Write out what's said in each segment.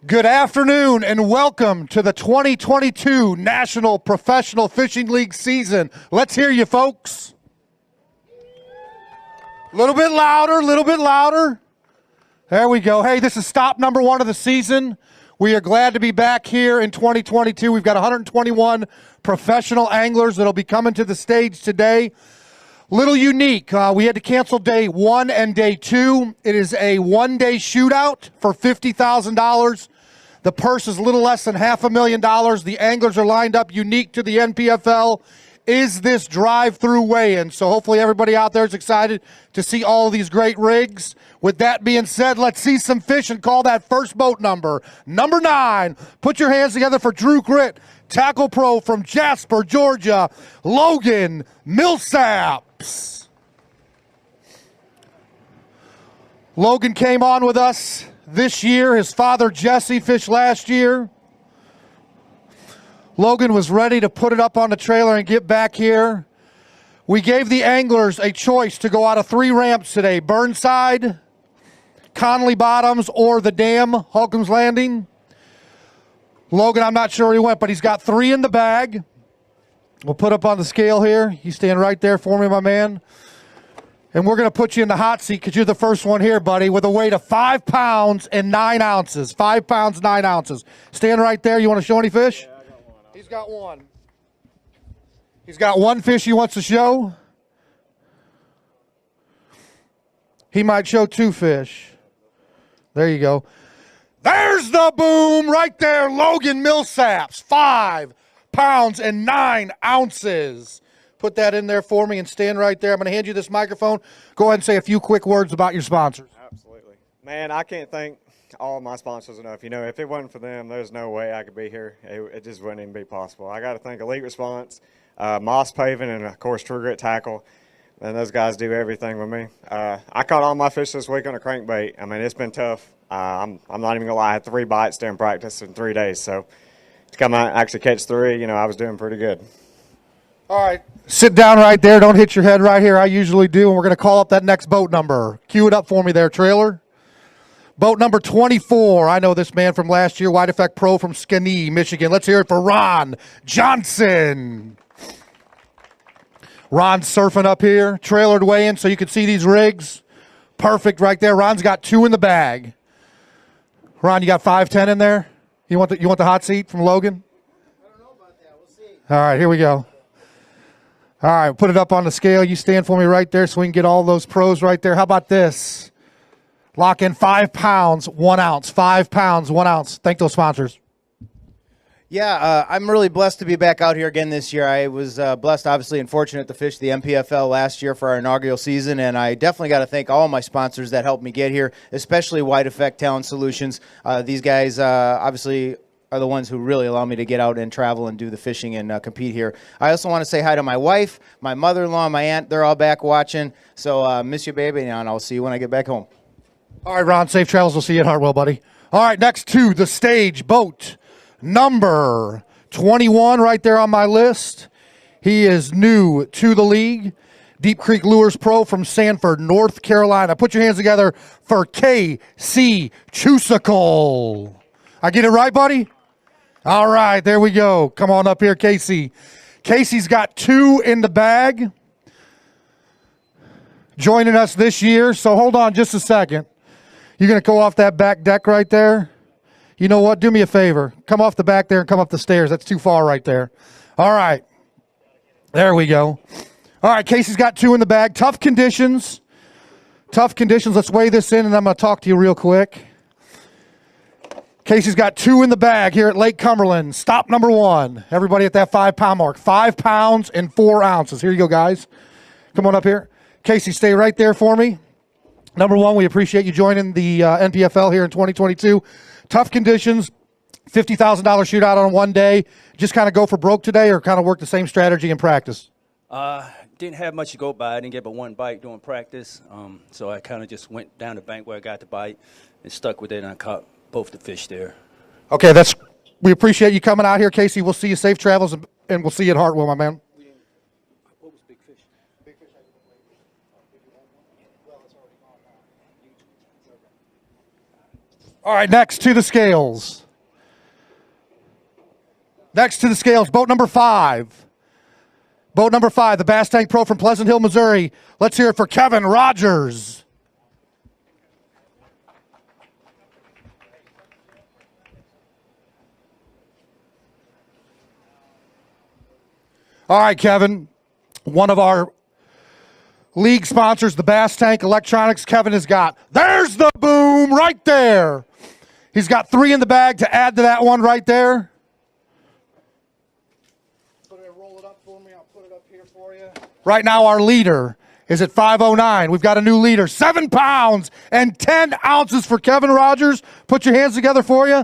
Good afternoon and welcome to the 2022 National Professional Fishing League season. Let's hear you, folks. A little bit louder, a little bit louder. There we go. Hey, this is stop number 1 of the season. We are glad to be back here in 2022. We've got 121 professional anglers that'll be coming to the stage today. Little unique. We had to cancel day 1 and day 2. It is a one-day shootout for $50,000. The purse is a little less than $500,000. The anglers are lined up unique to the NPFL. Is this drive-through weigh-in? So hopefully everybody out there is excited to see all of these great rigs. With that being said, let's see some fish and call that first boat number. Number 9. Put your hands together for Drew Grit, tackle pro from Jasper, Georgia, Logan Millsaps. Logan came on with us this year. His father, Jesse, fished last year. Logan was ready to put it up on the trailer and get back here. We gave the anglers a choice to go out of 3 ramps today: Burnside, Conley Bottoms, or the Dam, Holcomb's Landing. Logan, I'm not sure where he went, but he's got 3 in the bag. We'll put up on the scale here. You stand right there for me, my man. And we're going to put you in the hot seat because you're the first one here, buddy, with a weight of 5 pounds and 9 ounces. 5 pounds, 9 ounces. Stand right there. You want to show any fish? Yeah, I got one. He's got one. He's got one fish he wants to show. He might show 2 fish. There you go. There's the boom right there. Logan Millsaps, 5 pounds and 9 ounces. Put that in there for me and stand right there. I'm going to hand you this microphone. Go ahead and say a few quick words about your sponsors. Absolutely. Man, I can't thank all my sponsors enough. You know, if it wasn't for them, there's no way I could be here. It just wouldn't even be possible. I got to thank Elite Response, Moss Paving, and, of course, True Grit Tackle. And those guys do everything with me. I caught all my fish this week on a crankbait. I mean, it's been tough. I'm not even going to lie. I had 3 bites during practice in 3 days. So to come out and actually catch 3, you know, I was doing pretty good. All right, sit down right there. Don't hit your head right here. I usually do, and we're going to call up that next boat number. Cue it up for me there, trailer. Boat number 24. I know this man from last year, Wide Effect Pro from Skanee, Michigan. Let's hear it for Ron Johnson. Ron's surfing up here, trailered weigh-in so you can see these rigs. Perfect right there. Ron's got 2 in the bag. Ron, you got 5'10" in there? You want the hot seat from Logan? I don't know about that. We'll see. All right, here we go. All right, put it up on the scale. You stand for me right there so we can get all those pros right there. How about this? Lock in 5 pounds, 1 ounce. 5 pounds, 1 ounce. Thank those sponsors. Yeah, I'm really blessed to be back out here again this year. I was blessed, obviously, and fortunate to fish the NPFL last year for our inaugural season, and I definitely got to thank all my sponsors that helped me get here, especially Wide Effect Talent Solutions. These guys obviously are the ones who really allow me to get out and travel and do the fishing and compete here. I also want to say hi to my wife, my mother-in-law, my aunt. They're all back watching. So miss you, baby, and I'll see you when I get back home. All right, Ron, safe travels. We'll see you at Hartwell, buddy. All right, next to the stage, boat number 21 right there on my list. He is new to the league. Deep Creek Lures Pro from Sanford, North Carolina. Put your hands together for K.C. Chusical. I get it right, buddy? All right, there we go. Come on up here, Casey. Casey's got 2 in the bag. Joining us this year, so hold on just a second. You're going to go off that back deck right there? You know what? Do me a favor. Come off the back there and come up the stairs. That's too far right there. All right. There we go. All right, Casey's got 2 in the bag. Tough conditions. Tough conditions. Let's weigh this in, and I'm going to talk to you real quick. Casey's got 2 in the bag here at Lake Cumberland. Stop number 1. Everybody at that 5 pound mark. 5 pounds and 4 ounces. Here you go, guys. Come on up here. Casey, stay right there for me. Number 1, we appreciate you joining the NPFL here in 2022. Tough conditions, $50,000 shootout on one day. Just kind of go for broke today or kind of work the same strategy in practice? Didn't have much to go by. I didn't get but 1 bite during practice. So I kind of just went down the bank where I got the bite and stuck with it, and I caught both the fish there. Okay, we appreciate you coming out here, Casey. We'll see you safe travels, and we'll see you at Hartwell, my man. What was big fish? Big fish. Well, it's already gone now. All right, next to the scales. Next to the scales, boat number 5. Boat number 5, the Bass Tank Pro from Pleasant Hill, Missouri. Let's hear it for Kevin Rogers. All right, Kevin, one of our league sponsors, the Bass Tank Electronics. Kevin has got, there's the boom right there. He's got 3 in the bag to add to that one right there. Roll it up for me. I'll put it up here for you. Right now, our leader is at 509. We've got a new leader, 7 pounds and 10 ounces for Kevin Rogers. Put your hands together for you.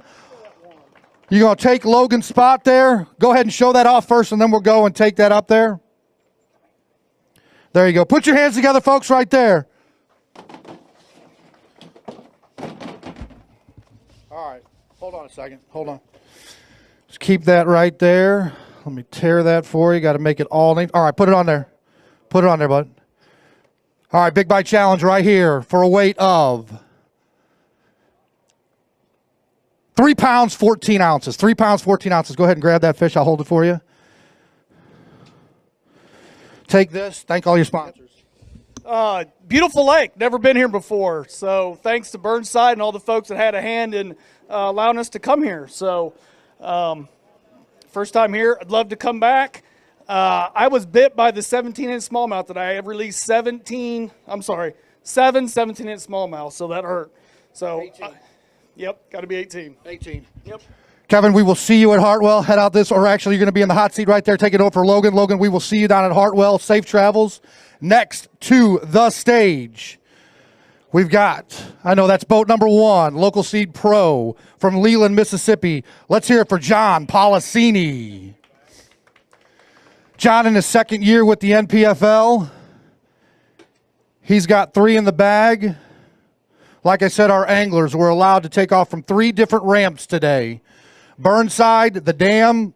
You're going to take Logan's spot there. Go ahead and show that off first, and then we'll go and take that up there. There you go. Put your hands together, folks, right there. All right. Hold on a second. Hold on. Just keep that right there. Let me tear that for you. Got to make it all neat. All right, put it on there. Put it on there, bud. All right, big bite challenge right here for a weight of 3 pounds, 14 ounces. 3 pounds, 14 ounces. Go ahead and grab that fish. I'll hold it for you. Take this. Thank all your sponsors. Beautiful lake. Never been here before. So thanks to Burnside and all the folks that had a hand in allowing us to come here. So first time here. I'd love to come back. I was bit by the 17-inch smallmouth that I have released 7 17-inch smallmouth. So that hurt. So, yep, got to be 18. 18. Yep. Kevin, we will see you at Hartwell. Head out this, or actually you're going to be in the hot seat right there. Take it over for Logan. Logan, we will see you down at Hartwell. Safe travels. Next to the stage, we've got, I know that's boat number 1, Local Seed Pro from Leland, Mississippi. Let's hear it for John Policini. John in his 2nd year with the NPFL. He's got 3 in the bag. Like I said, our anglers were allowed to take off from 3 different ramps today. Burnside, the dam,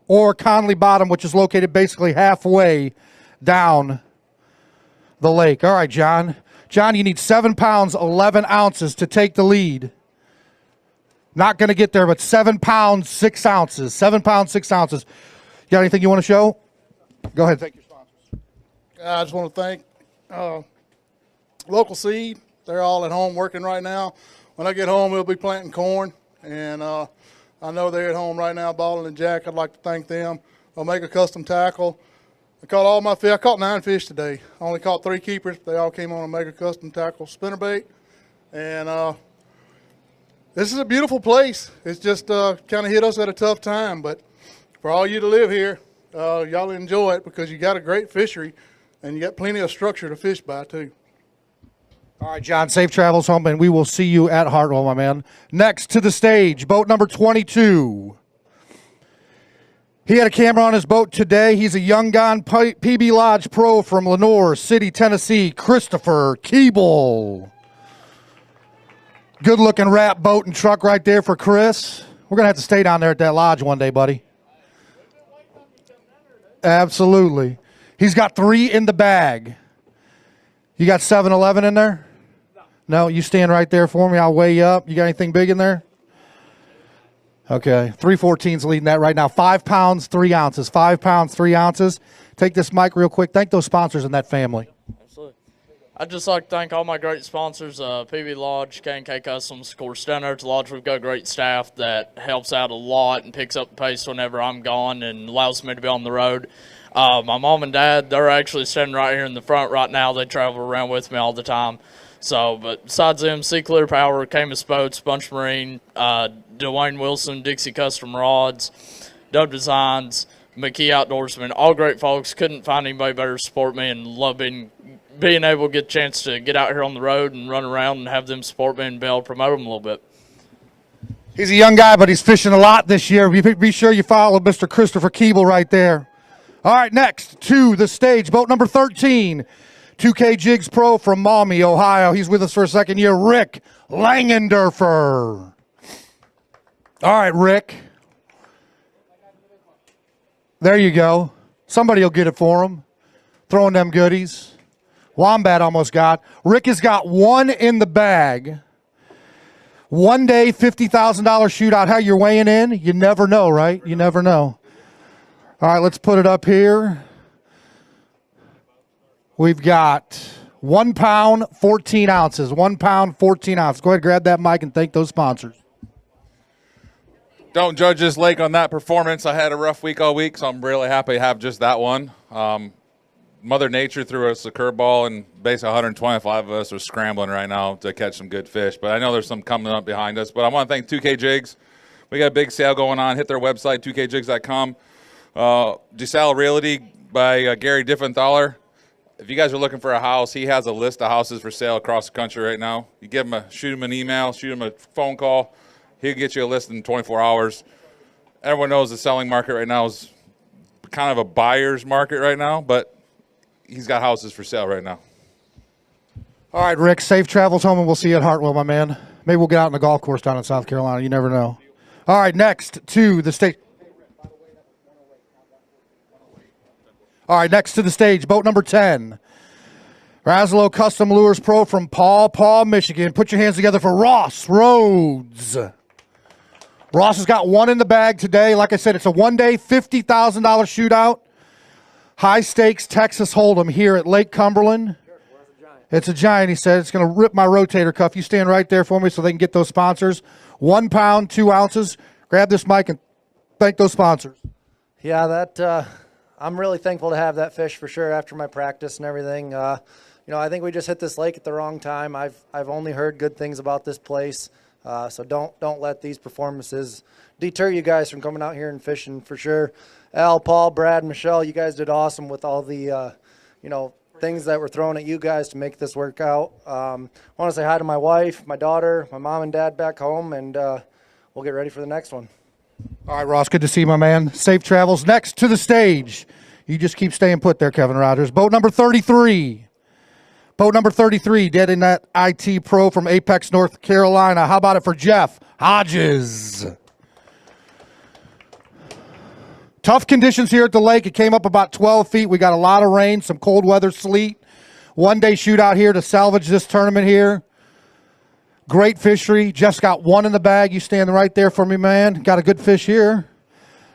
or Conley Bottom, which is located basically halfway down the lake. All right, John. John, you need 7 pounds, 11 ounces to take the lead. Not going to get there, but 7 pounds, 6 ounces. 7 pounds, 6 ounces. You got anything you want to show? Go ahead. Thank your sponsors. I just want to thank Local Seed. They're all at home working right now. When I get home, we'll be planting corn. And I know they're at home right now, Ball and Jack. I'd like to thank them. I'll make a custom tackle. I caught all my fish. I caught 9 fish today. I only caught 3 keepers. They all came on a mega custom tackle spinnerbait. And this is a beautiful place. It's just kind of hit us at a tough time. But for all you to live here, y'all enjoy it because you got a great fishery and you got plenty of structure to fish by too. All right, John, safe travels home, and we will see you at Hartwell, my man. Next to the stage, boat number 22. He had a camera on his boat today. He's a Young Gun PB Lodge Pro from Lenoir City, Tennessee, Christopher Keeble. Good-looking wrap boat and truck right there for Chris. We're going to have to stay down there at that lodge one day, buddy. Absolutely. He's got 3 in the bag. You got 7-Eleven in there? No, you stand right there for me. I'll weigh you up. You got anything big in there? Okay, 314's leading that right now. 5 pounds, 3 ounces. 5 pounds, 3 ounces. Take this mic real quick. Thank those sponsors in that family. Absolutely. I'd just like to thank all my great sponsors, PB Lodge, K&K Customs. Of course, down there at the lodge, we've got great staff that helps out a lot and picks up the pace whenever I'm gone and allows me to be on the road. My mom and dad, they're actually standing right here in the front right now. They travel around with me all the time. So, but besides them, Sea Clear Power, Camus Boats, Bunch Marine, Dwayne Wilson, Dixie Custom Rods, Dub Designs, McKee Outdoorsman, all great folks. Couldn't find anybody better to support me and love being able to get a chance to get out here on the road and run around and have them support me and be able to promote them a little bit. He's a young guy, but he's fishing a lot this year. Be sure you follow Mr. Christopher Keeble right there. All right, next to the stage, boat number 13, 2K Jigs Pro from Maumee, Ohio. He's with us for a 2nd year, Rick Langendorfer. All right, Rick. There you go. Somebody will get it for him. Throwing them goodies. Wombat almost got. Rick has got 1 in the bag. 1 day, $50,000 shootout. How you're weighing in? You never know, right? You never know. All right, let's put it up here. We've got 1 pound, 14 ounces. 1 pound, 14 ounces. Go ahead, grab that mic and thank those sponsors. Don't judge this lake on that performance. I had a rough week all week, so I'm really happy to have just that one. Mother Nature threw us a curveball, and basically 125 of us are scrambling right now to catch some good fish. But I know there's some coming up behind us. But I want to thank 2K Jigs. We got a big sale going on. Hit their website, 2kjigs.com. DeSalle Realty by Gary Diffenthaler. If you guys are looking for a house, he has a list of houses for sale across the country right now. You give him shoot him an email, shoot him a phone call. He'll get you a list in 24 hours. Everyone knows the selling market right now is kind of a buyer's market right now, but he's got houses for sale right now. All right, Rick, safe travels home, and we'll see you at Hartwell, my man. Maybe we'll get out on the golf course down in South Carolina. You never know. All right, next to the stage. All right, next to the stage, boat number 10. Razlo Custom Lures Pro from Paw Paw, Michigan. Put your hands together for Ross Rhodes. Ross has got one in the bag today. Like I said, it's a one-day, $50,000 shootout. High stakes Texas Hold'em here at Lake Cumberland. It's a giant, he said. It's going to rip my rotator cuff. You stand right there for me so they can get those sponsors. 1 pound, 2 ounces. Grab this mic and thank those sponsors. Yeah, I'm really thankful to have that fish for sure after my practice and everything. I think we just hit this lake at the wrong time. I've only heard good things about this place. So don't let these performances deter you guys from coming out here and fishing for sure. Al, Paul, Brad, Michelle, you guys did awesome with all the things that were thrown at you guys to make this work out. I want to say hi to my wife, my daughter, my mom and dad back home, and we'll get ready for the next one. All right, Ross, good to see you, my man. Safe travels. Next to the stage. You just keep staying put there, Kevin Rogers. Boat number 33. Boat number 33, Dead in that IT Pro from Apex, North Carolina. How about it for Jeff Hodges? Tough conditions here at the lake. It came up about 12 feet. We got a lot of rain, some cold weather, sleet. 1 day shootout here to salvage this tournament here. Great fishery. Jeff's got one in the bag. You stand right there for me, man. Got a good fish here.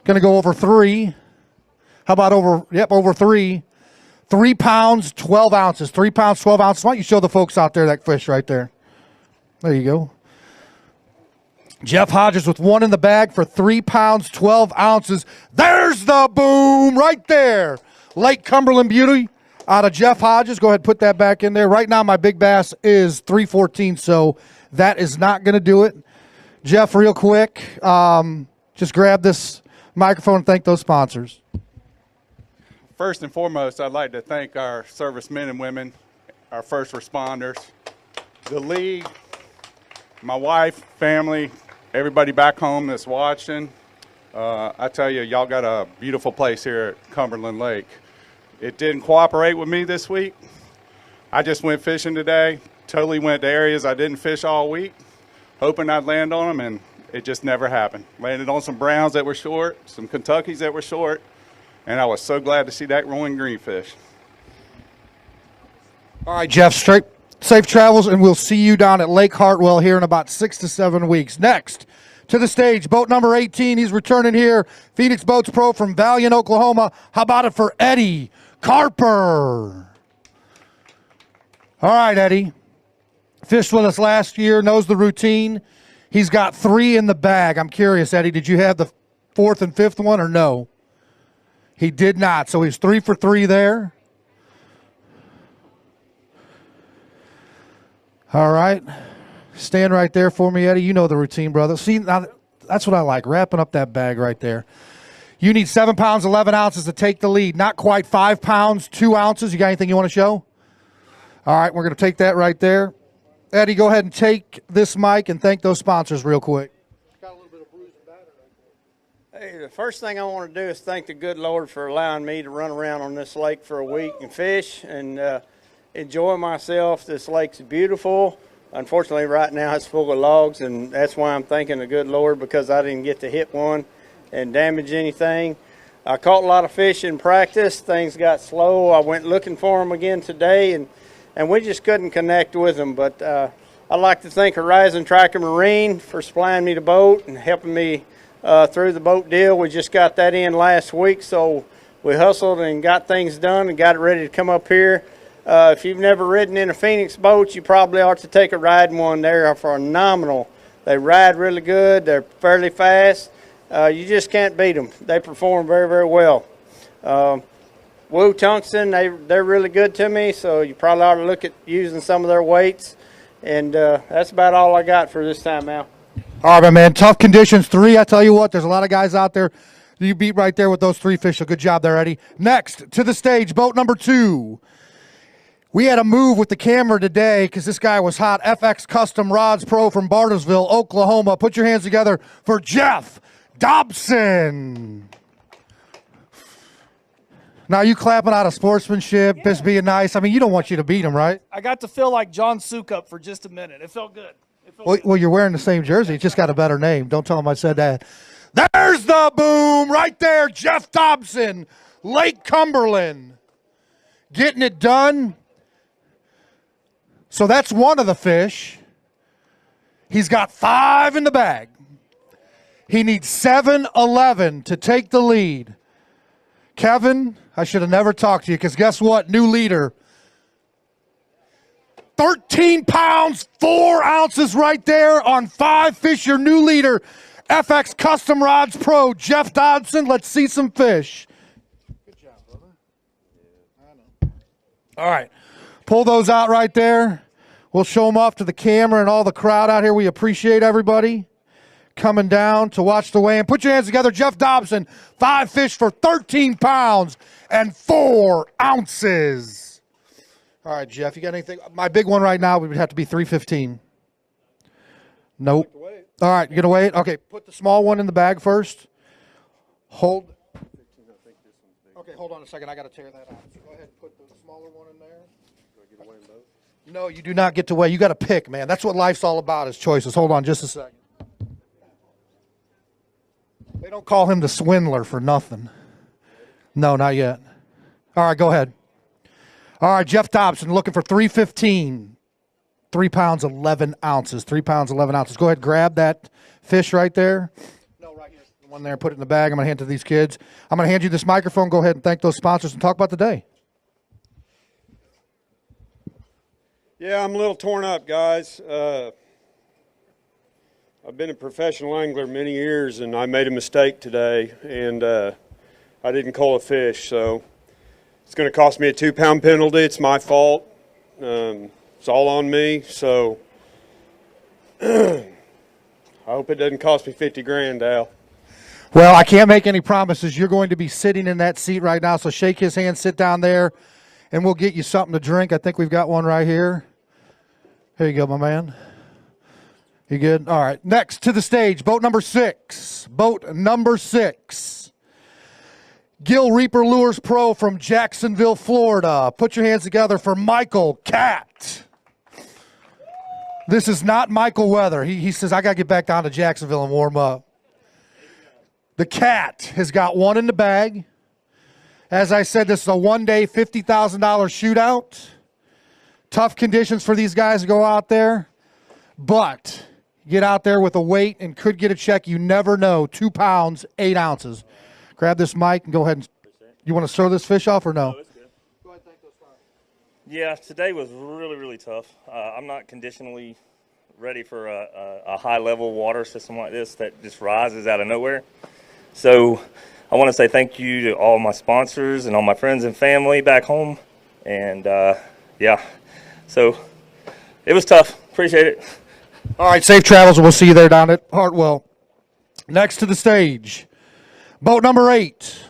Going to go over 3. How about over 3. 3 pounds, 12 ounces. 3 pounds, 12 ounces. Why don't you show the folks out there that fish right there? There you go. Jeff Hodges with one in the bag for 3 pounds, 12 ounces. There's the boom right there. Lake Cumberland Beauty out of Jeff Hodges. Go ahead, put that back in there. Right now, my big bass is 314, so that is not going to do it. Jeff, real quick, just grab this microphone and thank those sponsors. First and foremost, I'd like to thank our servicemen and women, our first responders, the league, my wife, family, everybody back home that's watching. I tell you, y'all got a beautiful place here at Cumberland Lake. It didn't cooperate with me this week. I just went fishing today, totally went to areas I didn't fish all week, hoping I'd land on them, and it just never happened. Landed on some browns that were short, some Kentuckys that were short, and I was so glad to see that rolling greenfish. All right, Jeff, safe travels, and we'll see you down at Lake Hartwell here in about 6 to 7 weeks. Next to the stage, boat number 18. He's returning here. Phoenix Boats Pro from Valiant, Oklahoma. How about it for Eddie Carper? All right, Eddie. Fished with us last year, knows the routine. He's got 3 in the bag. I'm curious, Eddie, did you have the 4th and 5th one or no? He did not, so he's 3 for 3 there. All right. Stand right there for me, Eddie. You know the routine, brother. See, now that's what I like, wrapping up that bag right there. You need 7 pounds, 11 ounces to take the lead. Not quite 5 pounds, 2 ounces. You got anything you want to show? All right, we're going to take that right there. Eddie, go ahead and take this mic and thank those sponsors real quick. Hey, the first thing I want to do is thank the good Lord for allowing me to run around on this lake for a week and fish and enjoy myself. This lake's beautiful. Unfortunately, right now it's full of logs, and that's why I'm thanking the good Lord, because I didn't get to hit one and damage anything. I caught a lot of fish in practice. Things got slow. I went looking for them again today, and we just couldn't connect with them. But I'd like to thank Horizon Tracker Marine for supplying me the boat and helping me through the boat deal. We just got that in last week, so we hustled and got things done and got it ready to come up here. If you've never ridden in a Phoenix boat, you probably ought to take a ride in one. They are phenomenal. They ride really good. They're fairly fast. You just can't beat them. They perform very, very well. Woo Tungsten, they're really good to me, so you probably ought to look at using some of their weights. And that's about all I got for this time, Al. All right, my man. Tough conditions, 3. I tell you what, there's a lot of guys out there you beat right there with those 3 fish. So good job there, Eddie. Next to the stage, boat number 2. We had a move with the camera today because this guy was hot. FX Custom Rods Pro from Bartlesville, Oklahoma. Put your hands together for Jeff Dobson. Now, you clapping out of sportsmanship, just being nice. I mean, you don't want you to beat him, right? I got to feel like John Sukup for just a minute. It felt good. Well, you're wearing the same jersey. It's just got a better name. Don't tell him I said that. There's the boom right there. Jeff Dobson, Lake Cumberland. Getting it done. So that's one of the fish. He's got 5 in the bag. He needs 7-11 to take the lead. Kevin, I should have never talked to you because guess what? New leader. 13 pounds, 4 ounces right there on 5 fish. Your new leader, FX Custom Rods Pro, Jeff Dobson. Let's see some fish. Good job, brother. I know. All right. Pull those out right there. We'll show them off to the camera and all the crowd out here. We appreciate everybody coming down to watch the weigh-in. Put your hands together. Jeff Dobson, 5 fish for 13 pounds and 4 ounces. All right, Jeff, you got anything? My big one right now would have to be 315. Nope. All right, you going to wait? Okay, put the small one in the bag first. Hold. Okay, hold on a second. I got to tear that out. So go ahead and put the smaller one in there. Do I get to weigh them both? No, you do not get to weigh. You got to pick, man. That's what life's all about is choices. Hold on just a second. They don't call him the swindler for nothing. No, not yet. All right, go ahead. All right, Jeff Dobson looking for 315. 3 pounds, 11 ounces. 3 pounds, 11 ounces. Go ahead, grab that fish right there. No, right here. The one there, put it in the bag. I'm going to hand it to these kids. I'm going to hand you this microphone. Go ahead and thank those sponsors and talk about the day. Yeah, I'm a little torn up, guys. I've been a professional angler many years, and I made a mistake today, and I didn't cull a fish, so it's going to cost me a 2-pound penalty. It's my fault. It's all on me, so I hope it doesn't cost me 50 grand, Al. Well, I can't make any promises. You're going to be sitting in that seat right now, so shake his hand, sit down there, and we'll get you something to drink. I think we've got one right here. Here you go, my man. You good? All right. Next to the stage, boat number 6. Boat number 6. Gill Reaper Lures Pro from Jacksonville, Florida. Put your hands together for Michael Cat. This is not Michael Weather. He says, I got to get back down to Jacksonville and warm up. The Cat has got 1 in the bag. As I said, this is a one-day $50,000 shootout. Tough conditions for these guys to go out there. But get out there with a weight and could get a check. You never know. 2 pounds, 8 ounces. Grab this mic and go ahead and. You want to throw this fish off or no? It's good. Go ahead and thank those sponsors. Yeah, today was really, really tough. I'm not conditionally ready for a high-level water system like this that just rises out of nowhere. So I want to say thank you to all my sponsors and all my friends and family back home. And, yeah, so it was tough. Appreciate it. All right, safe travels, and we'll see you there down at Hartwell. Next to the stage, boat number 8,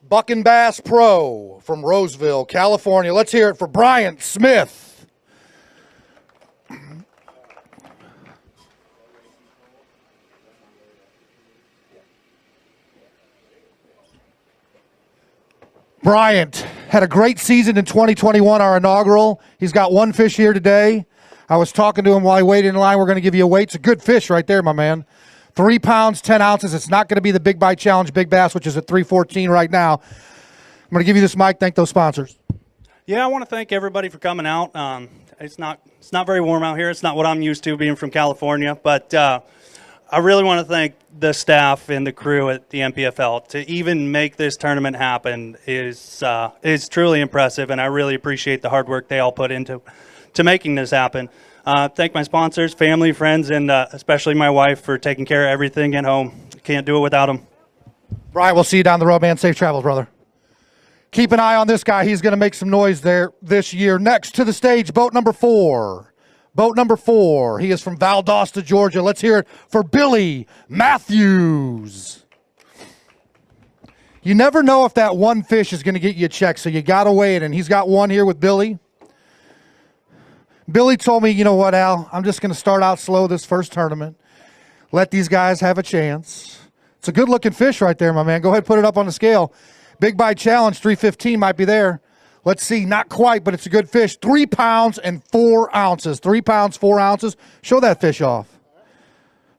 Buck and Bass Pro from Roseville, California. Let's hear it for Bryant Smith. Bryant had a great season in 2021, our inaugural. He's got 1 fish here today. I was talking to him while he waited in line. We're going to give you a weight. It's a good fish right there, my man. 3 pounds, 10 ounces. It's not going to be the Big Bite Challenge Big Bass, which is at 314 right now. I'm going to give you this mic. Thank those sponsors. Yeah, I want to thank everybody for coming out. It's not very warm out here. It's not what I'm used to being from California. But I really want to thank the staff and the crew at the NPFL. To even make this tournament happen is truly impressive, and I really appreciate the hard work they all put into making this happen. Thank my sponsors, family, friends, and especially my wife for taking care of everything at home. Can't do it without them. Brian, we'll see you down the road, man. Safe travels, brother. Keep an eye on this guy. He's going to make some noise there this year. Next to the stage, boat number 4. Boat number 4. He is from Valdosta, Georgia. Let's hear it for Billy Matthews. You never know if that one fish is going to get you a check, so you got to weigh it. And he's got one here with Billy. Billy told me, you know what, Al, I'm just going to start out slow this first tournament. Let these guys have a chance. It's a good-looking fish right there, my man. Go ahead, put it up on the scale. Big Bite Challenge, 315 might be there. Let's see, not quite, but it's a good fish. 3 pounds and 4 ounces. 3 pounds, 4 ounces. Show that fish off.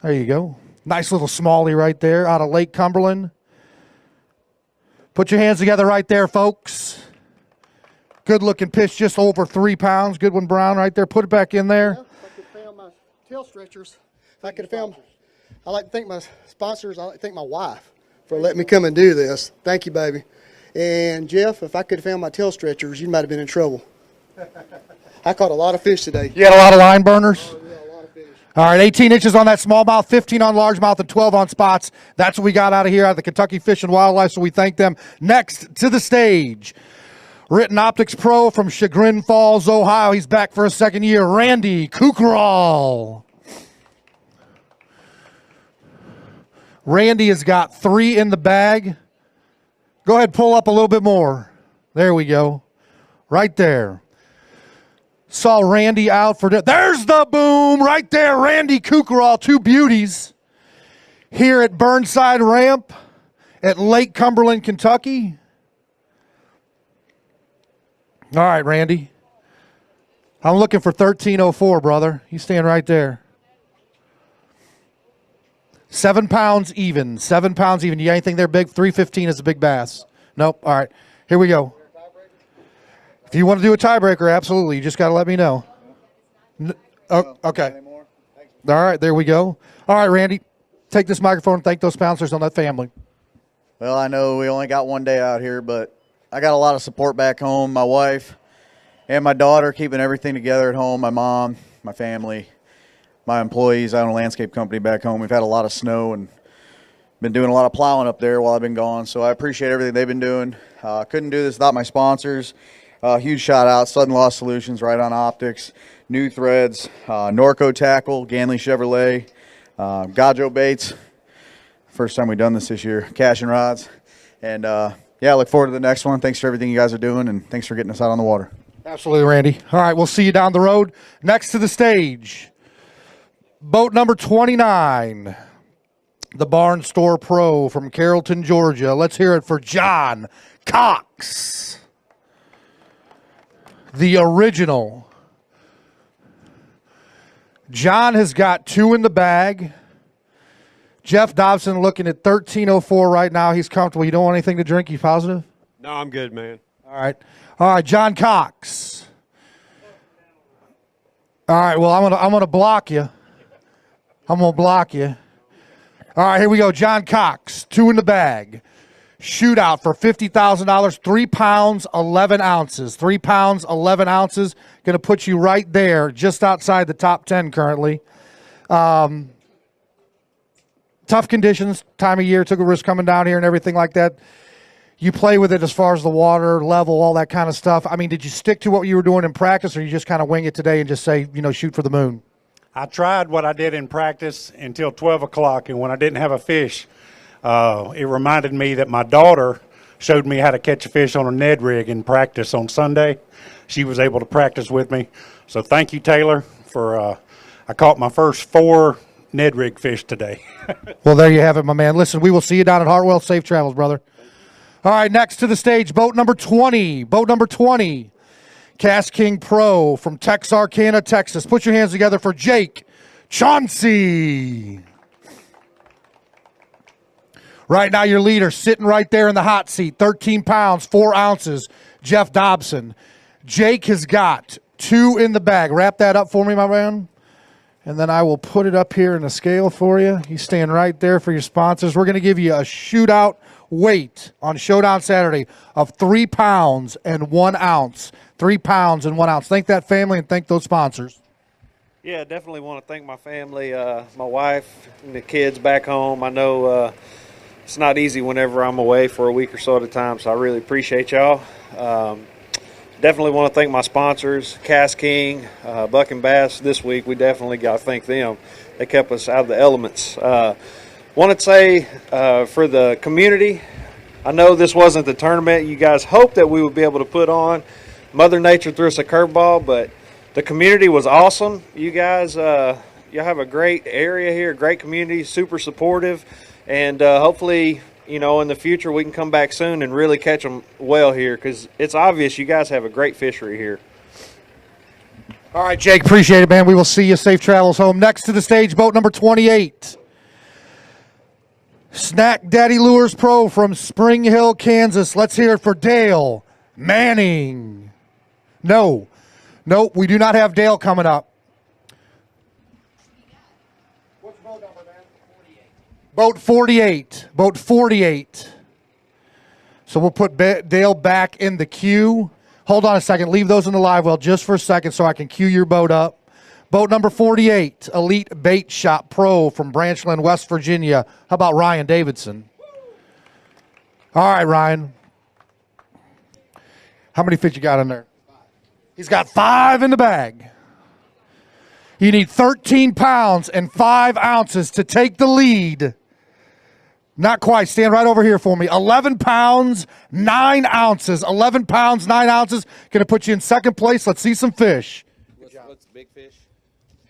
There you go. Nice little smallie right there out of Lake Cumberland. Put your hands together right there, folks. Good-looking fish, just over 3 pounds. Good one, Brown, right there. Put it back in there. Yeah, if I could found my tail stretchers, if I could have found, I like to thank my sponsors. I like to thank my wife for letting me come and do this. Thank you, baby. And Jeff, if I could have found my tail stretchers, you might have been in trouble. I caught a lot of fish today. You had a lot of line burners? Oh, yeah, a lot of fish. All right, 18 inches on that smallmouth, 15 on largemouth, and 12 on spots. That's what we got out of here out of the Kentucky Fish and Wildlife, so we thank them. Next to the stage, Written Optics Pro from Chagrin Falls, Ohio. He's back for a second year. Randy Kukral. Randy has got 3 in the bag. Go ahead, pull up a little bit more. There we go. Right there. Saw Randy out for... There's the boom right there. Randy Kukral, 2 beauties here at Burnside Ramp at Lake Cumberland, Kentucky. All right, Randy. I'm looking for 1304, brother. You stand right there. 7 pounds even. 7 pounds even. You got anything there big? 315 is a big bass. Nope. All right. Here we go. If you want to do a tiebreaker, absolutely. You just got to let me know. Okay. All right. There we go. All right, Randy. Take this microphone and thank those sponsors on that family. Well, I know we only got one day out here, but I got a lot of support back home. My wife and my daughter keeping everything together at home. My mom, my family. My employees, I own a landscape company back home. We've had a lot of snow and been doing a lot of plowing up there while I've been gone. So I appreciate everything they've been doing. Couldn't do this without my sponsors. Huge shout out, Sudden Loss Solutions, Right On Optics, New Threads, Norco Tackle, Ganley Chevrolet, Gajo Baits. First time we've done this year, Cash and Rods. And yeah, I look forward to the next one. Thanks for everything you guys are doing, and thanks for getting us out on the water. Absolutely, Randy. All right, we'll see you down the road. Next to the stage, boat number 29, the Barn Store Pro from Carrollton, Georgia. Let's hear it for John Cox, the original. John has got 2 in the bag. Jeff Dobson looking at 1304 right now. He's comfortable. You don't want anything to drink? You positive? No, I'm good, man. All right. All right, John Cox. All right, well, I'm gonna block you. I'm going to block you. All right, here we go. John Cox, 2 in the bag. Shootout for $50,000, 3 pounds, 11 ounces. 3 pounds, 11 ounces. Going to put you right there, just outside the top 10 currently. Tough conditions, time of year, took a risk coming down here and everything like that. You play with it as far as the water level, all that kind of stuff. I mean, did you stick to what you were doing in practice, or you just kind of wing it today and just say, shoot for the moon? I tried what I did in practice until 12 o'clock, and when I didn't have a fish, it reminded me that my daughter showed me how to catch a fish on a Ned rig in practice on Sunday. She was able to practice with me. So thank you, Taylor, for I caught my first 4 Ned rig fish today. Well, there you have it, my man. Listen, we will see you down at Hartwell. Safe travels, brother. All right, next to the stage, boat number 20. Boat number 20. Cast King Pro from Texarkana, Texas. Put your hands together for Jake Chauncey. Right now, your leader sitting right there in the hot seat, 13 pounds, 4 ounces, Jeff Dobson. Jake has got 2 in the bag. Wrap that up for me, my man. And then I will put it up here in the scale for you. You stand right there for your sponsors. We're going to give you a shootout weight on Showdown Saturday of 3 pounds and 1 ounce. 3 pounds and 1 ounce. Thank that family and thank those sponsors. Yeah, definitely want to thank my family, my wife and the kids back home. I know it's not easy whenever I'm away for a week or so at a time, so I really appreciate y'all. Definitely want to thank my sponsors, Cass King, Buck and Bass this week. We definitely got to thank them. They kept us out of the elements. Want to say for the community, I know this wasn't the tournament you guys hoped that we would be able to put on. Mother Nature threw us a curveball, but the community was awesome. You guys, you have a great area here, great community, super supportive, and hopefully, you know, in the future we can come back soon and really catch them well here because it's obvious you guys have a great fishery here. All right, Jake, appreciate it, man. We will see you. Safe travels home. Next to the stage, boat number 28. Snack Daddy Lures Pro from Spring Hill, Kansas. Let's hear it for Dale Manning. No, we do not have Dale coming up. What's boat number, man? 48. Boat 48. So we'll put Dale back in the queue. Hold on a second. Leave those in the live well just for a second so I can queue your boat up. Boat number 48, Elite Bait Shop Pro from Branchland, West Virginia. How about Ryan Davidson? All right, Ryan. How many fish you got in there? He's got 5 in the bag. You need 13 pounds and 5 ounces to take the lead. Not quite. Stand right over here for me. 11 pounds, 9 ounces. 11 pounds, 9 ounces. Going to put you in second place. Let's see some fish. What's big fish?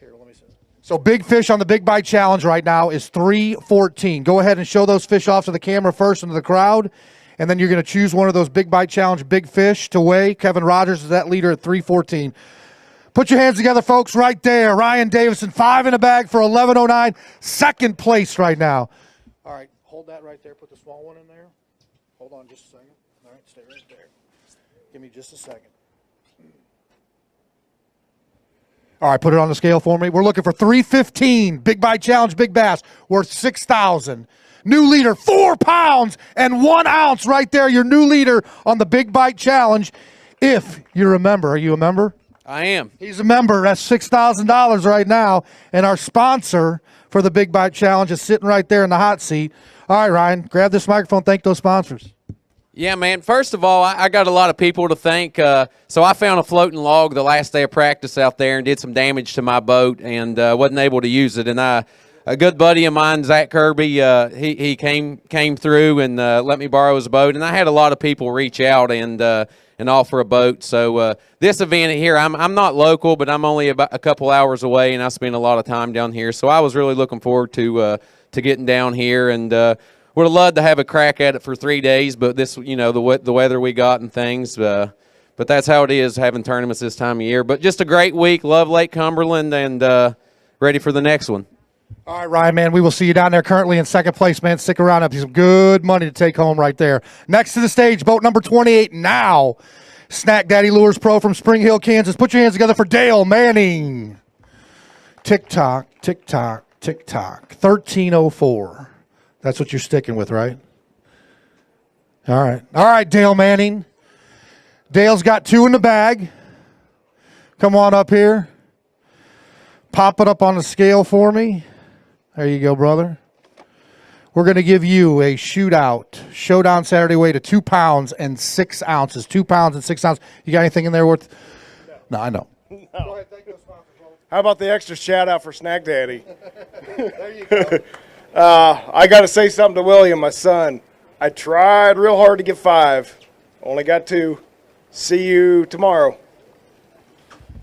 Here, let me see. So big fish on the Big Bite Challenge right now is 314. Go ahead and show those fish off to the camera first and to the crowd. And then you're going to choose one of those Big Bite Challenge big fish to weigh. Kevin Rogers is that leader at 314. Put your hands together, folks, right there. Ryan Davison, 5 in the bag for 1109. Second place right now. All right, hold that right there. Put the small one in there. Hold on just a second. All right, stay right there. Give me just a second. All right, put it on the scale for me. We're looking for 315. Big Bite Challenge, big bass, worth 6,000. New leader, 4 pounds and 1 ounce right there. Your new leader on the Big Bite Challenge. If you remember, are you a member? I am. He's a member. That's $6,000 right now. And our sponsor for the Big Bite Challenge is sitting right there in the hot seat. All right, Ryan, grab this microphone. Thank those sponsors. Yeah, man. First of all, I got a lot of people to thank. So I found a floating log the last day of practice out there and did some damage to my boat and wasn't able to use it. And a good buddy of mine, Zach Kirby, he came through and let me borrow his boat. And I had a lot of people reach out and offer a boat. So this event here, I'm not local, but I'm only about a couple hours away, and I spend a lot of time down here. So I was really looking forward to getting down here, and would have loved to have a crack at it for 3 days, but this, you know, the weather we got and things. But that's how it is having tournaments this time of year. But just a great week. Love Lake Cumberland, and ready for the next one. All right, Ryan, man, we will see you down there currently in second place, man. Stick around. Up some good money to take home right there. Next to the stage, boat number 28 now. Snack Daddy Lures Pro from Spring Hill, Kansas. Put your hands together for Dale Manning. Tick-tock, tick-tock, tick-tock. 1304. That's what you're sticking with, right? All right. All right, Dale Manning. Dale's got 2 in the bag. Come on up here. Pop it up on the scale for me. There you go, brother. We're going to give you a shootout, Showdown Saturday weight of 2 pounds and 6 ounces. 2 pounds and 6 ounces. You got anything in there worth? No, I know. No. How about the extra shout out for Snack Daddy? There you go. I got to say something to William, my son. I tried real hard to get 5. Only got 2. See you tomorrow.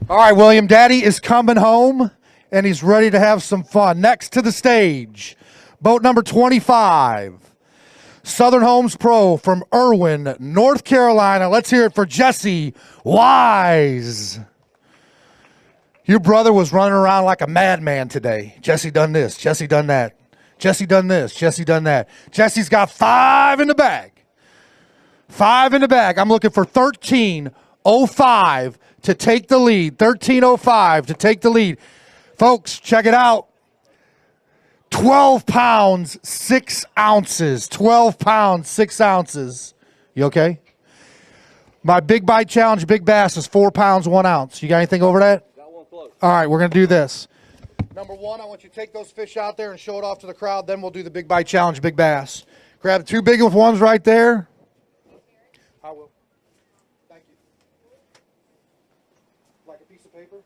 All right, William, Daddy is coming home, and he's ready to have some fun. Next to the stage, boat number 25, Southern Homes Pro from Irwin, North Carolina. Let's hear it for Jesse Wise. Your brother was running around like a madman today. Jesse done this, Jesse done that. Jesse done this, Jesse done that. Jesse's got 5 in the bag. 5 in the bag. I'm looking for 13 13:05 to take the lead. 13:05 to take the lead. Folks, check it out. 12 pounds, 6 ounces. 12 pounds, 6 ounces. You okay? My big bite challenge, big bass, is 4 pounds, 1 ounce. You got anything over that? Got one float. All right, we're going to do this. Number one, I want you to take those fish out there and show it off to the crowd. Then we'll do the big bite challenge, big bass. Grab the 2 big ones right there. I will. Thank you. Like a piece of paper?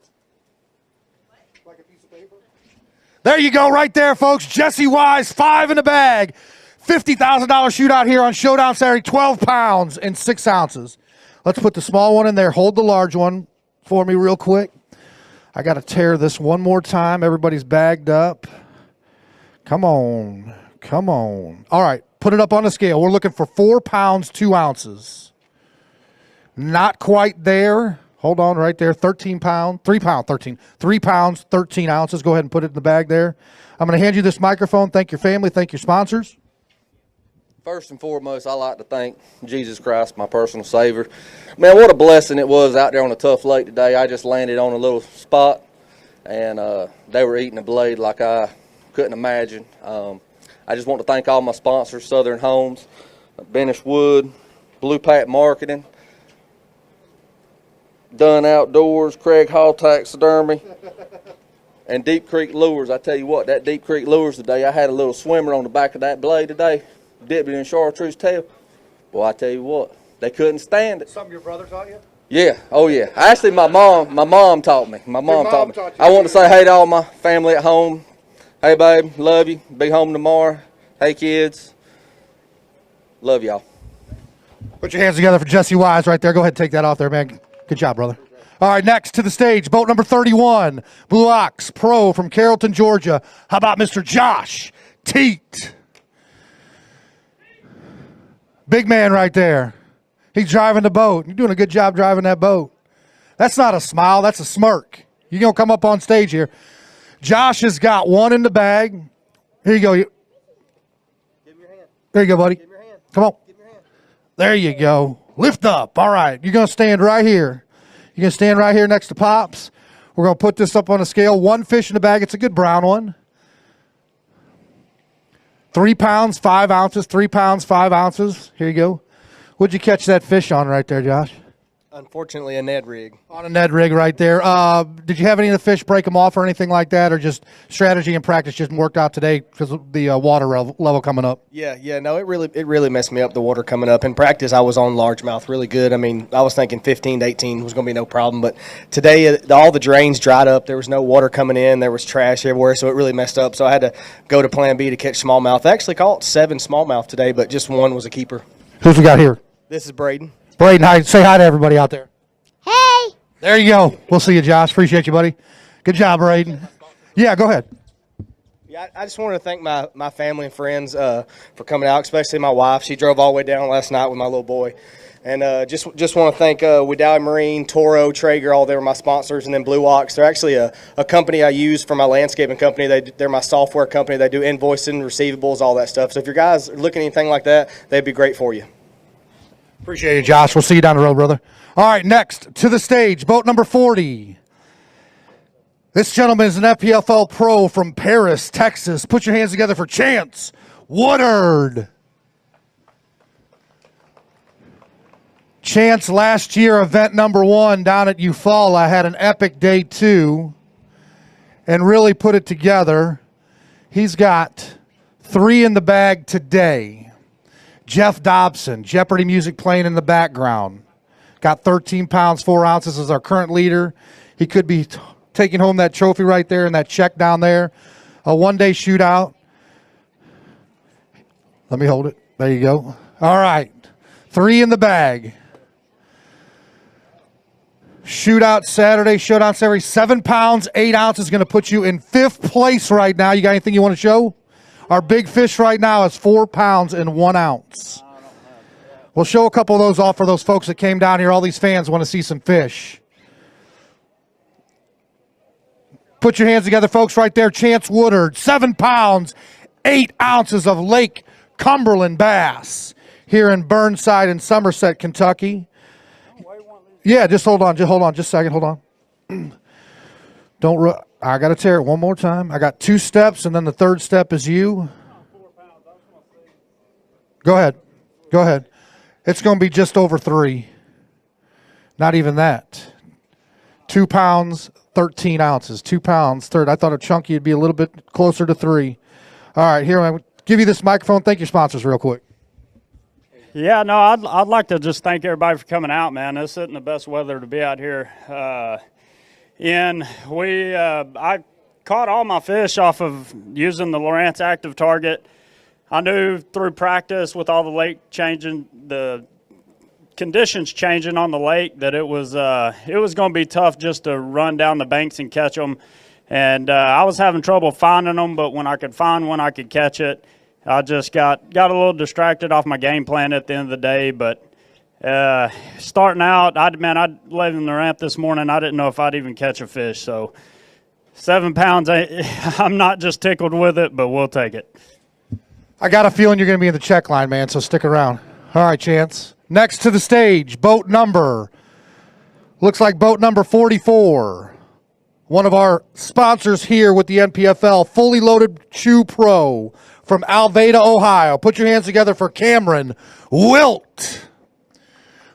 Like a piece of paper? There you go, right there, folks. Jesse Wise, 5 in the bag. $50,000 shootout here on Showdown Saturday, 12 pounds and 6 ounces. Let's put the small one in there. Hold the large one for me real quick. I got to tear this one more time. Everybody's bagged up. Come on. Come on. All right, put it up on the scale. We're looking for 4 pounds, 2 ounces. Not quite there. Hold on right there. 13 pounds, 3 pounds, 13. 3 pounds, 13 ounces. Go ahead and put it in the bag there. I'm going to hand you this microphone. Thank your family. Thank your sponsors. First and foremost, I like to thank Jesus Christ, my personal Savior. Man, what a blessing it was out there on a tough lake today. I just landed on a little spot, and they were eating a blade like I couldn't imagine. I just want to thank all my sponsors, Southern Homes, Benish Wood, Blue Pack Marketing, Dunn Outdoors, Craig Hall Taxidermy, and Deep Creek Lures. I tell you what, that Deep Creek Lures today, I had a little swimmer on the back of that blade today. Dipped it in chartreuse tail. Well, I tell you what, they couldn't stand it. Something your brother taught you? Yeah, oh yeah. Actually, my mom taught me. My mom taught me. I want to say hey to all my family at home. Hey, babe, love you. Be home tomorrow. Hey, kids. Love y'all. Put your hands together for Jesse Wise right there. Go ahead and take that off there, man. Good job, brother. All right, next to the stage, boat number 31, Blue Ox Pro from Carrollton, Georgia. How about Mr. Josh Teat? Big man right there. He's driving the boat. You're doing a good job driving that boat. That's not a smile. That's a smirk. You're going to come up on stage here. Josh has got 1 in the bag. Here you go. Give him your hand. There you go, buddy. Give him your hand. Come on. Give him your hand. There you go. Lift up. All right. You're going to stand right here. You're going to stand right here next to Pops. We're going to put this up on a scale. 1 fish in the bag. It's a good brown one. 3 pounds, 5 ounces, 3 pounds, 5 ounces. Here you go. What'd you catch that fish on right there, Josh? Unfortunately, a Ned rig. On a Ned rig right there. Did you have any of the fish break them off or anything like that, or just strategy and practice just worked out today because of the water level coming up? Yeah, no, it really messed me up, the water coming up. In practice, I was on largemouth really good. I mean, I was thinking 15 to 18 was going to be no problem, but today all the drains dried up. There was no water coming in. There was trash everywhere, so it really messed up. So I had to go to plan B to catch smallmouth. I actually caught 7 smallmouth today, but just 1 was a keeper. Who's we got here? This is Braden. Braden, hi. Say hi to everybody out there. Hey. There you go. We'll see you, Josh. Appreciate you, buddy. Good job, Braden. Yeah, go ahead. Yeah, I just wanted to thank my family and friends for coming out, especially my wife. She drove all the way down last night with my little boy. And just want to thank Widowee Marine, Toro, Traeger, all they were my sponsors, and then Blue Ox. They're actually a company I use for my landscaping company. They're my software company. They do invoicing, receivables, all that stuff. So if your guys are looking at anything like that, they'd be great for you. Appreciate it, Josh. We'll see you down the road, brother. All right, next to the stage, boat number 40. This gentleman is an FPFL pro from Paris, Texas. Put your hands together for Chance Woodard. Chance, last year, event number 1 down at Eufaula, had an epic day 2 and really put it together. He's got 3 in the bag today. Jeff Dobson, Jeopardy music playing in the background. Got 13 pounds, 4 ounces as our current leader. He could be taking home that trophy right there and that check down there. A 1-day shootout. Let me hold it. There you go. All right. 3 in the bag. Shootout Saturday, Showdown Saturday. 7 pounds, 8 ounces is going to put you in 5th place right now. You got anything you want to show? Our big fish right now is 4 pounds and 1 ounce. We'll show a couple of those off for those folks that came down here. All these fans want to see some fish. Put your hands together, folks, right there. Chance Woodard, 7 pounds, 8 ounces of Lake Cumberland bass here in Burnside and Somerset, Kentucky. Yeah, just hold on. Just hold on. Just a second. Hold on. I got to tear it one more time. I got 2 steps, and then the third step is you. Go ahead. Go ahead. It's going to be just over 3. Not even that. 2 pounds, 13 ounces. 2 pounds, third. I thought a chunky would be a little bit closer to 3. All right, here, I'm give you this microphone. Thank your sponsors real quick. Yeah, no, I'd like to just thank everybody for coming out, man. This isn't the best weather to be out here. I caught all my fish off of using the Lowrance Active Target. I knew through practice with all the lake changing, the conditions changing on the lake, that it was going to be tough just to run down the banks and catch them. And I was having trouble finding them, but when I could find one, I could catch it. I just got a little distracted off my game plan at the end of the day. But starting out, I laid in the ramp this morning. I didn't know if I'd even catch a fish. So 7 pounds, I'm not just tickled with it, but we'll take it. I got a feeling you're going to be in the check line, man, so stick around. All right, Chance. Next to the stage, looks like boat number 44. One of our sponsors here with the NPFL, Fully Loaded Chew Pro from Alveda, Ohio. Put your hands together for Cameron Wilt.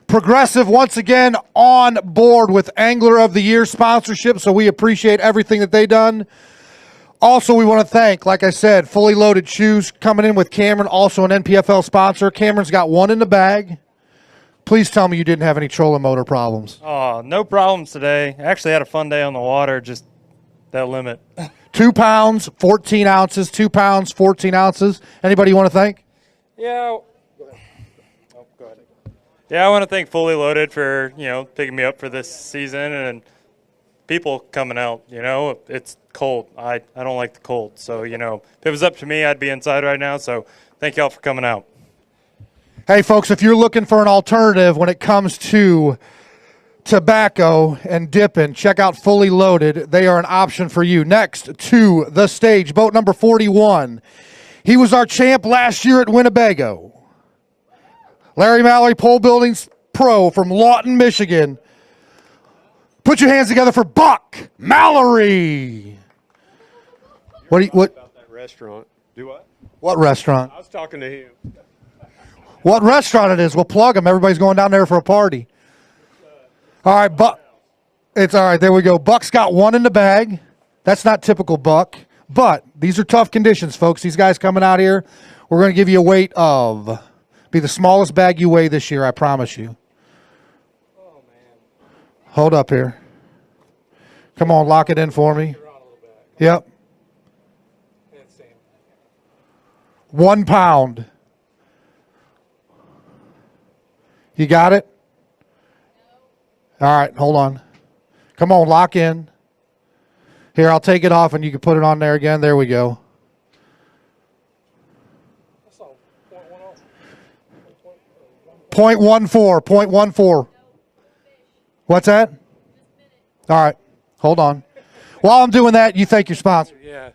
Progressive, once again, on board with Angler of the Year sponsorship, so we appreciate everything that they've done. Also, we want to thank, like I said, Fully Loaded Chews coming in with Cameron, also an NPFL sponsor. Cameron's got 1 in the bag. Please tell me you didn't have any trolling motor problems. Oh, no problems today. Actually had a fun day on the water, just that limit. 2 pounds, 14 ounces, 2 pounds, 14 ounces. Anybody you want to thank? Yeah. Yeah, I want to thank Fully Loaded for, picking me up for this season and people coming out. It's cold. I don't like the cold. So, if it was up to me, I'd be inside right now. So thank y'all for coming out. Hey, folks, if you're looking for an alternative when it comes to tobacco and dipping, check out Fully Loaded. They are an option for you. Next to the stage, boat number 41. He was our champ last year at Winnebago. Larry Mallory, Pole Buildings Pro from Lawton, Michigan. Put your hands together for Buck Mallory. What about that restaurant? Do what? What restaurant? I was talking to him. What restaurant it is? We'll plug them. Everybody's going down there for a party. All right, Buck. It's all right. There we go. Buck's got 1 in the bag. That's not typical Buck, but these are tough conditions, folks. These guys coming out here, we're going to give you a weight of, be the smallest bag you weigh this year, I promise you. Hold up here. Come on, lock it in for me. Yep. 1 pound. You got it? All right, hold on. Come on, lock in. Here, I'll take it off and you can put it on there again. There we go. .14. What's that? All right, hold on. While I'm doing that, you thank your sponsor. Yeah.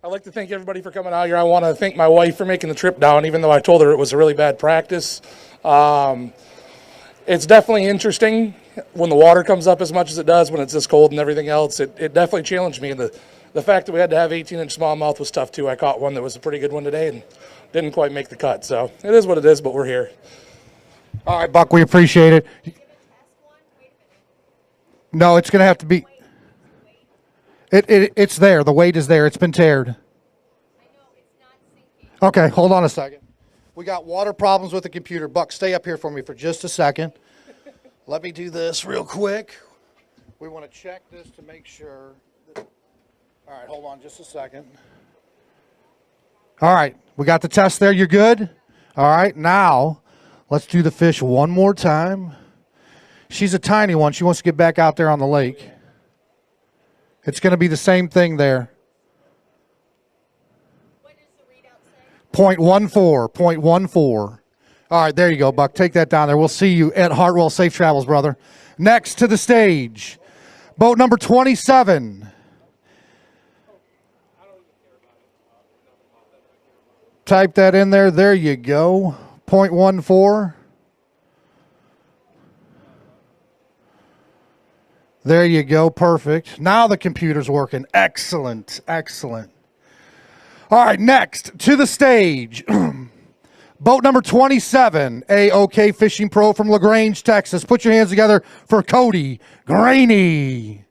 I'd like to thank everybody for coming out here. I want to thank my wife for making the trip down, even though I told her it was a really bad practice. It's definitely interesting when the water comes up as much as it does when it's this cold and everything else. It definitely challenged me. And the fact that we had to have 18-inch smallmouth was tough, too. I caught one that was a pretty good one today and didn't quite make the cut. So it is what it is, but we're here. All right, Buck, we appreciate it. No, it's going to have to be. It's there. The weight is there. It's been tared. Okay, hold on a second. We got water problems with the computer. Buck, stay up here for me for just a second. Let me do this real quick. We want to check this to make sure. All right, hold on just a second. All right, we got the test there. You're good? All right, now let's do the fish one more time. She's a tiny one. She wants to get back out there on the lake. It's going to be the same thing there. .14. All right, there you go, Buck. Take that down there. We'll see you at Hartwell. Safe travels, brother. Next to the stage, boat number 27. Type that in there. There you go. .14. There you go. Perfect. Now the computer's working. Excellent. Excellent. All right, next to the stage. Boat number 27, A-OK Fishing Pro from LaGrange, Texas. Put your hands together for Cody Graney.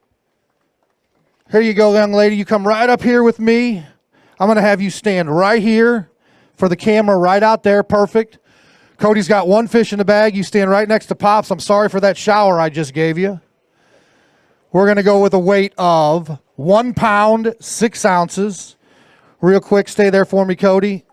Here you go, young lady. You come right up here with me. I'm going to have you stand right here for the camera right out there. Perfect. Cody's got one fish in the bag. You stand right next to Pops. I'm sorry for that shower I just gave you. We're going to go with a weight of 1 pound, 6 ounces. Real quick, stay there for me, Cody.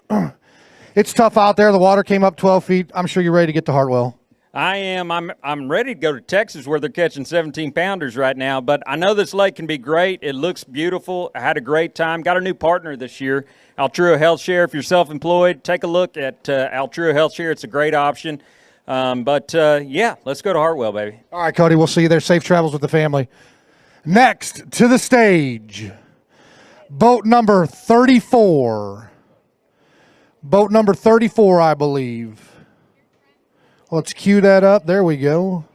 It's tough out there. The water came up 12 feet. I'm sure you're ready to get to Hartwell. I am. I'm ready to go to Texas where they're catching 17-pounders right now, but I know this lake can be great. It looks beautiful. I had a great time. Got a new partner this year, Altrua Health Share. If you're self-employed, take a look at Altrua Health Share. It's a great option. Yeah, let's go to Hartwell, baby. All right, Cody, we'll see you there. Safe travels with the family. Next to the stage, boat number 34. Boat number 34, I believe. Let's cue that up. There we go.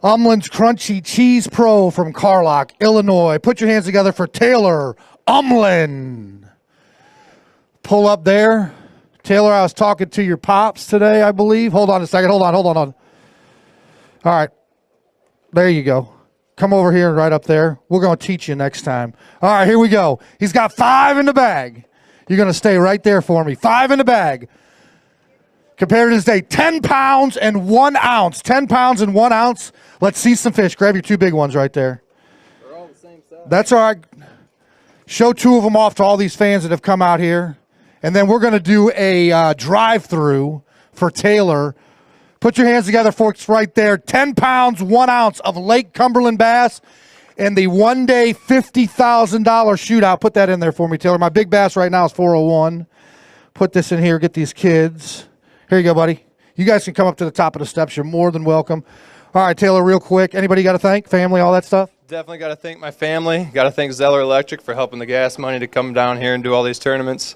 Umlin's Crunchy Cheese Pro from Carlock, Illinois. Put your hands together for Taylor Umlin. Pull up there. Taylor, I was talking to your pops today, I believe. Hold on a second. Hold on. All right. There you go. Come over here and right up there. We're going to teach you next time. All right, here we go. He's got 5 in the bag. You're going to stay right there for me. 5 in the bag. Compared to this day, 10 pounds and 1 ounce. 10 pounds and 1 ounce. Let's see some fish. Grab your 2 big ones right there. They're all the same size. That's all right. Show 2 of them off to all these fans that have come out here. And then we're going to do a drive-through for Taylor. Put your hands together, folks, right there. 10 pounds, 1 ounce of Lake Cumberland bass. And the one-day $50,000 shootout. Put that in there for me, Taylor. My big bass right now is 401. Put this in here. Get these kids. Here you go, buddy. You guys can come up to the top of the steps. You're more than welcome. All right, Taylor, real quick. Anybody got to thank? Family, all that stuff? Definitely got to thank my family. Got to thank Zeller Electric for helping the gas money to come down here and do all these tournaments.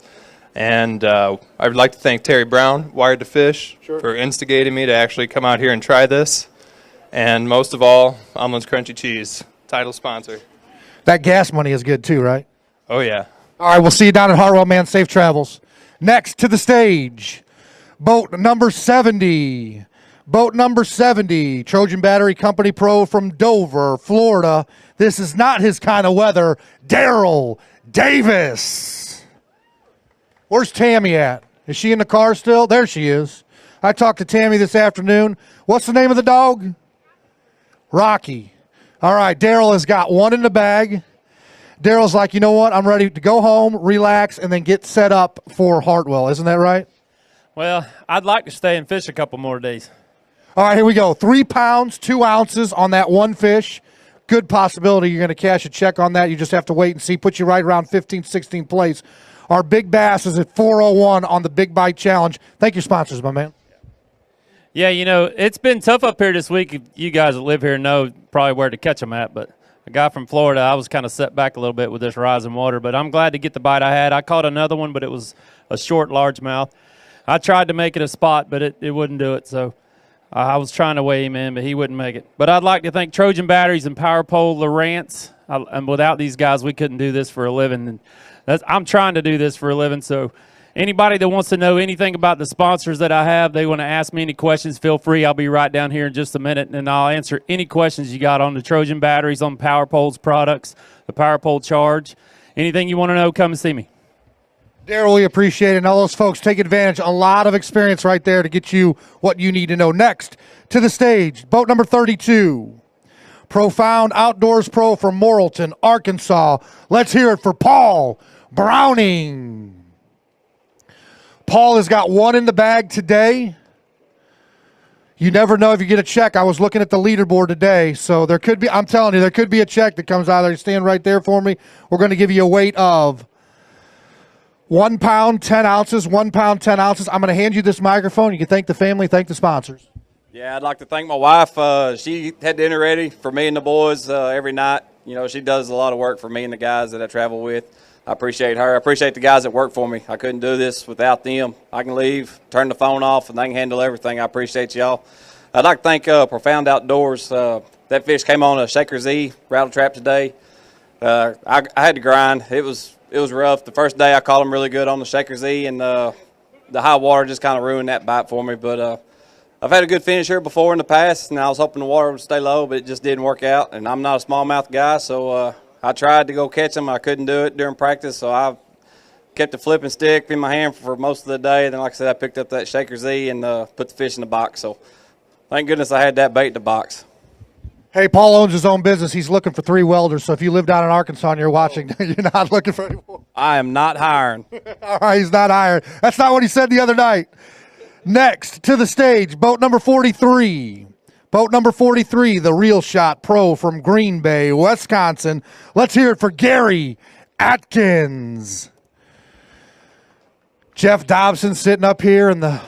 And I would like to thank Terry Brown, Wired to Fish, for instigating me to actually come out here and try this. And most of all, Umlin's Crunchy Cheese, title sponsor. That gas money is good too, right? Oh, yeah. All right, we'll see you down at Hartwell, man. Safe travels. Next to the stage, boat number 70. Boat number 70, Trojan Battery Company Pro from Dover, Florida. This is not his kind of weather. Daryl Davis. Where's Tammy at? Is she in the car still? There she is. I talked to Tammy this afternoon. What's the name of the dog? Rocky. All right, Daryl has got 1 in the bag. Daryl's like, you know what? I'm ready to go home, relax, and then get set up for Hartwell. Isn't that right? Well, I'd like to stay and fish a couple more days. All right, here we go. 3 pounds, 2 ounces on that one fish. Good possibility you're going to cash a check on that. You just have to wait and see. Put you right around 15, 16 place. Our big bass is at 401 on the Big Bite Challenge. Thank your sponsors, my man. Yeah, you know, it's been tough up here this week. You guys that live here know probably where to catch them at, but a guy from Florida, I was kind of set back a little bit with this rising water, but I'm glad to get the bite I had. I caught another one, but it was a short largemouth. I tried to make it a spot, but it wouldn't do it, so I was trying to weigh him in, but he wouldn't make it. But I'd like to thank Trojan Batteries and Power Pole Lowrance. And without these guys, we couldn't do this for a living. And I'm trying to do this for a living, so anybody that wants to know anything about the sponsors that I have, they want to ask me any questions, feel free. I'll be right down here in just a minute, and I'll answer any questions you got on the Trojan Batteries, on Power Poles products, the Power Pole Charge. Anything you want to know, come and see me. Daryl, we appreciate it. And all those folks take advantage. A lot of experience right there to get you what you need to know. Next to the stage, boat number 32. Profound Outdoors Pro from Morrilton, Arkansas. Let's hear it for Paul Browning. Paul has got 1 in the bag today. You never know if you get a check. I was looking at the leaderboard today, so there could be, I'm telling you, there could be a check that comes out there. Stand right there for me. We're going to give you a weight of 1 pound, 10 ounces, 1 pound, 10 ounces. I'm going to hand you this microphone. You can thank the family, thank the sponsors. Yeah, I'd like to thank my wife. She had dinner ready for me and the boys every night. You know, she does a lot of work for me and the guys that I travel with. I appreciate her. I appreciate the guys that work for me. I couldn't do this without them. I can leave, turn the phone off, and they can handle everything. I appreciate y'all. I'd like to thank Profound Outdoors that fish came on a Shaker Z rattle trap today. I had to grind. It was rough. The first day I caught him really good on the Shaker Z, and the high water just kind of ruined that bite for me. But I've had a good finish here before in the past, and I was hoping the water would stay low, but it just didn't work out. And I'm not a smallmouth guy, so I tried to go catch them. I couldn't do it during practice, so I kept the flipping stick in my hand for most of the day. Then, like I said, I picked up that Shaker Z and put the fish in the box. So thank goodness I had that bait in the box. Hey, Paul owns his own business. He's looking for 3 welders. So if you live down in Arkansas and you're watching, you're not looking for anyone. I am not hiring. All right, he's not hiring. That's not what he said the other night. Next to the stage, boat number 43. Boat number 43, the Real Shot Pro from Green Bay, Wisconsin. Let's hear it for Gary Atkins. Jeff Dobson sitting up here in the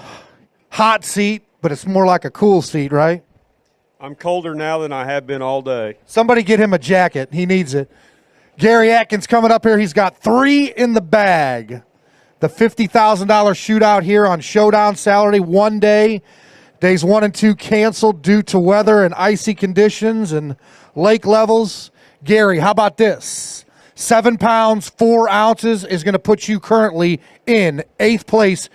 hot seat, but it's more like a cool seat, right? I'm colder now than I have been all day. Somebody get him a jacket. He needs it. Gary Atkins coming up here. He's got 3 in the bag. The $50,000 shootout here on Showdown Saturday, 1 day. Days 1 and 2 canceled due to weather and icy conditions and lake levels. Gary, how about this? 7 pounds, 4 ounces is going to put you currently in 8th place.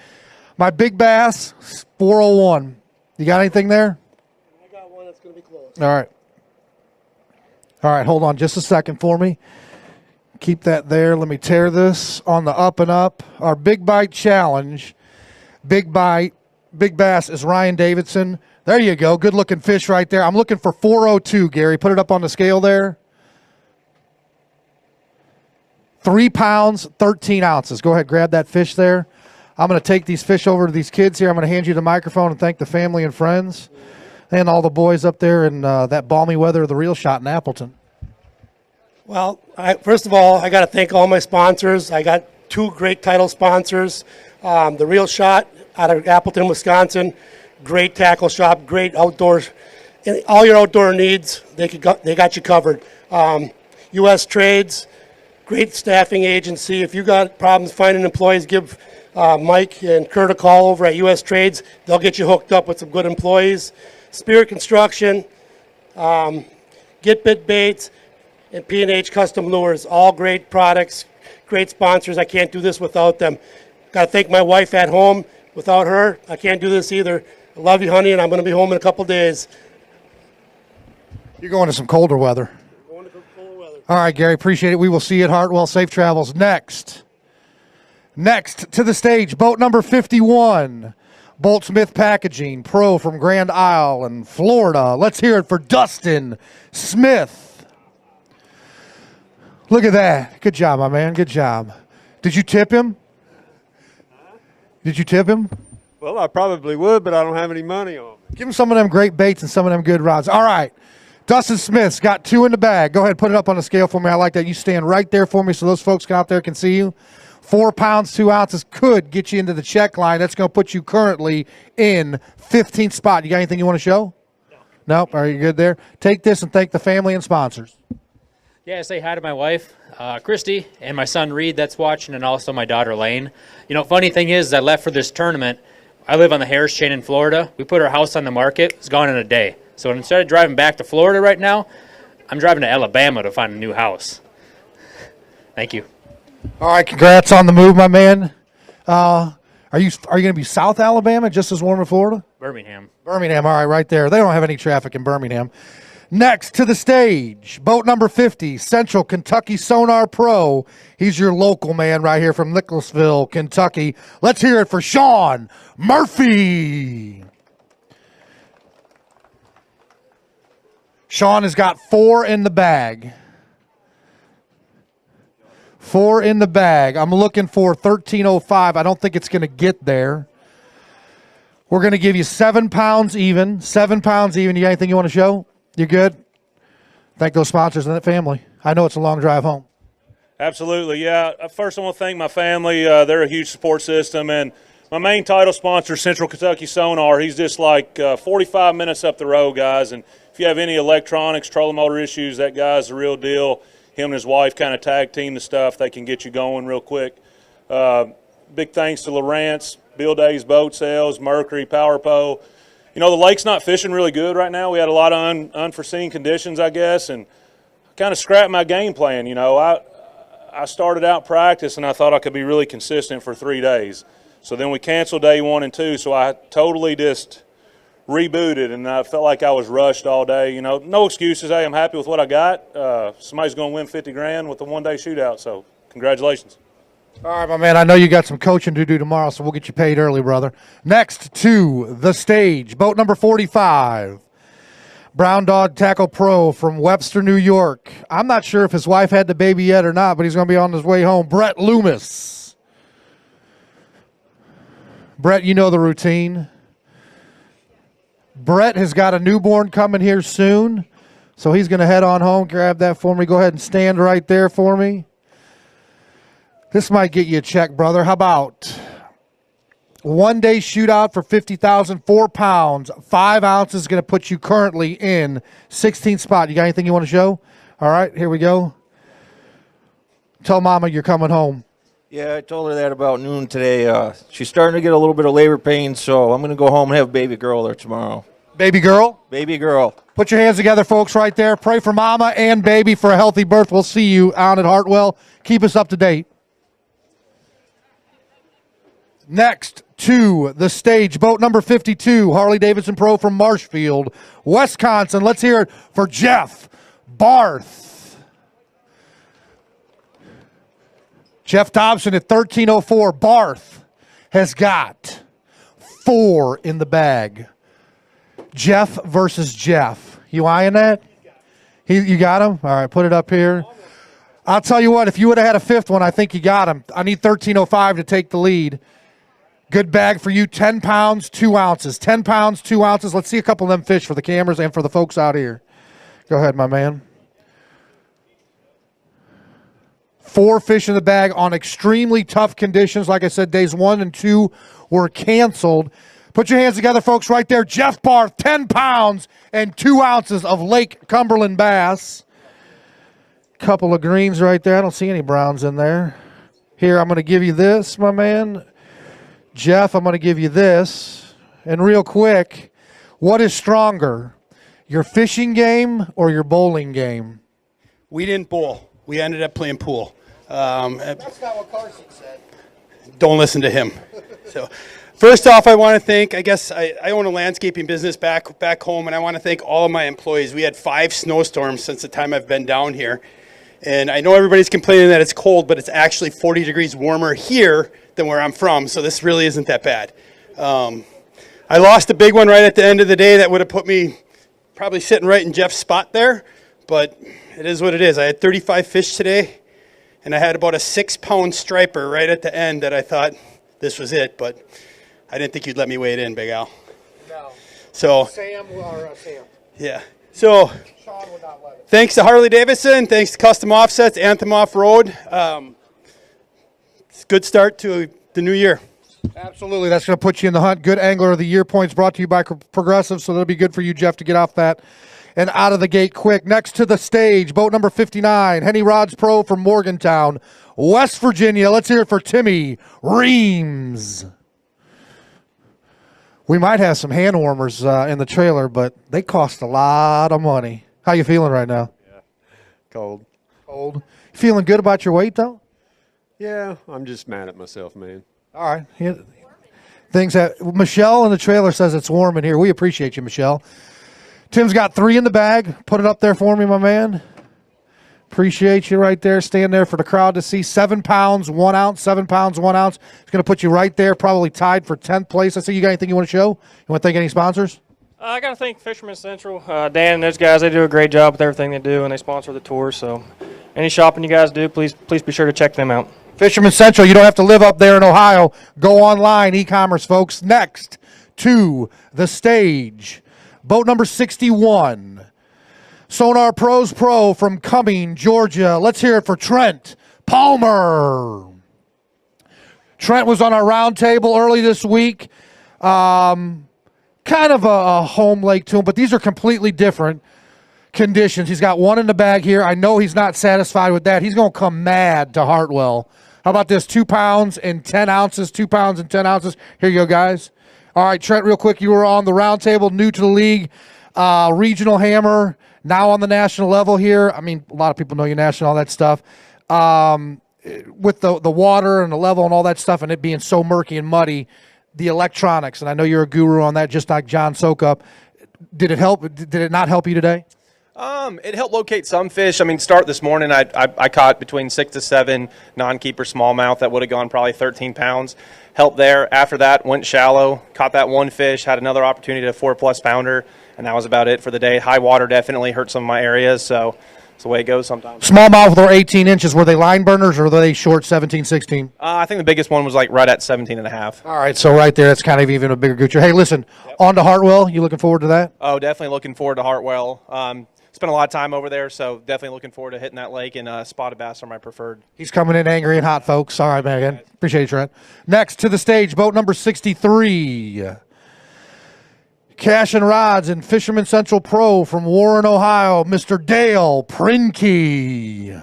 My big bass, 401. You got anything there? I got one that's going to be close. All right. All right, hold on just a second for me. Keep that there. Let me tear this on the up and up. Our Big Bite Challenge. Big Bite. Big bass is Ryan Davidson. There you go. Good-looking fish right there. I'm looking for 402, Gary. Put it up on the scale there. 3 pounds, 13 ounces. Go ahead, grab that fish there. I'm going to take these fish over to these kids here. I'm going to hand you the microphone and thank the family and friends and all the boys up there in that balmy weather of the Real Shot in Appleton. Well, first of all, I got to thank all my sponsors. I got 2 great title sponsors. The Real Shot out of Appleton, Wisconsin. Great tackle shop, great outdoors. All your outdoor needs, they got you covered. U.S. Trades, great staffing agency. If you got problems finding employees, give Mike and Kurt a call over at U.S. Trades. They'll get you hooked up with some good employees. Spirit Construction, Get Bit Baits, and P&H Custom Lures. All great products, great sponsors. I can't do this without them. Got to thank my wife at home. Without her, I can't do this either. I love you, honey, and I'm going to be home in a couple days. You're going to some colder weather. All right, Gary, appreciate it. We will see you at Hartwell. Safe travels. Next to the stage, boat number 51, Bolt Smith Packaging, pro from Grand Isle, Florida. Let's hear it for Dustin Smith. Look at that. Good job, my man. Good job. Did you tip him? Did you tip him? Well, I probably would, but I don't have any money on me. Give him some of them great baits and some of them good rods. All right. Dustin Smith's got 2 in the bag. Go ahead, put it up on the scale for me. I like that. You stand right there for me so those folks out there can see you. 4 pounds, 2 ounces could get you into the check line. That's going to put you currently in 15th spot. You got anything you want to show? No. Nope. Are you good there? Take this and thank the family and sponsors. Yeah, say hi to my wife, Christy, and my son Reed that's watching, and also my daughter Lane. You know, funny thing is I left for this tournament. I live on the Harris Chain in Florida. We put our house on the market. It's gone in a day. So instead of driving back to Florida right now, I'm driving to Alabama to find a new house. Thank you. All right, congrats on the move, my man. Are you going to be South Alabama, just as warm as Florida? Birmingham. Birmingham, all right, right there. They don't have any traffic in Birmingham. Next to the stage, boat number 50, Central Kentucky Sonar Pro. He's your local man right here from Nicholasville, Kentucky. Let's hear it for Sean Murphy. Sean has got 4 in the bag. 4 in the bag. I'm looking for 1305. I don't think it's going to get there. We're going to give you 7 pounds even. 7 pounds even. You got anything you want to show? You good? Thank those sponsors and that family. I know it's a long drive home. Absolutely, yeah. First, I want to thank my family. They're a huge support system. And my main title sponsor, Central Kentucky Sonar, he's just like 45 minutes up the road, guys. And if you have any electronics, trolling motor issues, that guy's the real deal. Him and his wife kind of tag team the stuff. They can get you going real quick. Big thanks to Lawrence, Bill Day's Boat Sales, Mercury, Power Pole. the lake's not fishing really good right now. We had a lot of unforeseen conditions, I guess, and kind of scrapped my game plan. I started out practice and I thought I could be really consistent for 3 days. So then we canceled day 1 and 2, so I totally just rebooted, and I felt like I was rushed all day. No excuses. Hey, I'm happy with what I got. Somebody's going to win $50,000 with a one-day shootout, so congratulations. All right, my man, I know you got some coaching to do tomorrow, so we'll get you paid early, brother. Next to the stage, boat number 45, Brown Dog Tackle Pro from Webster, New York. I'm not sure if his wife had the baby yet or not, but he's going to be on his way home. Brett Loomis. Brett, you know the routine. Brett has got a newborn coming here soon, so he's going to head on home. Grab that for me. Go ahead and stand right there for me. This might get you a check, brother. How about one-day shootout for $50,000, 4 pounds, 5 ounces, going to put you currently in 16th spot. You got anything you want to show? All right, here we go. Tell Mama you're coming home. Yeah, I told her that about noon today. She's starting to get a little bit of labor pain, so I'm going to go home and have a baby girl there tomorrow. Baby girl? Baby girl. Put your hands together, folks, right there. Pray for Mama and baby for a healthy birth. We'll see you out at Hartwell. Keep us up to date. Next to the stage, boat number 52, Harley-Davidson Pro from Marshfield, Wisconsin. Let's hear it for Jeff Barth. Jeff Dobson at 1304. Barth has got 4 in the bag. Jeff versus Jeff. You eyeing that? You got him? All right, put it up here. I'll tell you what, if you would have had a 5th one, I think you got him. I need 1305 to take the lead. Good bag for you, 10 pounds, 2 ounces. 10 pounds, 2 ounces. Let's see a couple of them fish for the cameras and for the folks out here. Go ahead, my man. 4 fish in the bag on extremely tough conditions. Like I said, days 1 and 2 were canceled. Put your hands together, folks, right there. Jeff Barth, 10 pounds and 2 ounces of Lake Cumberland bass. Couple of greens right there. I don't see any browns in there. Here, I'm going to give you this, my man. Jeff, I'm going to give you this. And real quick, what is stronger, your fishing game or your bowling game? We didn't bowl. We ended up playing pool. That's not what Carson said. Don't listen to him. So, first off, I want to thank, I own a landscaping business back home, and I want to thank all of my employees. We had 5 snowstorms since the time I've been down here. And I know everybody's complaining that it's cold, but it's actually 40 degrees warmer here than where I'm from, so this really isn't that bad. I lost a big one right at the end of the day that would have put me probably sitting right in Jeff's spot there, but it is what it is. I had 35 fish today, and I had about a 6-pound striper right at the end that I thought this was it, but I didn't think you'd let me weigh it in, Big Al. No. So, Sam. yeah. So, Sean would not let it. Thanks to Harley-Davidson, thanks to Custom Offsets, Anthem Off-Road. It's a good start to the new year. Absolutely. That's going to put you in the hunt. Good Angler of the Year points brought to you by Progressive, so that'll be good for you, Jeff, to get off that and out of the gate quick. Next to the stage, boat number 59, Henny Rods Pro from Morgantown, West Virginia. Let's hear it for Timmy Reams. We might have some hand warmers in the trailer, but they cost a lot of money. How you feeling right now? Yeah, cold. Cold. Feeling good about your weight, though? Yeah, I'm just mad at myself, man. All right. Things that Michelle in the trailer says it's warm in here. We appreciate you, Michelle. Tim's got 3 in the bag. Put it up there for me, my man. Appreciate you right there. Stand there for the crowd to see. 7 pounds, 1 ounce. 7 pounds, 1 ounce. It's going to put you right there, probably tied for 10th place. I see you got anything you want to show? You want to thank any sponsors? I got to thank Fisherman Central. Dan and those guys, they do a great job with everything they do, and they sponsor the tour. So any shopping you guys do, please be sure to check them out. Fisherman Central, you don't have to live up there in Ohio. Go online, e-commerce, folks. Next to the stage, boat number 61, Sonar Pros Pro from Cumming, Georgia. Let's hear it for Trent Palmer. Trent was on our round table early this week. Kind of a home lake to him, but these are completely different conditions. He's got 1 in the bag here. I know he's not satisfied with that. He's going to come mad to Hartwell. How about this? 2 pounds and 10 ounces, 2 pounds and 10 ounces. Here you go, guys. All right, Trent, real quick, you were on the round table, new to the league, regional hammer, now on the national level here. I mean, a lot of people know you national, all that stuff. With the water and the level and all that stuff and it being so murky and muddy, the electronics, and I know you're a guru on that, just like John Sokup. Did it help? Did it not help you today? It helped locate some fish. I mean, start this morning, I caught between 6 to 7 non-keeper smallmouth that would have gone probably 13 pounds. Helped there. After that, went shallow, caught that one fish, had another opportunity to 4+ pounder, and that was about it for the day. High water definitely hurt some of my areas, so it's the way it goes sometimes. Smallmouth were 18 inches. Were they line burners or were they short 17, 16? I think the biggest one was like right at 17 and a half. All right, so right there, that's kind of even a bigger goocher. Hey, listen, on to Hartwell. You looking forward to that? Oh, definitely looking forward to Hartwell. Spent a lot of time over there, so definitely looking forward to hitting that lake, and spotted bass are my preferred. He's coming in angry and hot, folks. All right, man. Again. Appreciate you, Trent. Next to the stage, boat number 63. Cash and Rods and Fisherman Central Pro from Warren, Ohio, Mr. Dale Prinke.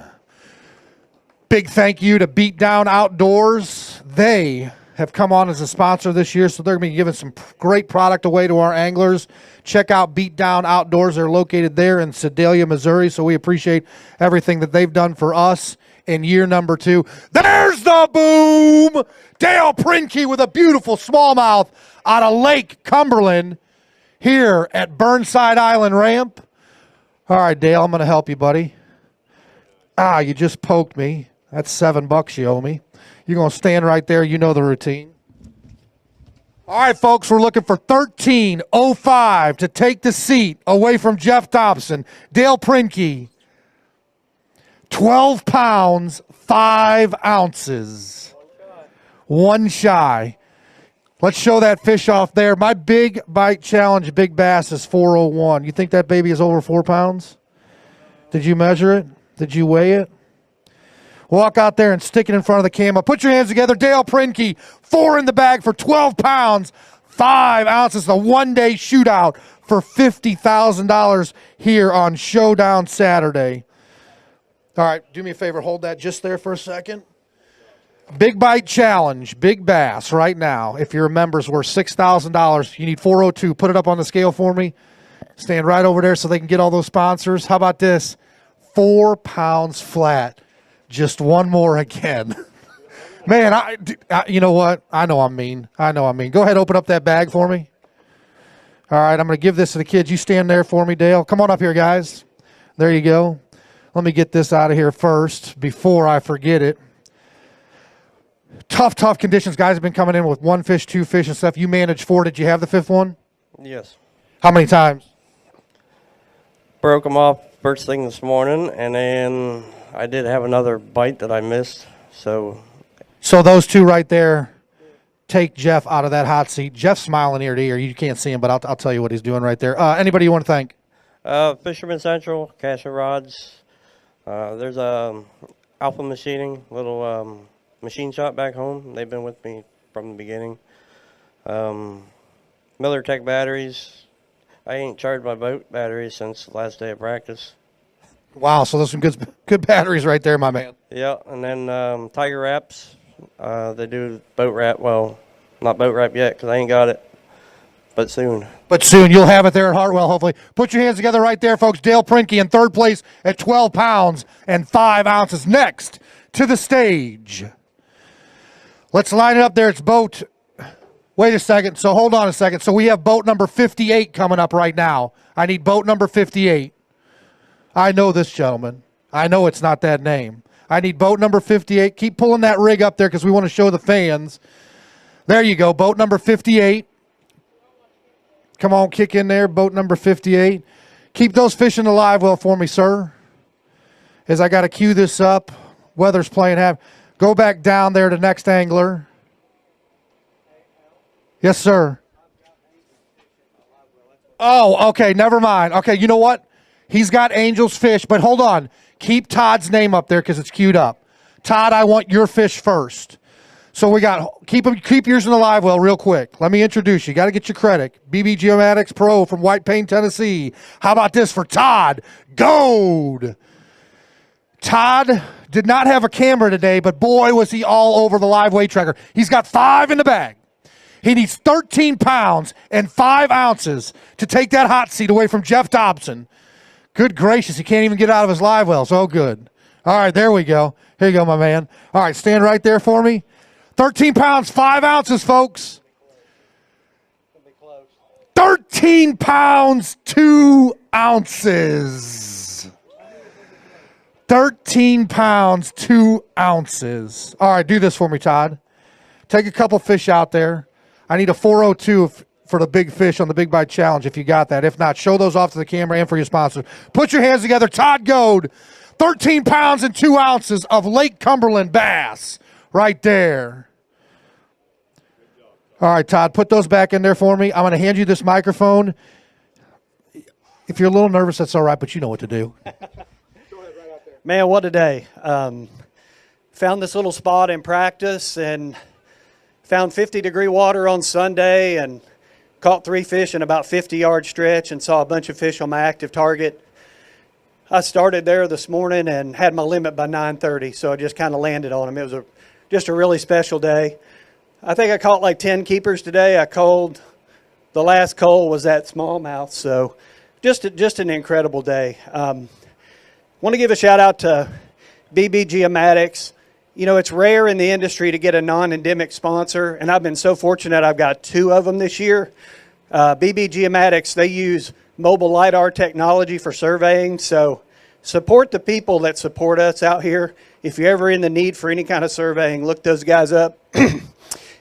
Big thank you to Beat Down Outdoors. They have come on as a sponsor this year, so they're going to be giving some great product away to our anglers. Check out Beat Down Outdoors. They're located there in Sedalia, Missouri, so we appreciate everything that they've done for us in year number 2. There's the boom! Dale Prinke with a beautiful smallmouth out of Lake Cumberland here at Burnside Island Ramp. All right, Dale, I'm going to help you, buddy. You just poked me. That's $7 you owe me. You're going to stand right there. You know the routine. All right, folks, we're looking for $13.05 to take the seat away from Jeff Dobson. Dale Prinke, 12 pounds, 5 ounces. One shy. Let's show that fish off there. My big bite challenge, big bass, is 401. You think that baby is over 4 pounds? Did you measure it? Did you weigh it? Walk out there and stick it in front of the camera. Put your hands together. Dale Prinke, 4 in the bag for 12 pounds, 5 ounces. The one-day shootout for $50,000 here on Showdown Saturday. All right, do me a favor. Hold that just there for a second. Big bite challenge, big bass right now. If your members were $6,000, you need 402. Put it up on the scale for me. Stand right over there so they can get all those sponsors. How about this? 4 pounds flat. Just one more again. Man, you know what? I know I'm mean. Go ahead, open up that bag for me. All right, I'm going to give this to the kids. You stand there for me, Dale. Come on up here, guys. There you go. Let me get this out of here first before I forget it. Tough conditions. Guys have been coming in with 1 fish, 2 fish and stuff. You managed 4. Did you have the 5th one? Yes. How many times? Broke them off first thing this morning, and then I did have another bite that I missed. So those 2 right there take Jeff out of that hot seat. Jeff's smiling ear to ear. You can't see him, but I'll tell you what he's doing right there. Anybody you want to thank? Fisherman Central, Cash and Rods. There's Alpha Machining, little machine shop back home. They've been with me from the beginning. Miller Tech batteries. I ain't charged my boat batteries since the last day of practice. Wow, so there's some good batteries right there, my man. Yeah, and then Tiger Wraps. They do boat wrap. Well, not boat wrap yet because I ain't got it, but soon. But soon. You'll have it there at Hartwell, hopefully. Put your hands together right there, folks. Dale Prinke in 3rd place at 12 pounds and 5 ounces. Next to the stage. Let's line it up there. It's boat. Wait a second. So hold on a second. So we have boat number 58 coming up right now. I need boat number 58. I know this gentleman. I know it's not that name. I need boat number 58. Keep pulling that rig up there because we want to show the fans. There you go. Boat number 58. Come on, kick in there. Boat number 58. Keep those fish in the live well for me, sir. As I got to cue this up. Weather's playing half. Go back down there to next angler. Yes, sir. Oh, okay. Never mind. Okay, you know what? He's got Angel's fish, but hold on. Keep Todd's name up there because it's queued up. Todd, I want your fish first. So we got, keep yours in the live well real quick. Let me introduce you. Got to get your credit. BB Geomatics Pro from White Plain, Tennessee. How about this for Todd Gold? Todd did not have a camera today, but boy, was he all over the live weight tracker. He's got 5 in the bag. He needs 13 pounds and 5 ounces to take that hot seat away from Jeff Dobson. Good gracious, he can't even get out of his live wells. Oh, good. All right, there we go. Here you go, my man. All right, stand right there for me. 13 pounds, 5 ounces, folks. 13 pounds, 2 ounces. 13 pounds, 2 ounces. All right, do this for me, Todd. Take a couple fish out there. I need a 402 for the big fish on the Big Bite Challenge if you got that. If not, show those off to the camera and for your sponsor. Put your hands together. Todd Goad, 13 pounds and 2 ounces of Lake Cumberland bass right there. All right, Todd, put those back in there for me. I'm going to hand you this microphone. If you're a little nervous, that's all right, but you know what to do. Man, what a day. Found this little spot in practice and found 50-degree water on Sunday and caught 3 fish in about 50-yard stretch and saw a bunch of fish on my active target. I started there this morning and had my limit by 9:30, so I just kind of landed on them. It was just a really special day. I think I caught like 10 keepers today. I culled, the last cull was at smallmouth, so just an incredible day. Want to give a shout out to BB Geomatics. You know, it's rare in the industry to get a non-endemic sponsor, and I've been so fortunate I've got 2 of them this year. BB Geomatics, they use mobile LiDAR technology for surveying, so support the people that support us out here. If you're ever in the need for any kind of surveying, look those guys up.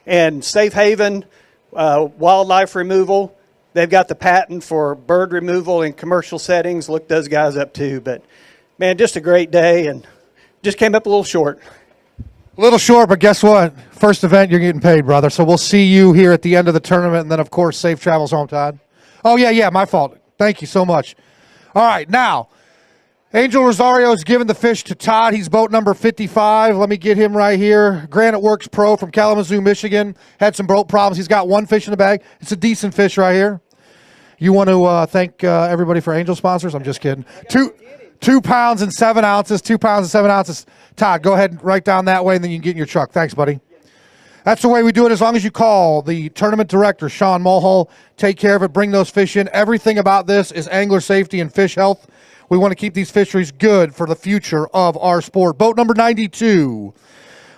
And Safe Haven, wildlife removal, they've got the patent for bird removal in commercial settings. Look those guys up too. But, man, just a great day, and just came up a little short. A little short, but guess what? First event, you're getting paid, brother. So we'll see you here at the end of the tournament, and then, of course, safe travels home, Todd. Oh, yeah, my fault. Thank you so much. All right, now, Angel Rosario has given the fish to Todd. He's boat number 55. Let me get him right here. Granite Works Pro from Kalamazoo, Michigan. Had some boat problems. He's got 1 fish in the bag. It's a decent fish right here. You want to thank everybody for Angel sponsors? I'm just kidding. 2 pounds and 7 ounces, 2 pounds and 7 ounces. Todd, go ahead and write down that way, and then you can get in your truck. Thanks, buddy. That's the way we do it as long as you call the tournament director, Sean Mulhall. Take care of it. Bring those fish in. Everything about this is angler safety and fish health. We want to keep these fisheries good for the future of our sport. Boat number 92,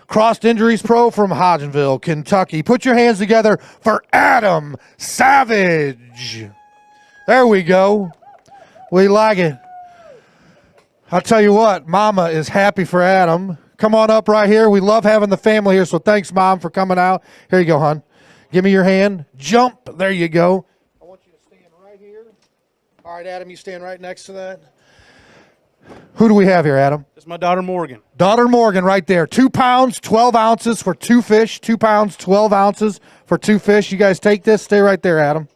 Crossed Injuries Pro from Hodgenville, Kentucky. Put your hands together for Adam Savage. There we go. We like it. I'll tell you what, Mama is happy for Adam. Come on up right here. We love having the family here, so thanks, Mom, for coming out. Here you go, hon. Give me your hand. Jump. There you go. I want you to stand right here. All right, Adam, you stand right next to that. Who do we have here, Adam? It's my daughter, Morgan. Daughter Morgan right there. 2 pounds, 12 ounces for 2 fish. 2 pounds, 12 ounces for 2 fish. You guys take this. Stay right there, Adam.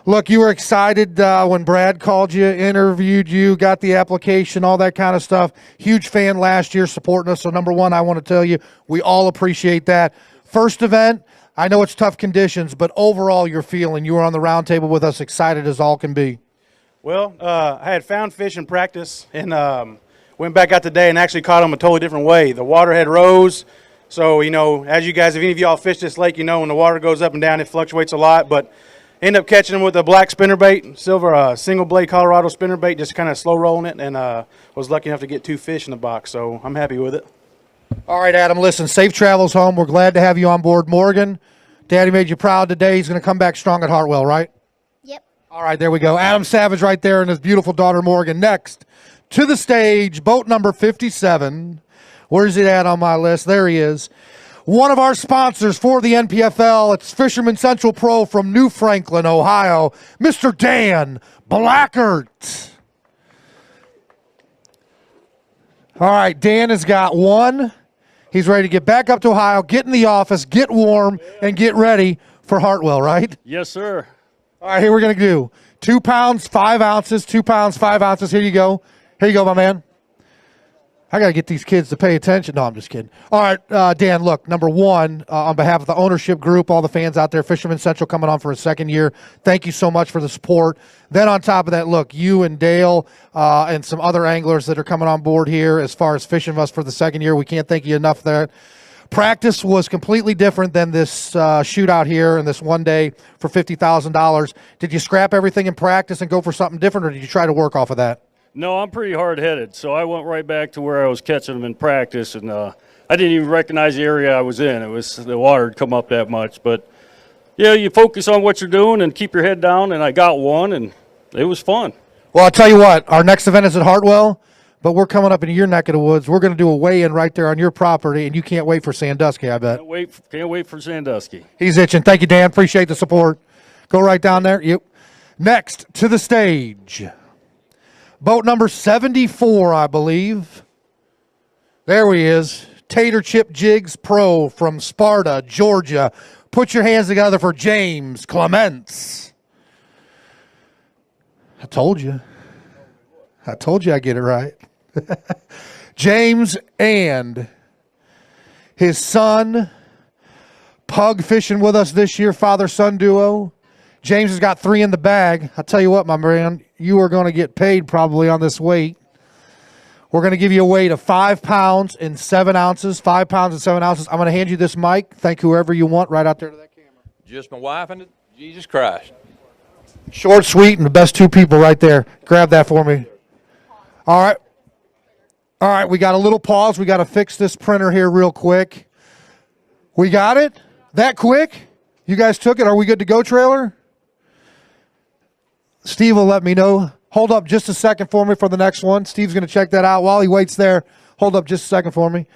Look, you were excited when Brad called you, interviewed you, got the application, all that kind of stuff. Huge fan last year supporting us. So, number one, I want to tell you, we all appreciate that. First event, I know it's tough conditions, but overall you're feeling. You were on the round table with us, excited as all can be. Well, I had found fish in practice and went back out today and actually caught them a totally different way. The water had rose. So, you know, as you guys, if any of y'all fish this lake, you know when the water goes up and down, it fluctuates a lot. But end up catching them with a black spinnerbait, silver single blade Colorado spinnerbait, just kind of slow rolling it, and was lucky enough to get 2 fish in the box, so I'm happy with it. All right, Adam, listen, safe travels home. We're glad to have you on board. Morgan, Daddy made you proud today. He's going to come back strong at Hartwell, right? Yep. All right, there we go. Adam Savage right there and his beautiful daughter Morgan. Next to the stage, boat number 57. Where's it at on my list? There he is. One of our sponsors for the NPFL, it's Fisherman Central Pro from New Franklin, Ohio, Mr. Dan Blackert. All right, Dan has got 1. He's ready to get back up to Ohio, get in the office, get warm, and get ready for Hartwell, right? Yes, sir. All right, here we're going to do 2 pounds, 5 ounces, 2 pounds, 5 ounces. Here you go. Here you go, my man. I got to get these kids to pay attention. No, I'm just kidding. All right, Dan, look, number one, on behalf of the ownership group, all the fans out there, Fisherman Central coming on for a 2nd year, thank you so much for the support. Then on top of that, look, you and Dale and some other anglers that are coming on board here as far as fishing with us for the 2nd year, we can't thank you enough there. Practice was completely different than this shootout here and this one day for $50,000. Did you scrap everything in practice and go for something different, or did you try to work off of that? No, I'm pretty hard-headed, so I went right back to where I was catching them in practice, and I didn't even recognize the area I was in. It was the water had come up that much, but yeah, you focus on what you're doing and keep your head down, and I got one, and it was fun. Well, I'll tell you what, our next event is at Hartwell, but we're coming up in your neck of the woods. We're going to do a weigh-in right there on your property, and you can't wait for Sandusky, I bet. Can't wait for Sandusky. He's itching. Thank you, Dan. Appreciate the support. Go right down there. Yep. Next to the stage, boat number 74, I believe. There he is. Tater Chip Jigs Pro from Sparta, Georgia. Put your hands together for James Clements. I told you I'd get it right. James and his son, pug fishing with us this year, father-son duo. James has got 3 in the bag. I'll tell you what, my man, you are going to get paid probably on this weight. We're going to give you a weight of 5 pounds and 7 ounces. 5 pounds and 7 ounces. I'm going to hand you this mic. Thank whoever you want right out there to that camera. Just my wife and Jesus Christ. Short, sweet, and the best 2 people right there. Grab that for me. All right. All right, we got a little pause. We got to fix this printer here real quick. We got it? That quick? You guys took it? Are we good to go, trailer? Steve will let me know. Hold up just a second for me for the next one. Steve's going to check that out. While he waits there, hold up just a second for me.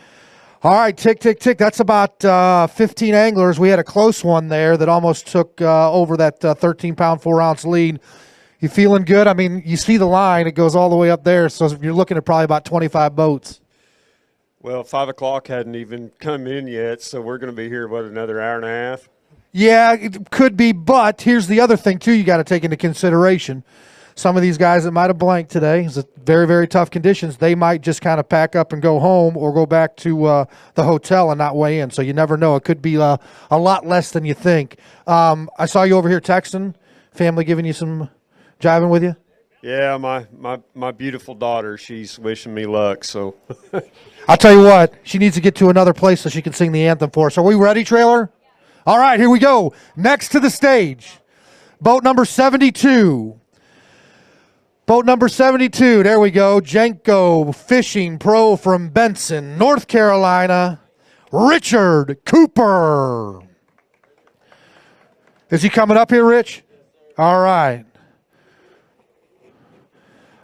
All right, tick, tick, tick. That's about 15 anglers. We had a close one there that almost took over that 13-pound, 4-ounce lead. You feeling good? I mean, you see the line. It goes all the way up there, so you're looking at probably about 25 boats. Well, 5 o'clock hadn't even come in yet, so we're going to be here, another hour and a half? Yeah, it could be, but here's the other thing, too, you got to take into consideration. Some of these guys that might have blanked today, it's very, very tough conditions, they might just kind of pack up and go home or go back to the hotel and not weigh in. So you never know. It could be a lot less than you think. I saw you over here texting, family giving you some jiving with you? Yeah, my beautiful daughter, she's wishing me luck. So I'll tell you what, she needs to get to another place so she can sing the anthem for us. Are we ready, trailer? All right, here we go. Next to the stage, boat number 72. Boat number 72, there we go. Jenko Fishing Pro from Benson, North Carolina, Richard Cooper. Is he coming up here, Rich? All right.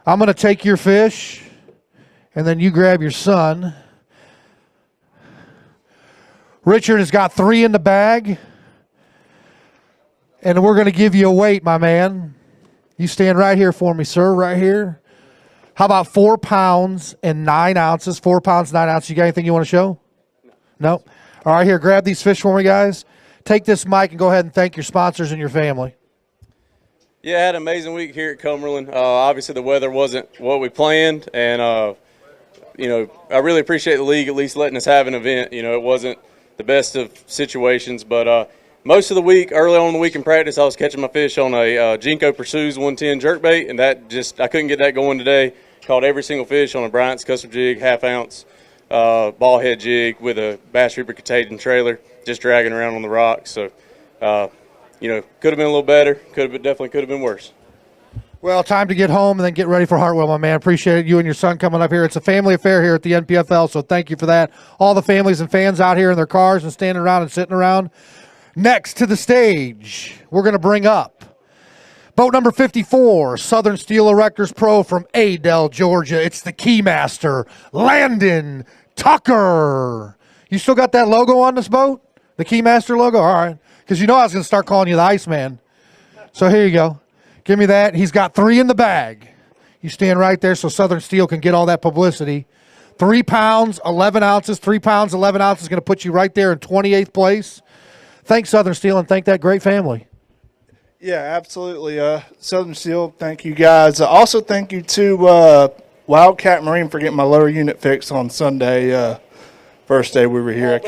I'm going to take your fish, and then you grab your son. Richard has got 3 in the bag, and we're going to give you a weight, my man. You stand right here for me, sir, right here. How about 4 pounds and 9 ounces? 4 pounds, 9 ounces. You got anything you want to show? No? All right, here, grab these fish for me, guys. Take this mic and go ahead and thank your sponsors and your family. Yeah, I had an amazing week here at Cumberland. Obviously, the weather wasn't what we planned, and, I really appreciate the league at least letting us have an event. It wasn't the best of situations, but most of the week, early on in the week in practice, I was catching my fish on a Jinko Pursues 110 jerkbait, and I couldn't get that going today. Caught every single fish on a Bryant's custom jig, half-ounce ball head jig with a Bass Reaper Contagion trailer, just dragging around on the rocks. So, could have been a little better. Definitely could have been worse. Well, time to get home and then get ready for Hartwell, my man. Appreciate it. You and your son coming up here. It's a family affair here at the NPFL, so thank you for that. All the families and fans out here in their cars and standing around and sitting around. Next to the stage, we're going to bring up boat number 54, Southern Steel Erectors Pro from Adel, Georgia. It's the Keymaster, Landon Tucker. You still got that logo on this boat? The Keymaster logo? All right. Because I was going to start calling you the Iceman. So here you go. Give me that. He's got 3 in the bag. You stand right there so Southern Steel can get all that publicity. 3 pounds, 11 ounces. 3 pounds, 11 ounces is going to put you right there in 28th place. Thanks, Southern Steel, and thank that great family. Yeah, absolutely. Southern Steel, thank you guys. Also, thank you to Wildcat Marine for getting my lower unit fixed on Sunday. First day we were here.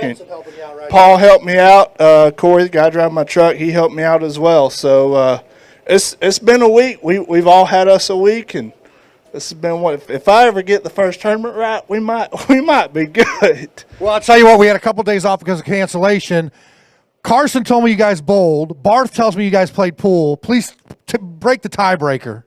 Paul helped me out. Corey, the guy driving my truck, he helped me out as well. So it's been a week. We've all had us a week, and This has been what? If I ever get the first tournament right, we might be good. Well, I'll tell you what, we had a couple days off because of cancellation. Carson told me you guys bowled. Barth tells me you guys played pool. Please break the tiebreaker.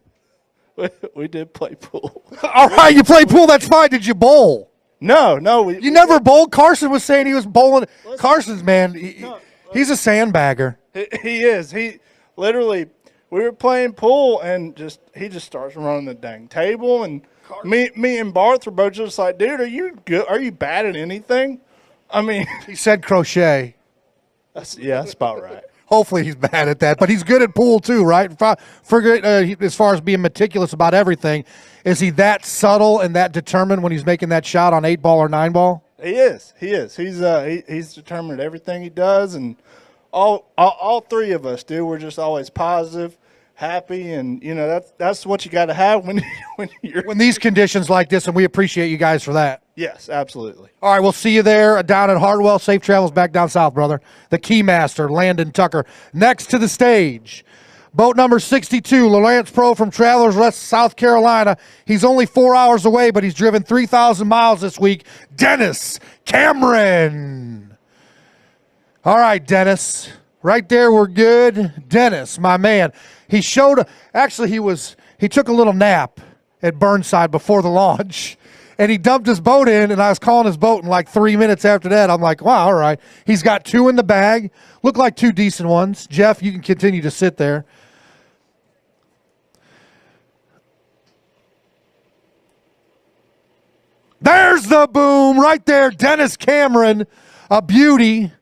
We did play pool. All right, you played pool. That's fine. Did you bowl? No. You never bowled? Carson was saying he was bowling. Carson's, man, he's a sandbagger. He is. He literally, we were playing pool, and he just starts running the dang table, and me and Barth were both just like, dude, are you good? Are you bad at anything? I mean, he said crochet. That's about right. Hopefully he's bad at that, but he's good at pool too, right? As far as being meticulous about everything, is he that subtle and that determined when he's making that shot on 8-ball or 9-ball? He is. He's determined at everything he does, and all three of us do. We're just always positive, happy, and that's what you got to have when these conditions like this, and we appreciate you guys for that. Yes, absolutely. All right, we'll see you there down at Hartwell. Safe travels back down south, brother. The Keymaster, Landon Tucker. Next to the stage, boat number 62, Lance Pro from Travelers Rest, South Carolina. He's only 4 hours away, but he's driven 3,000 miles this week. Dennis Cameron. All right, Dennis. Right there, we're good. Dennis, my man. He took a little nap at Burnside before the launch. And he dumped his boat in, and I was calling his boat in like 3 minutes after that. I'm like, wow, all right. He's got 2 in the bag. Look like 2 decent ones. Jeff, you can continue to sit there. There's the boom right there. Dennis Cameron, a beauty.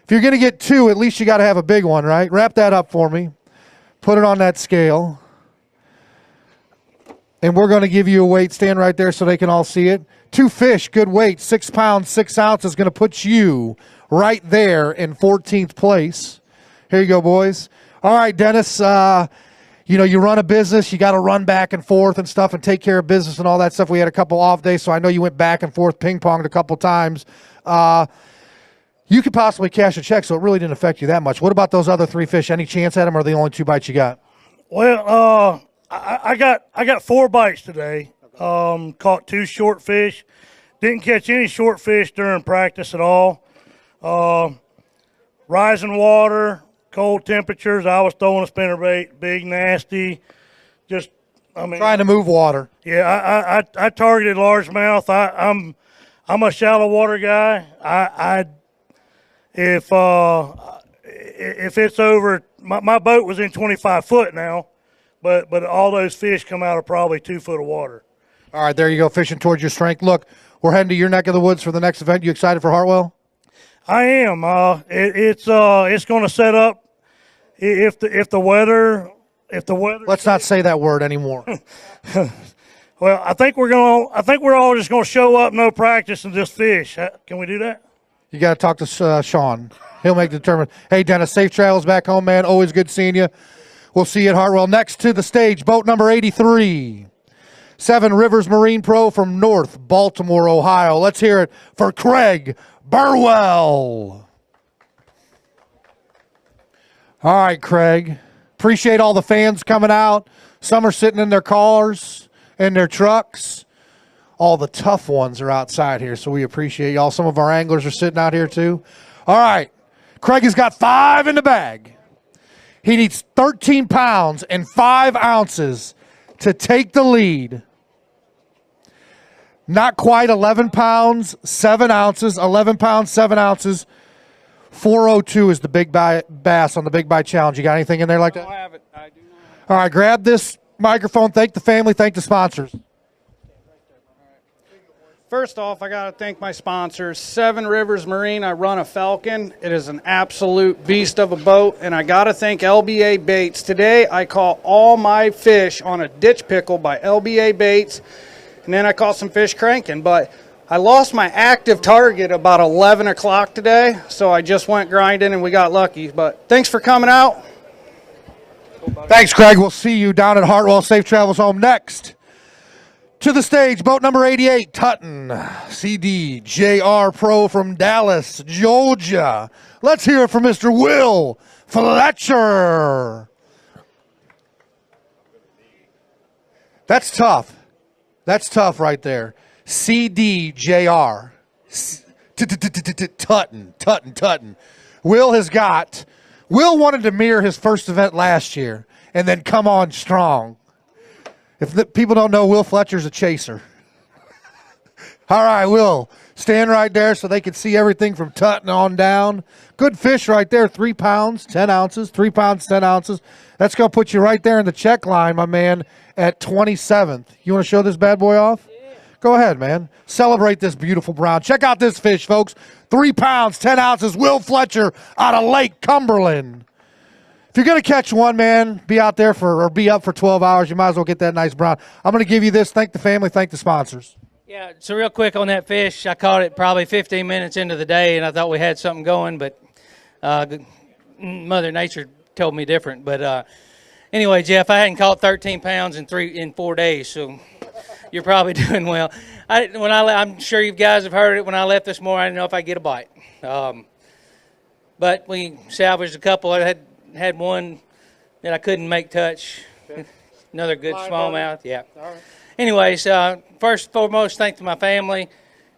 If you're going to get 2, at least you got to have a big one, right? Wrap that up for me. Put it on that scale. And we're going to give you a weight. Stand right there so they can all see it. 2 fish, good weight, 6 pounds, 6 ounces, going to put you right there in 14th place. Here you go, boys. All right, Dennis, you run a business. You got to run back and forth and stuff and take care of business and all that stuff. We had a couple off days, so I know you went back and forth, ping-ponged a couple times. You could possibly cash a check, so it really didn't affect you that much. What about those other 3 fish? Any chance at them, or are they the only 2 bites you got? Well, I got 4 bites today. Caught 2 short fish. Didn't catch any short fish during practice at all. Rising water, cold temperatures. I was throwing a spinnerbait, big, nasty. Trying to move water. Yeah, I targeted largemouth. I'm a shallow water guy. If it's over, my boat was in 25 foot now. But all those fish come out of probably 2 foot of water. All right, there you go, fishing towards your strength. Look, we're heading to your neck of the woods for the next event. You excited for Hartwell? I am. It's going to set up if the weather. Let's not say that word anymore. Well, I think we're all just going to show up, no practice, and just fish. Can we do that? You got to talk to Sean. He'll make the determination. Hey, Dennis, safe travels back home, man. Always good seeing you. We'll see you at Hartwell. Next to the stage, boat number 83, 7 Rivers Marine Pro from North Baltimore, Ohio. Let's hear it for Craig Burwell. All right, Craig. Appreciate all the fans coming out. Some are sitting in their cars, in their trucks. All the tough ones are outside here, so we appreciate y'all. Some of our anglers are sitting out here too. All right. Craig has got 5 in the bag. He needs 13 pounds and 5 ounces to take the lead. Not quite 11 pounds, 7 ounces. 11 pounds, 7 ounces. 402 is the big bass on the Big Bite Challenge. You got anything in there like that? I have it. I do not. All right, grab this microphone. Thank the family. Thank the sponsors. First off, I got to thank my sponsors, 7 Rivers Marine. I run a Falcon. It is an absolute beast of a boat, and I got to thank LBA Baits. Today, I caught all my fish on a ditch pickle by LBA Baits, and then I caught some fish cranking, but I lost my active target about 11 o'clock today, so I just went grinding, and we got lucky. But thanks for coming out. Thanks, Craig. We'll see you down at Hartwell. Safe travels home. Next to the stage, boat number 88, Tutton CD JR Pro from Dallas, Georgia. Let's hear it from Mr. Will Fletcher. That's tough. That's tough right there. CDJR. Tutton. Will wanted to mirror his first event last year and then come on strong. If people don't know, Will Fletcher's a chaser. All right, Will, stand right there so they can see everything from Tutton on down. Good fish right there, 3 pounds, 10 ounces, 3 pounds, 10 ounces. That's going to put you right there in the check line, my man, at 27th. You want to show this bad boy off? Yeah. Go ahead, man. Celebrate this beautiful brown. Check out this fish, folks. 3 pounds, 10 ounces, Will Fletcher out of Lake Cumberland. If you're going to catch one, man, be out there be up for 12 hours. You might as well get that nice brown. I'm going to give you this. Thank the family. Thank the sponsors. Yeah, so real quick on that fish, I caught it probably 15 minutes into the day, and I thought we had something going, but Mother Nature told me different. But anyway, Jeff, I hadn't caught 13 pounds in 4 days, so you're probably doing well. I'm sure you guys have heard it. When I left this morning, I didn't know if I'd get a bite. But we salvaged a couple. I had one that I couldn't make touch. Okay. Another good smallmouth, yeah. All right. Anyways, first and foremost, thank to my family.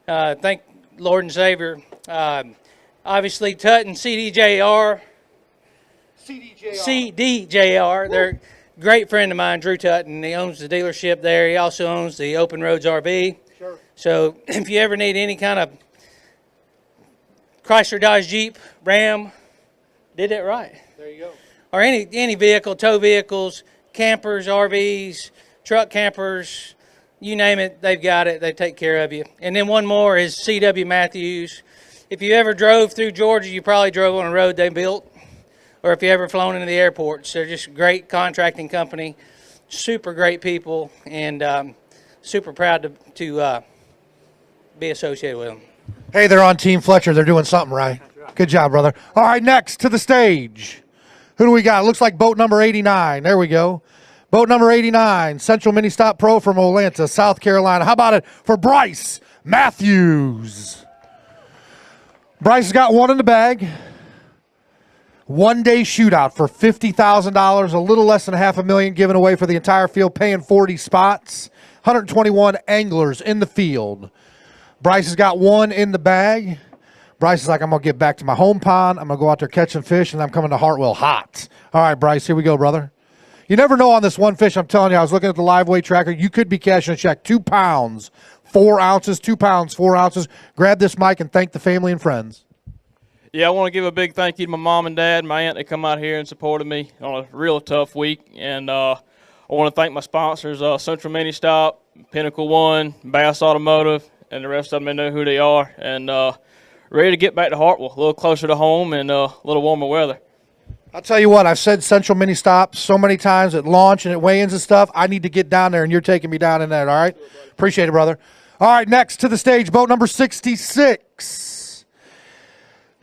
Thank Lord and Savior. Obviously, Tut and CDJR. They're a great friend of mine, Drew Tutton. He owns the dealership there. He also owns the Open Roads RV. Sure. So if you ever need any kind of Chrysler, Dodge, Jeep, Ram, did that right. There you go. Or any vehicle, tow vehicles, campers, RVs, truck campers, you name it, they've got it. They take care of you. And then one more is C.W. Matthews. If you ever drove through Georgia, you probably drove on a road they built. Or if you ever flown into the airports, they're just a great contracting company, super great people, and super proud to be associated with them. Hey, they're on Team Fletcher. They're doing something right. Good job, brother. All right, next to the stage. Who do we got? Looks like boat number 89. There we go. Boat number 89, Central Mini Stop Pro from Olathe, South Carolina. How about it for Bryce Matthews? Bryce has got one in the bag. 1 day shootout for $50,000, a little less than $500,000 given away for the entire field, paying 40 spots. 121 anglers in the field. Bryce has got one in the bag. Bryce is like, I'm going to get back to my home pond. I'm going to go out there catching fish, and I'm coming to Hartwell hot. All right, Bryce, here we go, brother. You never know on this one fish. I'm telling you, I was looking at the live weight tracker. You could be cashing a check. 2 pounds, 4 ounces, 2 pounds, 4 ounces. Grab this mic and thank the family and friends. Yeah, I want to give a big thank you to my mom and dad, my aunt. They come out here and supported me on a real tough week. And I want to thank my sponsors, Central Mini Stop, Pinnacle One, Bass Automotive, and the rest of them. They know who they are. And ready to get back to Hartwell, a little closer to home and a little warmer weather. I'll tell you what, I've said Central Mini Stop so many times at launch and at weigh-ins and stuff. I need to get down there, and you're taking me down in there, all right? Appreciate it, brother. All right, next to the stage, boat number 66.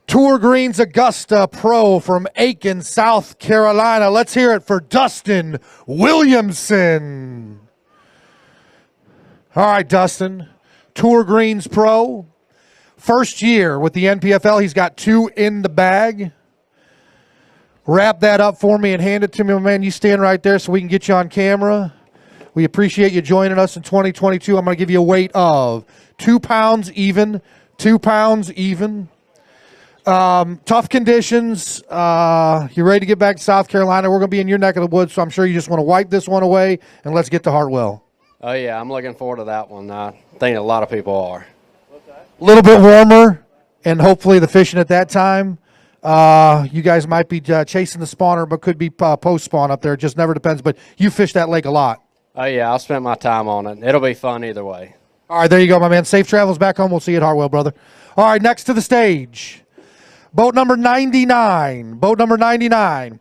Tour Greens Augusta Pro from Aiken, South Carolina. Let's hear it for Dustin Williamson. All right, Dustin. Tour Greens Pro. First year with the NPFL. He's got 2 in the bag. Wrap that up for me and hand it to me, my man. You stand right there so we can get you on camera. We appreciate you joining us in 2022. I'm going to give you a weight of 2 pounds even. 2 pounds even. Tough conditions. You're ready to get back to South Carolina. We're going to be in your neck of the woods, so I'm sure you just want to wipe this one away, and let's get to Hartwell. Oh, yeah, I'm looking forward to that one. I think a lot of people are. A little bit warmer, and hopefully the fishing at that time. You guys might be chasing the spawner, but could be post-spawn up there. It just never depends, but you fish that lake a lot. Oh, yeah, I'll spend my time on it. It'll be fun either way. All right, there you go, my man. Safe travels back home. We'll see you at Hartwell, brother. All right, next to the stage, boat number 99. Boat number 99.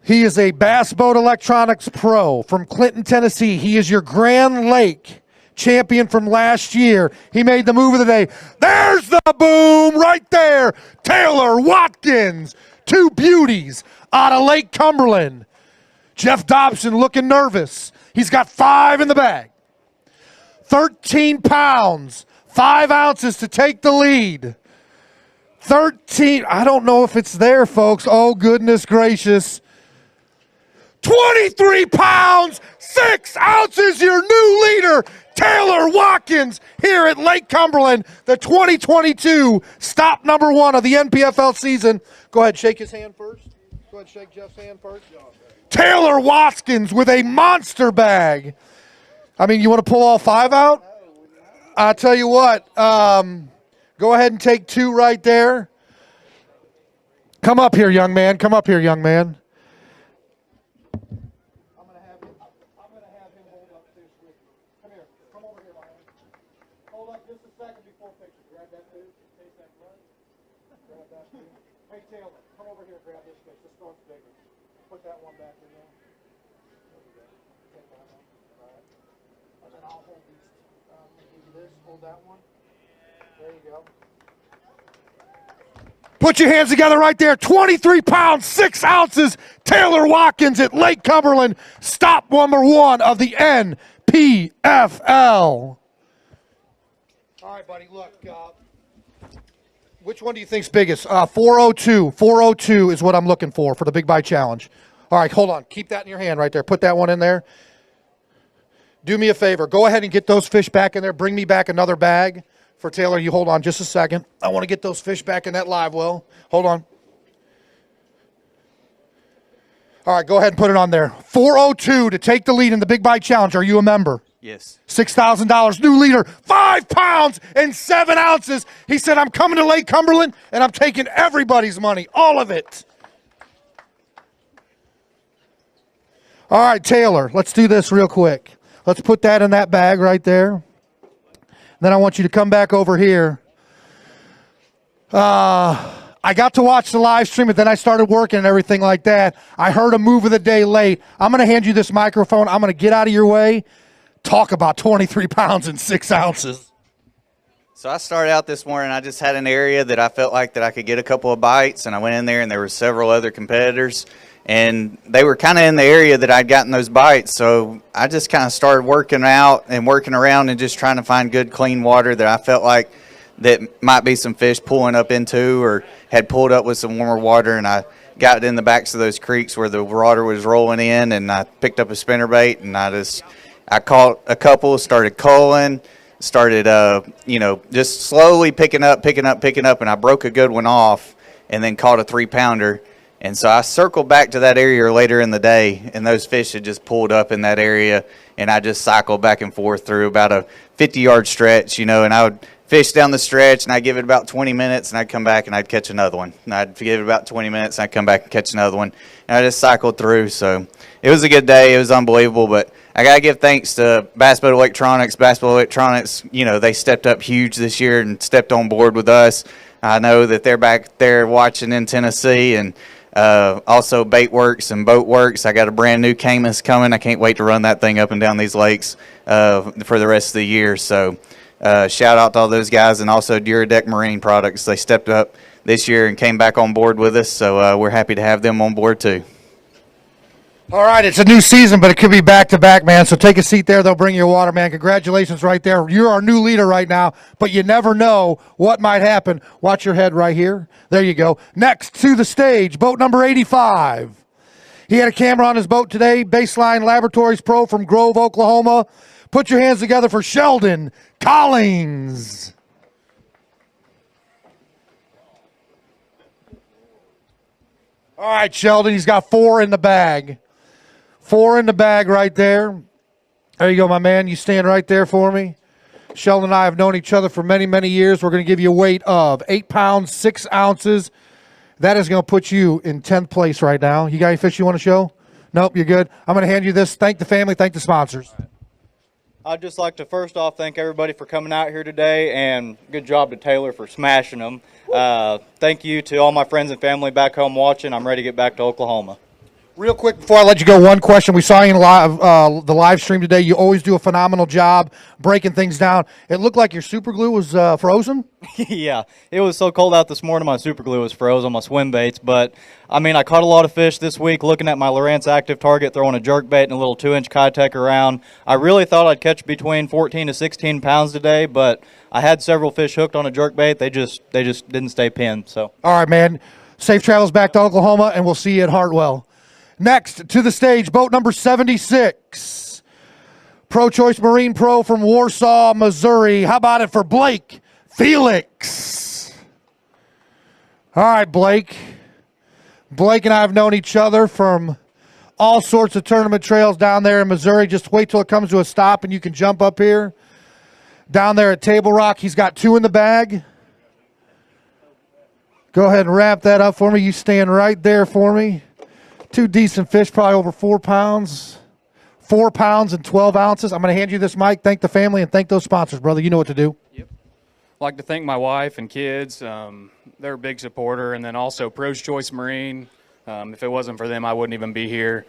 He is a Bass Boat Electronics Pro from Clinton, Tennessee. He is your Grand Lake champion from last year. He made the move of the day. There's the boom right there. Taylor Watkins, 2 beauties out of Lake Cumberland. Jeff Dobson looking nervous. He's got 5 in the bag. 13 pounds, 5 ounces to take the lead. 13, I don't know if it's there, folks. Oh, goodness gracious. 23 pounds, 6 ounces, your new leader, Taylor Watkins, here at Lake Cumberland, the 2022 stop number 1 of the NPFL season. Go ahead, shake his hand first. Go ahead, shake Jeff's hand first. Taylor Watkins with a monster bag. I mean, you want to pull all 5 out? I'll tell you what, go ahead and take 2 right there. Come up here, young man. Come up here, young man. I'm going to have him hold up this with you. Come here. Come over here, Ryan. Hold up just a second before picture. Grab that food. Take that run. Grab that food. Hey, Taylor, come over here. Grab this fish. This one's bigger. Put that one back in there. There we go. Take that one. All right. And then I'll hold these. Give you this. Hold that one. There you go. Put your hands together right there. 23 pounds, 6 ounces. Taylor Watkins at Lake Cumberland. Stop number 1 of the NPFL. All right, buddy, look. Which one do you think's biggest? 402. 402 is what I'm looking for the Big Bite Challenge. All right, hold on. Keep that in your hand right there. Put that one in there. Do me a favor. Go ahead and get those fish back in there. Bring me back another bag. For Taylor, you hold on just a second. I want to get those fish back in that live well. Hold on. All right, go ahead and put it on there. 402 to take the lead in the Big Bite Challenge. Are you a member? Yes. $6,000. New leader, 5 pounds and 7 ounces. He said, I'm coming to Lake Cumberland, and I'm taking everybody's money, all of it. All right, Taylor, let's do this real quick. Let's put that in that bag right there. Then I want you to come back over here. I got to watch the live stream, but then I started working and everything like that. I heard a move of the day late. I'm going to hand you this microphone. I'm going to get out of your way. Talk about 23 pounds and 6 ounces. So I started out this morning. I just had an area that I felt like that I could get a couple of bites, and I went in there, and there were several other competitors, and they were kind of in the area that I'd gotten those bites. So I just kind of started working out and working around and just trying to find good, clean water that I felt like that might be some fish pulling up into or had pulled up with some warmer water. And I got in the backs of those creeks where the water was rolling in, and I picked up a spinnerbait, and I caught a couple, started culling, started, just slowly picking up, and I broke a good one off and then caught a 3-pounder. And so I circled back to that area later in the day, and those fish had just pulled up in that area, and I just cycled back and forth through about a 50-yard stretch, and I would fish down the stretch, and I'd give it about 20 minutes, and I'd come back and I'd catch another one. And I'd give it about 20 minutes, and I'd come back and catch another one. And I just cycled through. So it was a good day. It was unbelievable, but I got to give thanks to Bass Boat Electronics. Bass Boat Electronics, they stepped up huge this year and stepped on board with us. I know that they're back there watching in Tennessee, and also Bait Works and Boat Works. I got a brand new Camus coming. I can't wait to run that thing up and down these lakes for the rest of the year. So shout out to all those guys, and also Duradeck Marine Products. They stepped up this year and came back on board with us, so we're happy to have them on board too. All right, it's a new season, but it could be back-to-back, man. So take a seat there. They'll bring you a water, man. Congratulations right there. You're our new leader right now, but you never know what might happen. Watch your head right here. There you go. Next to the stage, boat number 85. He had a camera on his boat today, Baseline Laboratories Pro from Grove, Oklahoma. Put your hands together for Sheldon Collins. All right, Sheldon, he's got 4 in the bag. 4 in the bag right there. There you go, my man. You stand right there for me. Sheldon and I have known each other for many, many years. We're going to give you a weight of 8 pounds, 6 ounces. That is going to put you in 10th place right now. You got any fish you want to show? Nope, you're good. I'm going to hand you this. Thank the family. Thank the sponsors. I'd just like to first off thank everybody for coming out here today, and good job to Taylor for smashing them. Thank you to all my friends and family back home watching. I'm ready to get back to Oklahoma. Real quick before I let you go, one question. We saw you in the live stream today. You always do a phenomenal job breaking things down. It looked like your super glue was frozen. Yeah, it was so cold out this morning, my super glue was froze on my swim baits. But, I caught a lot of fish this week looking at my Lowrance Active Target, throwing a jerk bait and a little 2-inch Kitech around. I really thought I'd catch between 14 to 16 pounds today, but I had several fish hooked on a jerk bait. They just didn't stay pinned. So. All right, man. Safe travels back to Oklahoma, and we'll see you at Hartwell. Next to the stage, boat number 76. Pro Choice Marine Pro from Warsaw, Missouri. How about it for Blake Felix? All right, Blake. Blake and I have known each other from all sorts of tournament trails down there in Missouri. Just wait till it comes to a stop and you can jump up here. Down there at Table Rock, he's got 2 in the bag. Go ahead and wrap that up for me. You stand right there for me. 2 decent fish, probably over 4 pounds. 4 pounds and 12 ounces. I'm going to hand you this mic. Thank the family and thank those sponsors, brother. You know what to do. Yep. I'd like to thank my wife and kids. They're a big supporter. And then also Pro's Choice Marine. If it wasn't for them, I wouldn't even be here.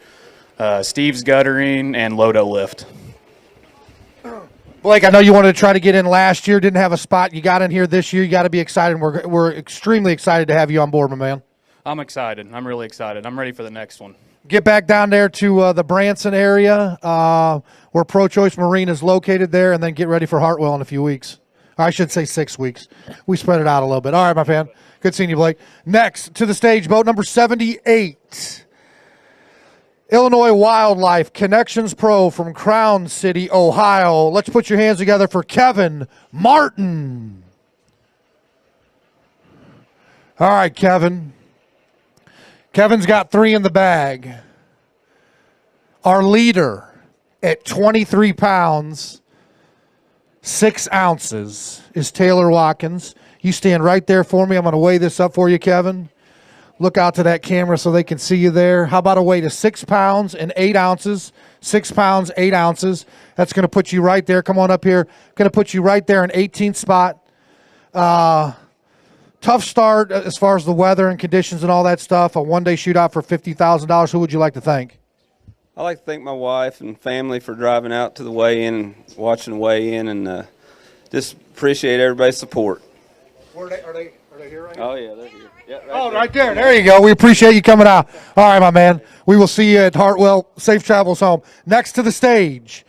Steve's Guttering and Lodo Lift. Blake, I know you wanted to try to get in last year, didn't have a spot. You got in here this year. You got to be excited. We're extremely excited to have you on board, my man. I'm excited. I'm really excited. I'm ready for the next one. Get back down there to the Branson area where Pro Choice Marine is located there, and then get ready for Hartwell in a few weeks. I should say 6 weeks. We spread it out a little bit. All right, my fan. Good seeing you, Blake. Next to the stage, boat number 78. Illinois Wildlife Connections Pro from Crown City, Ohio. Let's put your hands together for Kevin Martin. All right, Kevin. Kevin's got 3 in the bag. Our leader at 23 pounds, 6 ounces is Taylor Watkins. You stand right there for me. I'm going to weigh this up for you, Kevin. Look out to that camera so they can see you there. How about a weight of 6 pounds and 8 ounces? 6 pounds, 8 ounces. That's going to put you right there. Come on up here. Going to put you right there in 18th spot. Tough start as far as the weather and conditions and all that stuff. A one-day shootout for $50,000. Who would you like to thank? I'd like to thank my wife and family for driving out to the weigh-in and watching the weigh-in, and just appreciate everybody's support. Are they here right now? Oh, yeah, they're here. Yeah, right there. There you go. We appreciate you coming out. All right, my man. We will see you at Hartwell. Safe travels home. Next to the stage,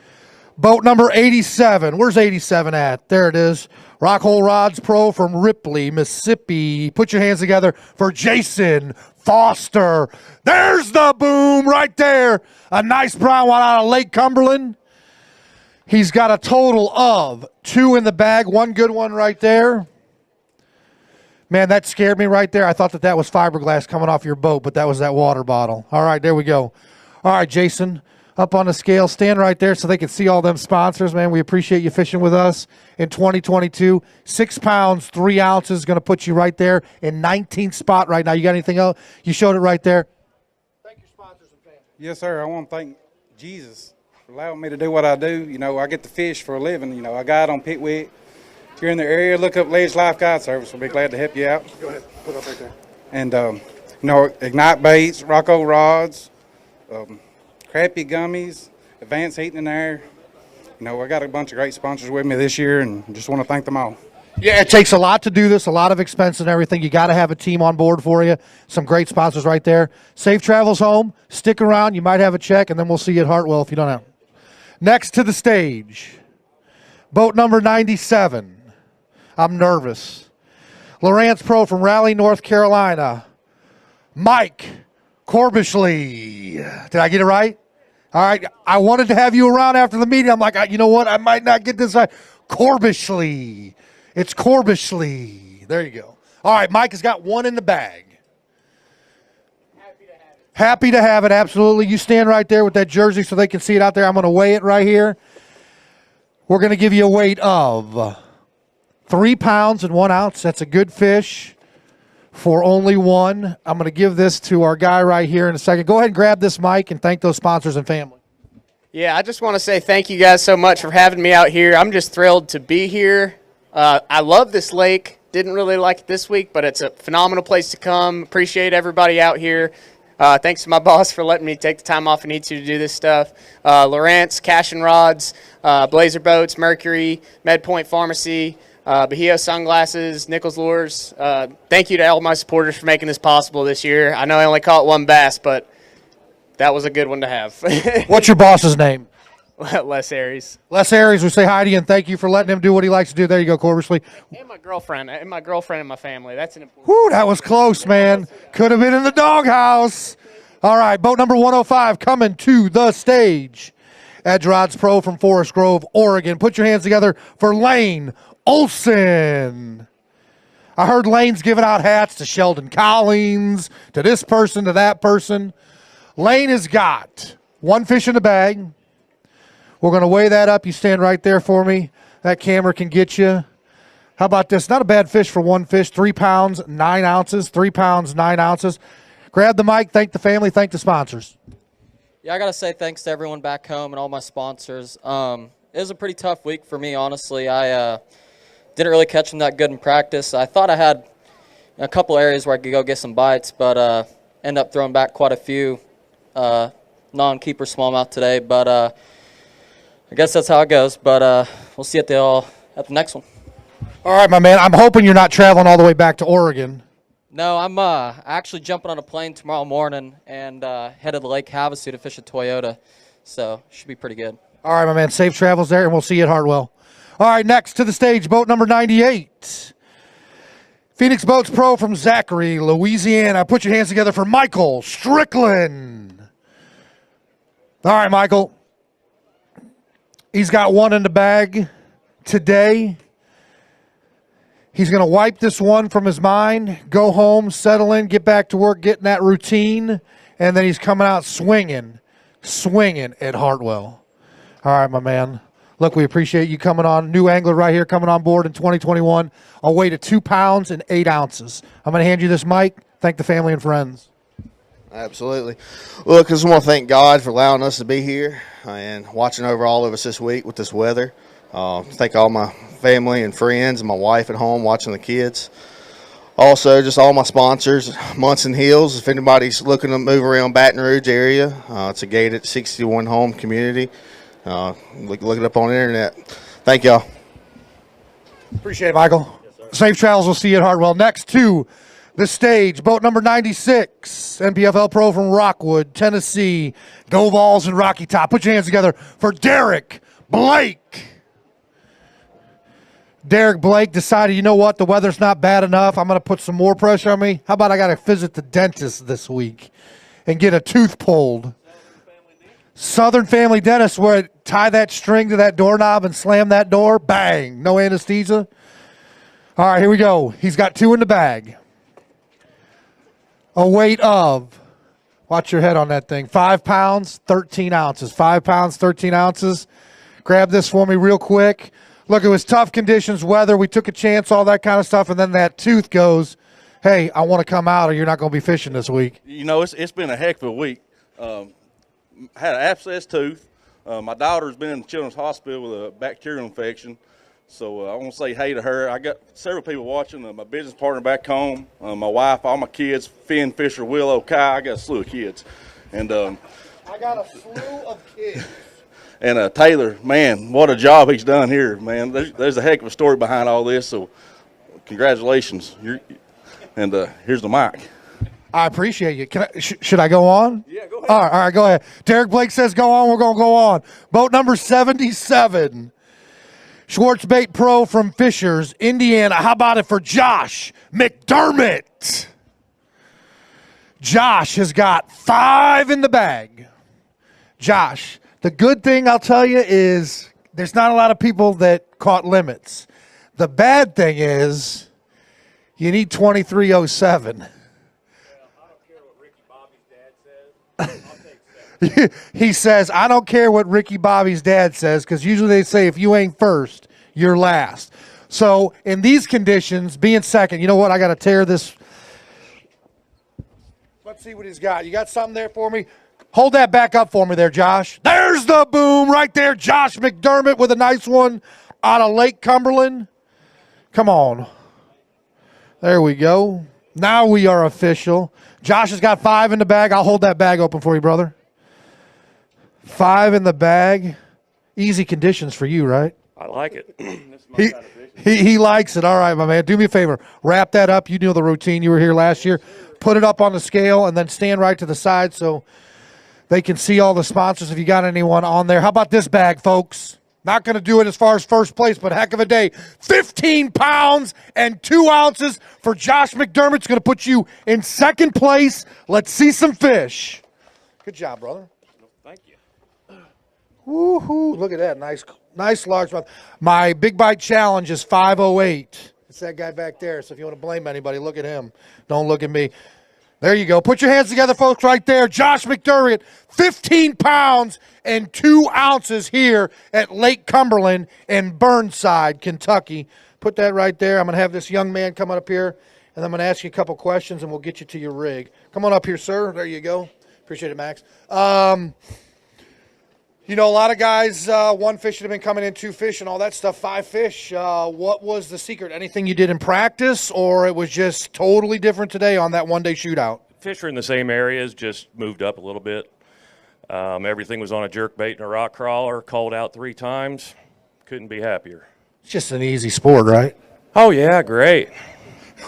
boat number 87. Where's 87 at? There it is. Rockhole Rods Pro from Ripley, Mississippi. Put your hands together for Jason Foster. There's the boom right there. A nice brown one out of Lake Cumberland. He's got a total of 2 in the bag. 1 good one right there. Man, that scared me right there. I thought that was fiberglass coming off your boat, but that was that water bottle. All right, there we go. All right, Jason, up on the scale. Stand right there so they can see all them sponsors, man. We appreciate you fishing with us in 2022. 6 pounds, 3 ounces, going to put you right there in 19th spot right now. You got anything else? You showed it right there. Yes, sir. I want to thank Jesus for allowing me to do what I do. You know, I get to fish for a living. You know, I guide on Pitwick. If you're in the area, look up Ladies Life Guide Service. We'll be glad to help you out. Go ahead. Put it up right there. And, you know, Ignite Baits, Rocco Rods, Crappy Gummies, Advanced Heating and Air. You know, I got a bunch of great sponsors with me this year, and just want to thank them all. Yeah, it takes a lot to do this, a lot of expense and everything. You got to have a team on board for you. Some great sponsors right there. Safe travels home. Stick around. You might have a check, and then we'll see you at Hartwell if you don't have. Next to the stage, boat number 97. I'm nervous. Lowrance Pro from Raleigh, North Carolina. Mike Corbishley. Did I get it right? All right. I wanted to have you around after the meeting. I'm like, you know what? I might not get this right. Corbishley. It's Corbishley. There you go. All right. Mike has got 1 in the bag. Happy to have it. Absolutely. You stand right there with that jersey so they can see it out there. I'm going to weigh it right here. We're going to give you a weight of 3 pounds and 1 ounce. That's a good fish for only 1. I'm going to give this to our guy right here in a second. Go ahead and grab this mic and thank those sponsors and family. Yeah, I just want to say thank you guys so much for having me out here. I'm just thrilled to be here. I love this lake. Didn't really like it this week, but it's a phenomenal place to come. Appreciate everybody out here. Thanks to my boss for letting me take the time off I need to do this stuff. Lowrance, Cash and Rods, Blazer Boats, Mercury, MedPoint Pharmacy, Bahia Sunglasses, Nichols Lures. Thank you to all my supporters for making this possible this year. I know I only caught 1 bass, but that was a good one to have. What's your boss's name? Les Aries. Les Aries, we say hi to you and thank you for letting him do what he likes to do. There you go, Corbishley. And my girlfriend and my family. That's an important. Whew, that was close, man. Could have been in the doghouse. All right, boat number 105 coming to the stage. Edge Rods Pro from Forest Grove, Oregon. Put your hands together for Lane Olson. I heard Lane's giving out hats to Sheldon Collins, to this person, to that person. Lane has got one fish in the bag. We're going to weigh that up. You stand right there for me. That camera can get you. How about this? Not a bad fish for one fish. 3 pounds, 9 ounces. 3 pounds, 9 ounces. Grab the mic. Thank the family. Thank the sponsors. Yeah, I got to say thanks to everyone back home and all my sponsors. It was a pretty tough week for me, honestly. I didn't really catch them that good in practice. I thought I had a couple areas where I could go get some bites, but end up throwing back quite a few non-keeper smallmouth today. But I guess that's how it goes. But we'll see at the next one. All right, my man. I'm hoping you're not traveling all the way back to Oregon. No, I'm actually jumping on a plane tomorrow morning and headed to Lake Havasu to fish a Toyota. So should be pretty good. All right, my man. Safe travels there, and we'll see you at Hartwell. All right, next to the stage, boat number 98. Phoenix Boats Pro from Zachary, Louisiana. Put your hands together for Michael Strickland. All right, Michael. He's got one in the bag today. He's going to wipe this one from his mind, go home, settle in, get back to work, get in that routine, and then he's coming out swinging at Hartwell. All right, my man. Look, we appreciate you coming on. New angler right here coming on board in 2021. A weight of 2 pounds and 8 ounces. I'm going to hand you this mic. Thank the family and friends. Absolutely. Look, I just want to thank God for allowing us to be here and watching over all of us this week with this weather. Thank all my family and friends and my wife at home watching the kids. Also, just all my sponsors, Munson Hills. If anybody's looking to move around Baton Rouge area, it's a gated 61 home community. Look it up on the internet. Thank y'all. Appreciate it, Michael. Yes, safe travels. We'll see you at Hartwell. Next to the stage, boat number 96, NPFL Pro from Rockwood, Tennessee. Go Vols and Rocky Top. Put your hands together for Derek Blake. Derek Blake decided, you know what, the weather's not bad enough. I'm going to put some more pressure on me. How about I got to visit the dentist this week and get a tooth pulled? Southern Family Dentist, where tie that string to that doorknob and slam that door. Bang. No anesthesia. All right, here we go. He's got 2 in the bag. A weight of, watch your head on that thing, 5 pounds, 13 ounces. 5 pounds, 13 ounces. Grab this for me real quick. Look, it was tough conditions, weather. We took a chance, all that kind of stuff, and then that tooth goes, hey, I want to come out or you're not going to be fishing this week. You know, it's been a heck of a week. Had an abscessed tooth. My daughter's been in the Children's Hospital with a bacterial infection. So I want to say hey to her. I got several people watching, my business partner back home, my wife, all my kids, Finn, Fisher, Willow, Kai. I got a slew of kids. And I got a slew of kids. And Taylor, man, what a job he's done here, man. There's a heck of a story behind all this, so congratulations. And here's the mic. I appreciate you. Should I go on? Yeah, go ahead. All right, go ahead. Derek Blake says go on. We're going to go on. Boat number 77. Schwartz Bait Pro from Fishers, Indiana. How about it for Josh McDermott? Josh has got 5 in the bag. Josh, the good thing I'll tell you is there's not a lot of people that caught limits. The bad thing is you need 2307. He says, I don't care what Ricky Bobby's dad says, because usually they say if you ain't first, you're last. So in these conditions, being second, you know what? I got to tear this. Let's see what he's got. You got something there for me? Hold that back up for me there, Josh. There's the boom right there. Josh McDermott with a nice one out of Lake Cumberland. Come on. There we go. Now we are official. Josh has got 5 in the bag. I'll hold that bag open for you, brother. 5 in the bag. Easy conditions for you, right? I like it. He likes it. All right, my man. Do me a favor. Wrap that up. You know the routine. You were here last year. Put it up on the scale and then stand right to the side so they can see all the sponsors if you got anyone on there. How about this bag, folks? Not going to do it as far as first place, but heck of a day. 15 pounds and 2 ounces for Josh McDermott. It's going to put you in second place. Let's see some fish. Good job, brother. Thank you. Woohoo! Look at that, nice largemouth. My big bite challenge is 508. It's that guy back there. So if you want to blame anybody, look at him. Don't look at me. There you go. Put your hands together, folks, right there. Josh McDermott, 15 pounds and 2 ounces here at Lake Cumberland in Burnside, Kentucky. Put that right there. I'm going to have this young man come up here, and I'm going to ask you a couple questions, and we'll get you to your rig. Come on up here, sir. There you go. Appreciate it, Max. You know, a lot of guys, 1 fish have been coming in, 2 fish and all that stuff, 5 fish. What was the secret? Anything you did in practice, or it was just totally different today on that one-day shootout? Fish are in the same areas, just moved up a little bit. Everything was on a jerkbait and a rock crawler, called out 3 times. Couldn't be happier. It's just an easy sport, right? Oh, yeah, great.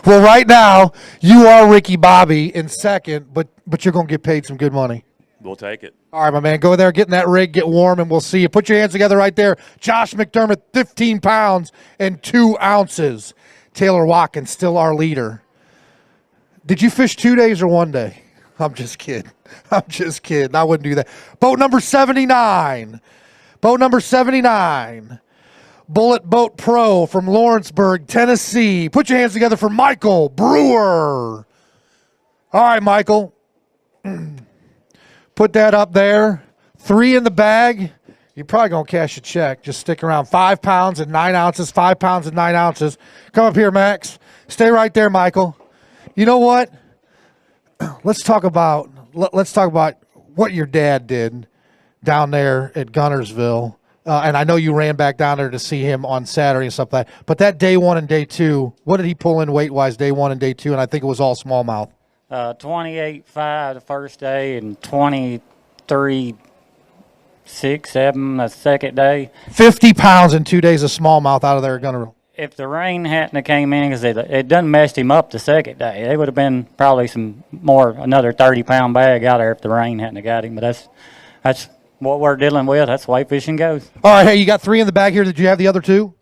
Well, right now, you are Ricky Bobby in second, but you're going to get paid some good money. We'll take it. All right, my man, go there, get in that rig, get warm, and we'll see you. Put your hands together right there. Josh McDermott, 15 pounds and 2 ounces. Taylor Watkins, still our leader. Did you fish 2 days or 1 day? I'm just kidding. I'm just kidding. I wouldn't do that. Boat number 79. Boat number 79. Bullet Boat Pro from Lawrenceburg, Tennessee. Put your hands together for Michael Brewer. All right, Michael. Put that up there. 3 in the bag. You're probably going to cash a check. Just stick around. 5 pounds and 9 ounces. 5 pounds and 9 ounces. Come up here, Max. Stay right there, Michael. You know what? Let's talk about what your dad did down there at Gunnersville. And I know you ran back down there to see him on Saturday and stuff like that. But that day 1 and day 2, what did he pull in weight-wise day 1 and day 2? And I think it was all smallmouth. 28.5 the first day and 23.6, 7 the second day. 50 pounds in 2 days of smallmouth out of there at Gunnersville. If the rain hadn't have came in, because it done messed him up the second day, it would have been probably another 30-pound bag out there if the rain hadn't have got him. But that's what we're dealing with. That's the way fishing goes. All right, hey, you got 3 in the bag here. Did you have the other 2?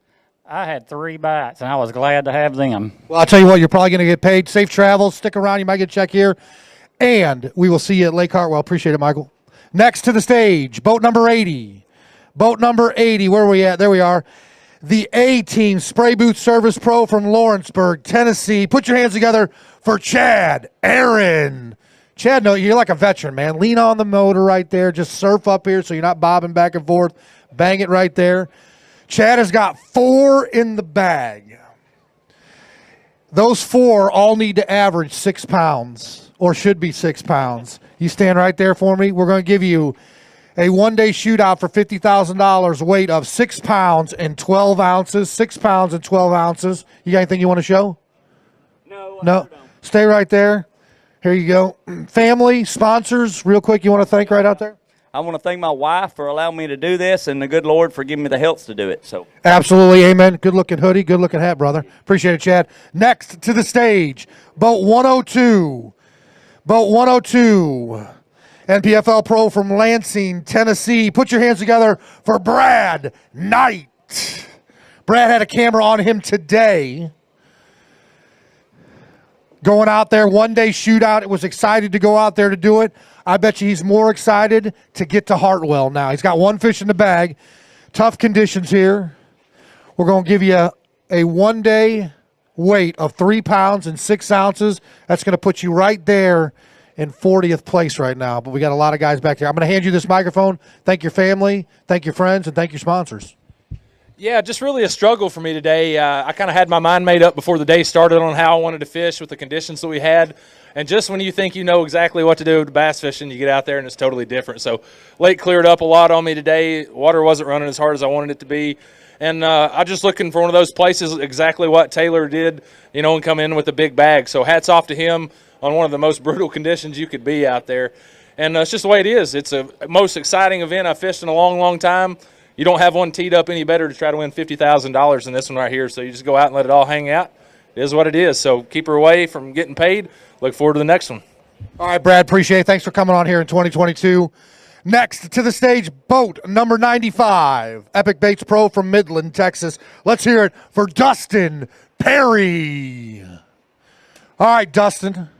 I had 3 bites, and I was glad to have them. Well, I'll tell you what, you're probably going to get paid. Safe travels. Stick around. You might get a check here. And we will see you at Lake Hartwell. Appreciate it, Michael. Next to the stage, boat number 80. Boat number 80. Where are we at? There we are. The A-Team Spray Booth Service Pro from Lawrenceburg, Tennessee. Put your hands together for Chad Aaron. Chad, no, you're like a veteran, man. Lean on the motor right there. Just surf up here so you're not bobbing back and forth. Bang it right there. Chad has got 4 in the bag. Those 4 all need to average 6 pounds, or should be 6 pounds. You stand right there for me. We're going to give you a one-day shootout for $50,000, weight of 6 pounds and 12 ounces. 6 pounds and 12 ounces. You got anything you want to show? No. Stay right there. Here you go. Family, sponsors, real quick, you want to thank right out there? I want to thank my wife for allowing me to do this and the good Lord for giving me the health to do it. So Absolutely, amen. Good-looking hoodie, good-looking hat, brother. Appreciate it, Chad. Next to the stage, boat 102. Boat 102. NPFL Pro from Lansing, Tennessee. Put your hands together for Brad Knight. Brad had a camera on him today. Going out there, one-day shootout. It was excited to go out there to do it. I bet you he's more excited to get to Hartwell now. He's got 1 fish in the bag. Tough conditions here. We're going to give you a one-day weight of 3 pounds and 6 ounces. That's going to put you right there in 40th place right now. But we got a lot of guys back there. I'm going to hand you this microphone. Thank your family, thank your friends, and thank your sponsors. Yeah, just really a struggle for me today. I kind of had my mind made up before the day started on how I wanted to fish with the conditions that we had. And just when you think you know exactly what to do with bass fishing, you get out there and it's totally different. So lake cleared up a lot on me today. Water wasn't running as hard as I wanted it to be. And I'm just looking for one of those places, exactly what Taylor did, you know, and come in with a big bag. So hats off to him on one of the most brutal conditions you could be out there. And it's just the way it is. It's the most exciting event I've fished in a long, long time. You don't have one teed up any better to try to win $50,000 than this one right here. So you just go out and let it all hang out. It is what it is. So keep her away from getting paid. Look forward to the next one. All right, Brad, appreciate it. Thanks for coming on here in 2022. Next to the stage, boat number 95, Epic Baits Pro from Midland, Texas. Let's hear it for Dustin Perry. All right, Dustin.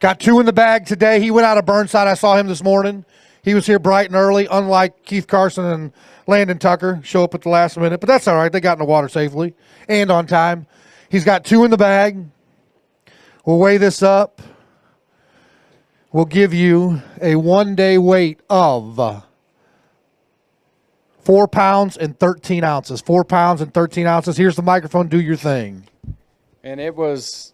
Got 2 in the bag today. He went out of Burnside. I saw him this morning. He was here bright and early, unlike Keith Carson and Landon Tucker, show up at the last minute. But that's all right. They got in the water safely and on time. He's got 2 in the bag. We'll weigh this up. We'll give you a 1-day weight of 4 pounds and 13 ounces. 4 pounds and 13 ounces. Here's the microphone. Do your thing. And it was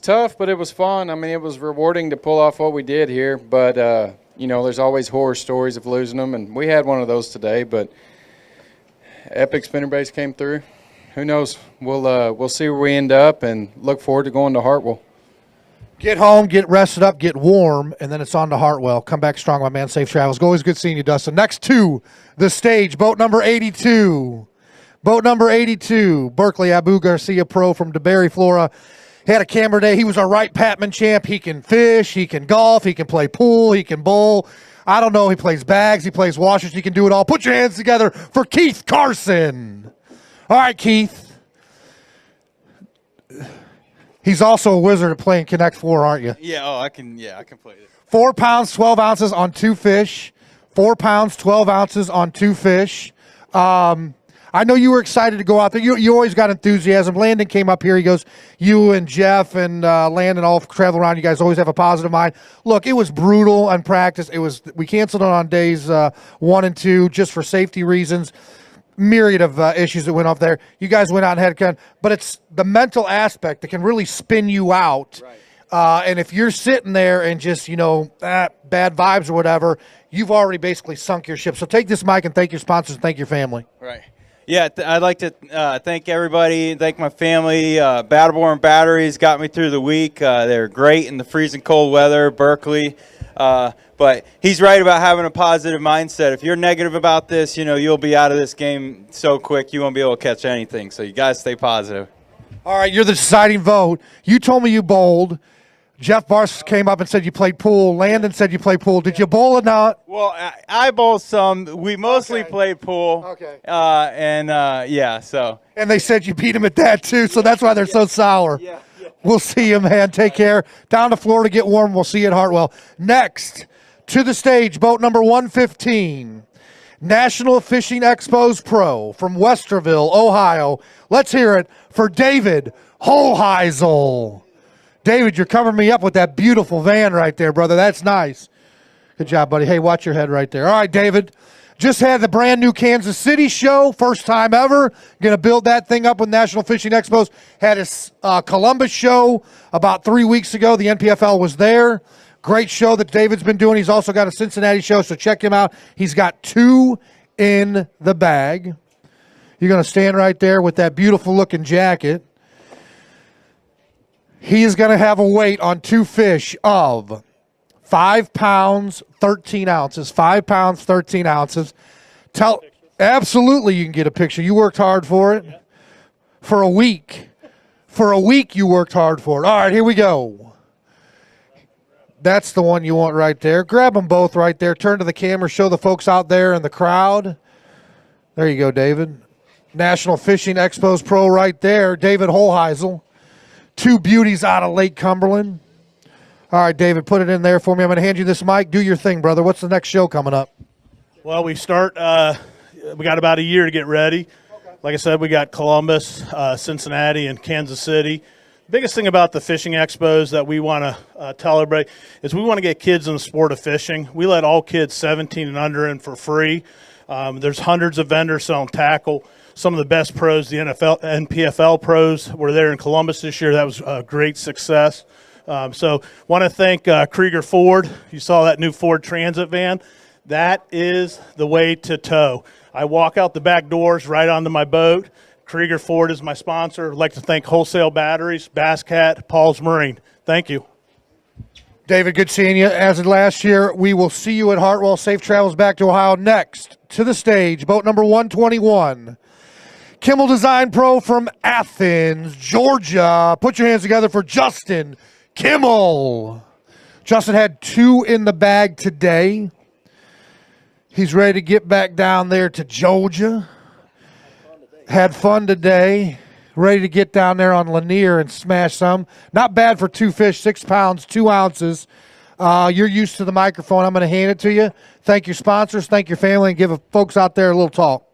tough, but it was fun. I mean, it was rewarding to pull off what we did here. But, you know, there's always horror stories of losing them, and we had one of those today. But epic spinnerbase came through. Who knows? We'll see where we end up, and look forward to going to Hartwell. Get home, get rested up, get warm, and then it's on to Hartwell. Come back strong, my man. Safe travels. Always good seeing you, Dustin. Next to the stage, boat number 82. Boat number 82, Berkeley Abu Garcia Pro from DeBerry, Florida. He had a camera day. He was our right Patman champ. He can fish, he can golf, he can play pool, he can bowl. I don't know, he plays bags, he plays washers, he can do it all. Put your hands together for Keith Carson. All right, Keith. He's also a wizard at playing Connect Four, aren't you? Yeah, I can play it. 4 pounds, 12 ounces on 2 fish. 4 pounds, 12 ounces on 2 fish. I know you were excited to go out there. You always got enthusiasm. Landon came up here. He goes, you and Jeff and Landon all travel around. You guys always have a positive mind. Look, it was brutal on practice. We canceled it on days 1 and 2 just for safety reasons. Myriad of issues that went off there. You guys went out and had but it's the mental aspect that can really spin you out. Right. And if you're sitting there and just, bad vibes or whatever, you've already basically sunk your ship. So take this mic and thank your sponsors and thank your family. Right. Yeah, I'd like to thank everybody, thank my family. Battleborn Batteries got me through the week. They're great in the freezing cold weather, Berkeley. But he's right about having a positive mindset. If you're negative about this, you'll be out of this game so quick you won't be able to catch anything. So you guys stay positive. All right, you're the deciding vote. You told me you bowled. Jeff Bars came up and said you played pool. Landon said you played pool. Did you bowl or not? Well, I bowled some. We mostly played pool. Okay. So. And they said you beat him at that, too, so that's why they're so sour. Yeah. We'll see you, man. Take care. Down to Florida, get warm. We'll see you at Hartwell. Next, to the stage, boat number 115, National Fishing Expos Pro from Westerville, Ohio. Let's hear it for David Holheisel. David, you're covering me up with that beautiful van right there, brother. That's nice. Good job, buddy. Hey, watch your head right there. All right, David. Just had the brand new Kansas City show, first time ever. Going to build that thing up with National Fishing Expos. Had his Columbus show about 3 weeks ago. The NPFL was there. Great show that David's been doing. He's also got a Cincinnati show, so check him out. He's got 2 in the bag. You're going to stand right there with that beautiful looking jacket. He is going to have a weight on 2 fish of 5 pounds, 13 ounces. 5 pounds, 13 ounces. Absolutely, you can get a picture. You worked hard for it. Yeah. For a week. For a week, you worked hard for it. All right, here we go. That's the one you want right there. Grab them both right there. Turn to the camera. Show the folks out there in the crowd. There you go, David. National Fishing Expos Pro right there. David Holheisel. 2 beauties out of Lake Cumberland. All right, David, put it in there for me. I'm going to hand you this mic. Do your thing, brother. What's the next show coming up? Well, we got about a year to get ready. Okay. Like I said, we got Columbus, Cincinnati, and Kansas City. The biggest thing about the fishing expos that we want to tell everybody is we want to get kids in the sport of fishing. We let all kids 17 and under in for free. There's hundreds of vendors selling tackle. Some of the best pros, the NPFL pros, were there in Columbus this year. That was a great success. So want to thank Krieger Ford. You saw that new Ford Transit van. That is the way to tow. I walk out the back doors right onto my boat. Krieger Ford is my sponsor. I'd like to thank Wholesale Batteries, Bass Cat, Paul's Marine. Thank you. David, good seeing you. As of last year, we will see you at Hartwell. Safe travels back to Ohio. Next, to the stage, boat number 121. Kimmel Design Pro from Athens, Georgia. Put your hands together for Justin Kimmel. Justin had 2 in the bag today. He's ready to get back down there to Georgia. Had fun today. ready to get down there on Lanier and smash some. Not bad for 2 fish, 6 pounds, 2 ounces. You're used to the microphone. I'm going to hand it to you. Thank your sponsors, thank your family, and give folks out there a little talk.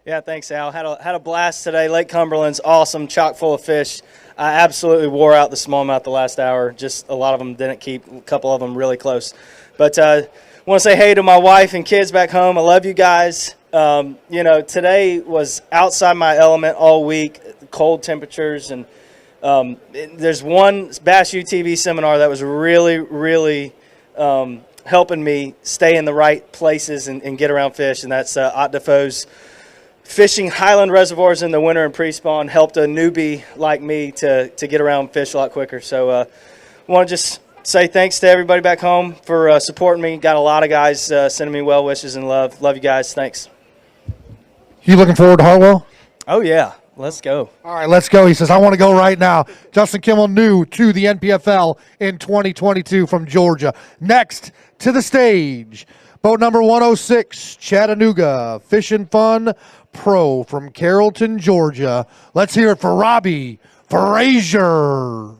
Yeah, thanks, Al. Had a blast today. Lake Cumberland's awesome, chock full of fish. I absolutely wore out the smallmouth the last hour. Just a lot of them didn't keep, a couple of them really close. But I want to say hey to my wife and kids back home. I love you guys. Today was outside my element all week, cold temperatures, and there's one Bass UTV seminar that was really, really helping me stay in the right places and get around fish, and that's Ott Defoe's Fishing Highland Reservoirs in the Winter and Pre-Spawn. Helped a newbie like me to get around fish a lot quicker. So I want to just say thanks to everybody back home for supporting me. Got a lot of guys sending me well wishes and love. Love you guys. Thanks. You looking forward to Hartwell? Oh, yeah. Let's go. All right, let's go. He says, I want to go right now. Justin Kimmel, new to the NPFL in 2022 from Georgia. Next to the stage, boat number 106, Chattanooga Fishing Fun Pro from Carrollton, Georgia. Let's hear it for Robbie Frazier.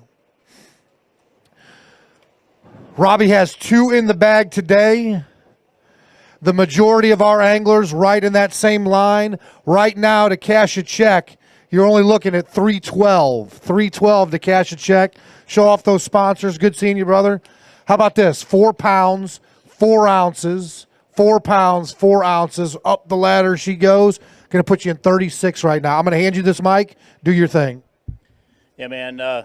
Robbie has 2 in the bag today. The majority of our anglers right in that same line. Right now to cash a check, you're only looking at $312. $312 to cash a check. Show off those sponsors. Good seeing you, brother. How about this? 4 pounds, 4 ounces. 4 pounds, 4 ounces. Up the ladder she goes. Going to put you in 36 right now. I'm going to hand you this mic. Do your thing. Yeah, man.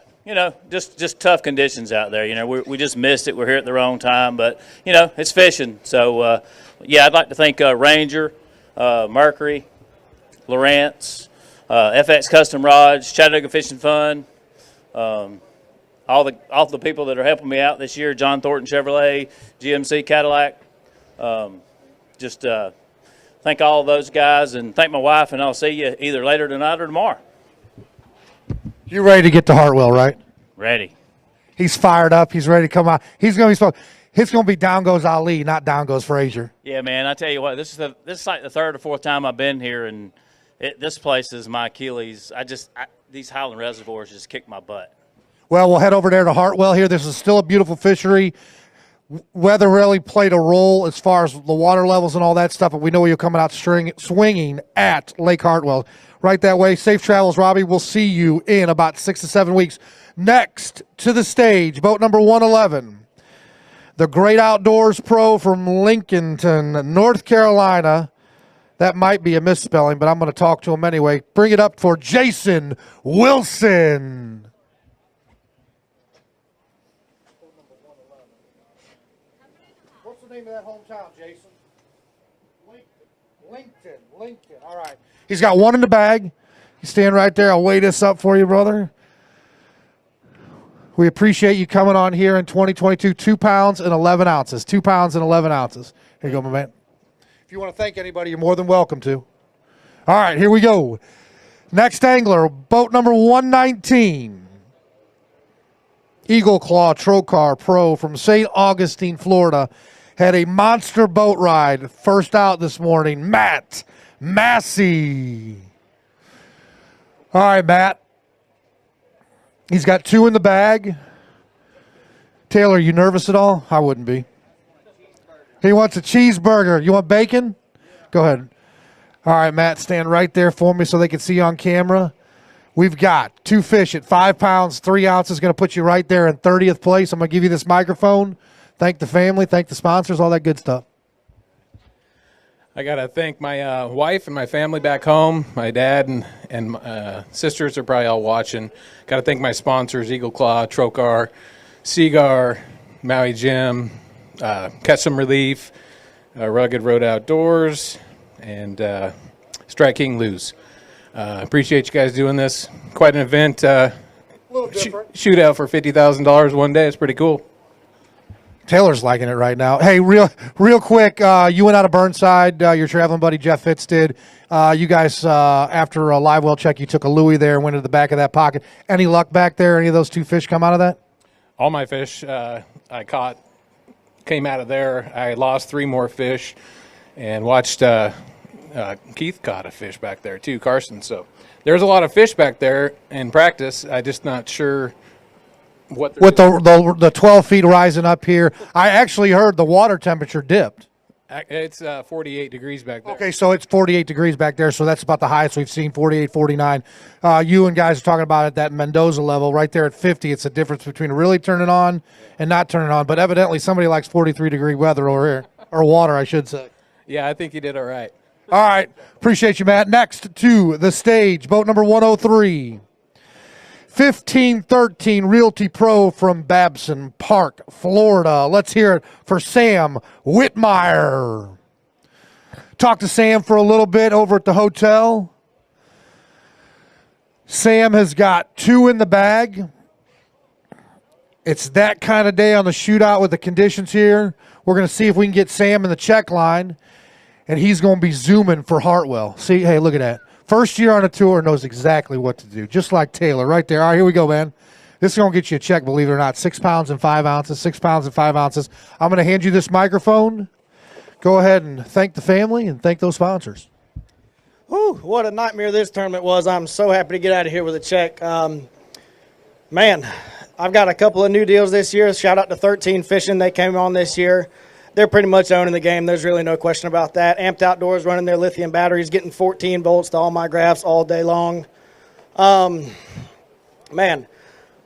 Just tough conditions out there. We just missed it. We're here at the wrong time, but it's fishing. So, I'd like to thank Ranger, Mercury, Lawrence, FX Custom Rods, Chattanooga Fishing Fun, all the people that are helping me out this year. John Thornton Chevrolet, GMC Cadillac. Thank all of those guys, and thank my wife. And I'll see you either later tonight or tomorrow. You ready to get to Hartwell, right? Ready. He's fired up. He's ready to come out. He's going to be it's going to be down goes Ali, not down goes Frazier. Yeah, man. I tell you what, this is like the 3rd or 4th time I've been here, and this place is my Achilles. These Highland Reservoirs just kick my butt. Well, we'll head over there to Hartwell here. This is still a beautiful fishery. Weather really played a role as far as the water levels and all that stuff, but we know you're coming out swinging at Lake Hartwell. Right that way. Safe travels, Robbie. We'll see you in about 6 to 7 weeks. Next to the stage, boat number 111, the Great Outdoors Pro from Lincolnton, North Carolina. That might be a misspelling, but I'm going to talk to him anyway. Bring it up for Jason Wilson. What's the name of that hometown, Jason? Lincoln. All right. He's got 1 in the bag. You stand right there. I'll weigh this up for you, brother. We appreciate you coming on here in 2022. 2 pounds and 11 ounces. 2 pounds and 11 ounces. Here you go, my man. If you want to thank anybody, you're more than welcome to. All right, here we go. Next angler, boat number 119. Eagle Claw Trocar Pro from St. Augustine, Florida. Had a monster boat ride. First out this morning, Matt Massey. All right, Matt. He's got 2 in the bag. Taylor, you nervous at all? I wouldn't be. He wants a cheeseburger. You want bacon? Go ahead. All right, Matt, stand right there for me so they can see you on camera. We've got 2 fish at 5 pounds, 3 ounces. Going to put you right there in 30th place. I'm going to give you this microphone. Thank the family, thank the sponsors, all that good stuff. I got to thank my wife and my family back home. My dad and sisters are probably all watching. Got to thank my sponsors, Eagle Claw, Trocar, Seagar, Maui Gym, Catch Some Relief, Rugged Road Outdoors, and Strike King Lose. Appreciate you guys doing this. Quite an event. Shootout for $50,000 one day. It's pretty cool. Taylor's liking it right now. Hey, real quick, you went out of Burnside. Your traveling buddy Jeff Fitz did. You guys, after a live well check, you took a Louie there and went to the back of that pocket. Any luck back there? Any of those 2 fish come out of that? All my fish I caught came out of there. I lost 3 more fish and watched Keith caught a fish back there too, Carson. So there's a lot of fish back there in practice. I'm just not sure what. With the 12 feet rising up here, I actually heard the water temperature dipped. It's 48 degrees back there. Okay, so it's 48 degrees back there, so that's about the highest we've seen, 48, 49. You and guys are talking about at that Mendoza level, right there at 50. It's a difference between really turning on and not turning on, but evidently somebody likes 43-degree weather over here, or water, I should say. Yeah, I think you did all right. All right, appreciate you, Matt. Next to the stage, boat number 103. 1513 Realty Pro from Babson Park, Florida. Let's hear it for Sam Whitmire. Talked to Sam for a little bit over at the hotel. Sam has got 2 in the bag. It's that kind of day on the shootout with the conditions here. We're going to see if we can get Sam in the check line, and he's going to be zooming for Hartwell. See, hey, look at that. First year on a tour, knows exactly what to do, just like Taylor right there. All right, here we go, man. This is going to get you a check, believe it or not. 6 pounds and 5 ounces, 6 pounds and 5 ounces. I'm going to hand you this microphone. Go ahead and thank the family and thank those sponsors. Whew, what a nightmare this tournament was. I'm so happy to get out of here with a check. Man, I've got a couple of new deals this year. Shout out to 13 Fishing. They came on this year. They're pretty much owning the game. There's really no question about that. Amped Outdoors running their lithium batteries, getting 14 volts to all my graphs all day long. Man,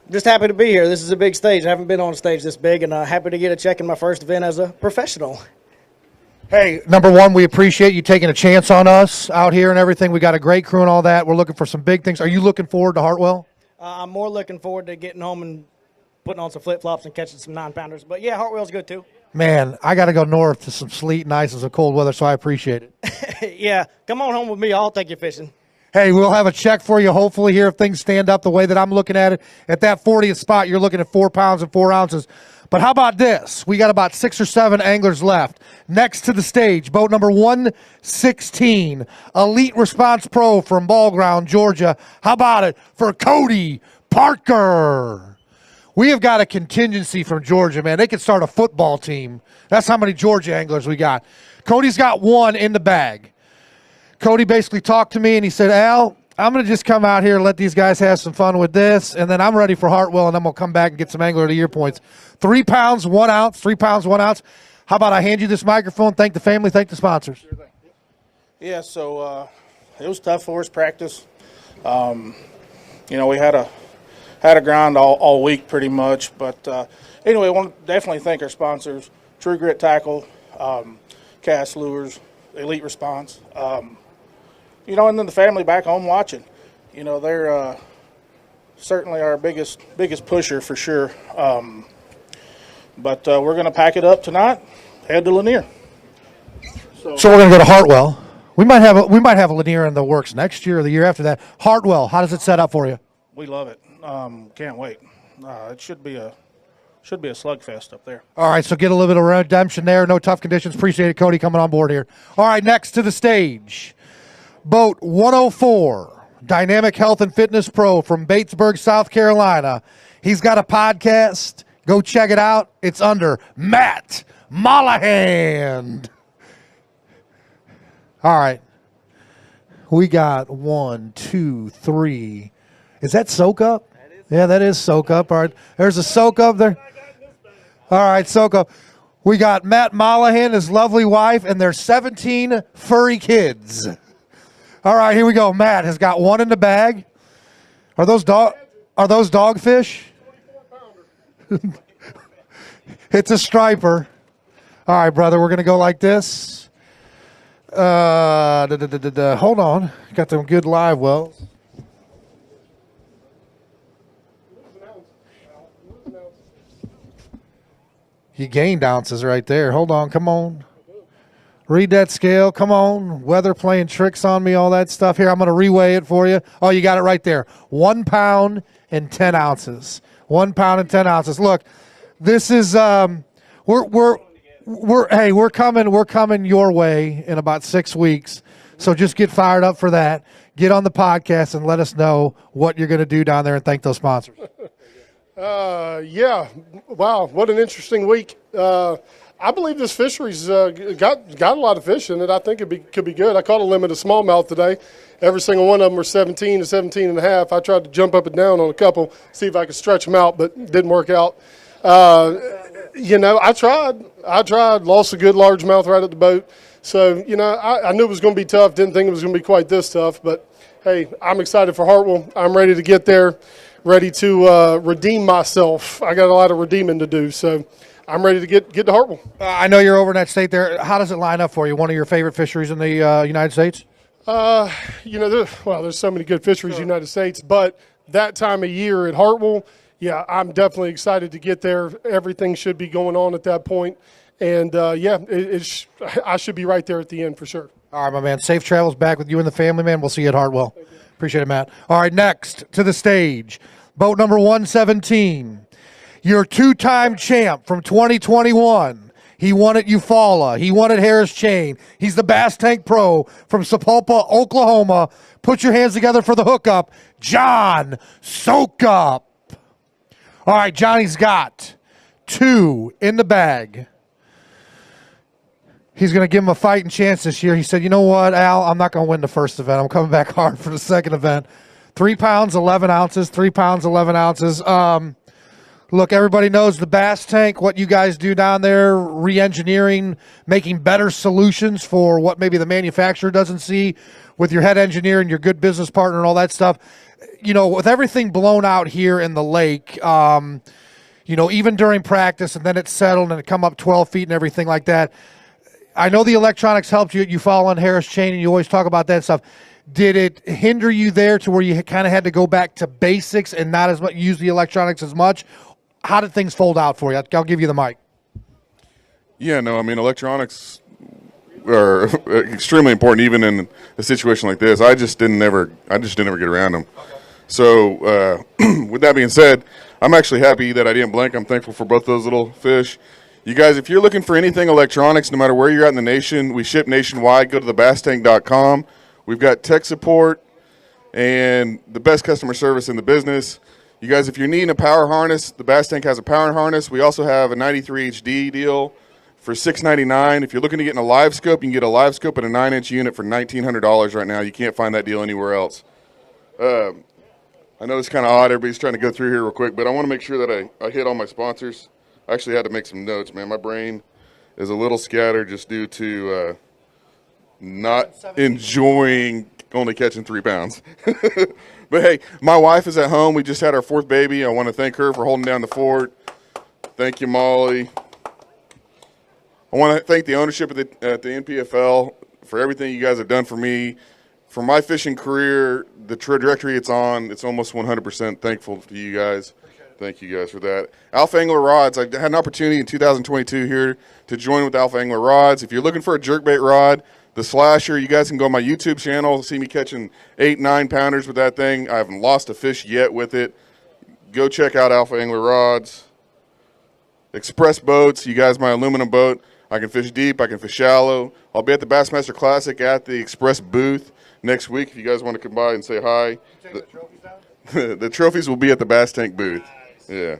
just happy to be here. This is a big stage. I haven't been on a stage this big, and happy to get a check in my first event as a professional. Hey, number one, we appreciate you taking a chance on us out here and everything. We got a great crew and all that. We're looking for some big things. Are you looking forward to Hartwell? I'm more looking forward to getting home and putting on some flip-flops and catching some 9-pounders. But, yeah, Hartwell's good, too. Man, I got to go north to some sleet and ice and some cold weather, so I appreciate it. Yeah, come on home with me. I'll take you fishing. Hey, we'll have a check for you hopefully here if things stand up the way that I'm looking at it. At that 40th spot, you're looking at 4 pounds and 4 ounces. But how about this? We got about 6 or 7 anglers left. Next to the stage, boat number 116, Elite Response Pro from Ball Ground, Georgia. How about it for Cody Parker? We have got a contingency from Georgia, man. They could start a football team. That's how many Georgia anglers we got. Cody's got 1 in the bag. Cody basically talked to me, and he said, Al, I'm going to just come out here and let these guys have some fun with this, and then I'm ready for Hartwell, and I'm going to come back and get some Angler of the Year points. 3 pounds, 1 ounce, 3 pounds, 1 ounce. How about I hand you this microphone, thank the family, thank the sponsors. Yeah, so it was tough for us practice. We had a grind all week pretty much. But anyway, I want to definitely thank our sponsors, True Grit Tackle, Cast Lures, Elite Response, and then the family back home watching. They're certainly our biggest pusher for sure. But we're going to pack it up tonight, head to Lanier. So we're going to go to Hartwell. We might have a Lanier in the works next year or the year after that. Hartwell, how does it set up for you? We love it. Can't wait. It should be a slugfest up there. All right, so get a little bit of redemption there. No tough conditions. Appreciate it, Cody, coming on board here. All right, next to the stage, boat 104, Dynamic Health and Fitness Pro from Batesburg, South Carolina. He's got a podcast. Go check it out. It's under Matt Mollahan. All right. We got 1, 2, 3. Is that soak up? Yeah, that is soak up. All right. There's a soak up there. All right, soak up. We got Matt Mollahan, his lovely wife, and their 17 furry kids. All right, here we go. Matt has got 1 in the bag. Are those dogfish? It's a striper. All right, brother, we're going to go like this. Hold on. Got them good live wells. You gained ounces right there. Hold on. Come on. Read that scale. Come on. Weather playing tricks on me, all that stuff. Here, I'm going to reweigh it for you. Oh, you got it right there. 1 pound and 10 ounces. 1 pound and 10 ounces. Look, this is we're coming your way in about 6 weeks. So just get fired up for that. Get on the podcast and let us know what you're going to do down there and thank those sponsors. Yeah. Wow, what an interesting week. I believe this fishery's got a lot of fish in it. I think it could be good. I caught a limit of smallmouth today. Every single one of them were 17 to 17 and a half. I tried to jump up and down on a couple, see if I could stretch them out, but it didn't work out. I tried, lost a good largemouth right at the boat. So, I knew it was going to be tough. Didn't think it was going to be quite this tough. But, hey, I'm excited for Hartwell. I'm ready to get there, ready to redeem myself. I got a lot of redeeming to do. So, I'm ready to get to Hartwell. I know you're over in that state there. How does it line up for you? One of your favorite fisheries in the United States? There's so many good fisheries in the United States. But that time of year at Hartwell, yeah, I'm definitely excited to get there. Everything should be going on at that point. And, I should be right there at the end for sure. All right, my man. Safe travels back with you and the family, man. We'll see you at Hartwell. Appreciate it, Matt. All right, next to the stage, boat number 117, your two-time champ from 2021. He won at Eufaula. He won at Harris Chain. He's the Bass Tank Pro from Sapulpa, Oklahoma. Put your hands together for the hookup, John Sokup. All right, Johnny's got 2 in the bag. He's going to give him a fighting chance this year. He said, you know what, Al, I'm not going to win the first event. I'm coming back hard for the second event. 3 pounds, 11 ounces, 3 pounds, 11 ounces. Look, everybody knows the Bass Tank, what you guys do down there, re-engineering, making better solutions for what maybe the manufacturer doesn't see with your head engineer and your good business partner and all that stuff. With everything blown out here in the lake, even during practice and then it settled and it come up 12 feet and everything like that, I know the electronics helped you. You follow on Harris Chain and you always talk about that stuff. Did it hinder you there to where you kind of had to go back to basics and not as much use the electronics as much? How did things fold out for you? I'll give you the mic. Yeah, no, I mean, electronics are extremely important even in a situation like this. I just didn't ever get around them. So with that being said, I'm actually happy that I didn't blink. I'm thankful for both those little fish. You guys, if you're looking for anything electronics, no matter where you're at in the nation, we ship nationwide. Go to thebasstank.com. We've got tech support and the best customer service in the business. You guys, if you're needing a power harness, the Bass Tank has a power harness. We also have a 93 HD deal for $699. If you're looking to get in a live scope, you can get a live scope and a 9-inch unit for $1,900 right now. You can't find that deal anywhere else. I know it's kind of odd. Everybody's trying to go through here real quick, but I want to make sure that I hit all my sponsors. I actually had to make some notes, man. My brain is a little scattered just due to not enjoying only catching 3 pounds. But, hey, my wife is at home. We just had our 4th baby. I want to thank her for holding down the fort. Thank you, Molly. I want to thank the ownership at the TNPFL for everything you guys have done for me. For my fishing career, the trajectory it's on, it's almost 100% thankful to you guys. Thank you guys for that. Alpha Angler Rods. I had an opportunity in 2022 here to join with Alpha Angler Rods. If you're looking for a jerkbait rod, the Slasher, you guys can go on my YouTube channel, see me catching 8-9 pounders with that thing. I haven't lost a fish yet with it. Go check out Alpha Angler Rods. Express Boats, you guys, my aluminum boat. I can fish deep, I can fish shallow. I'll be at the Bassmaster Classic at the Express booth next week if you guys want to come by and say hi. The trophies will be at the Bass Tank booth. Yeah.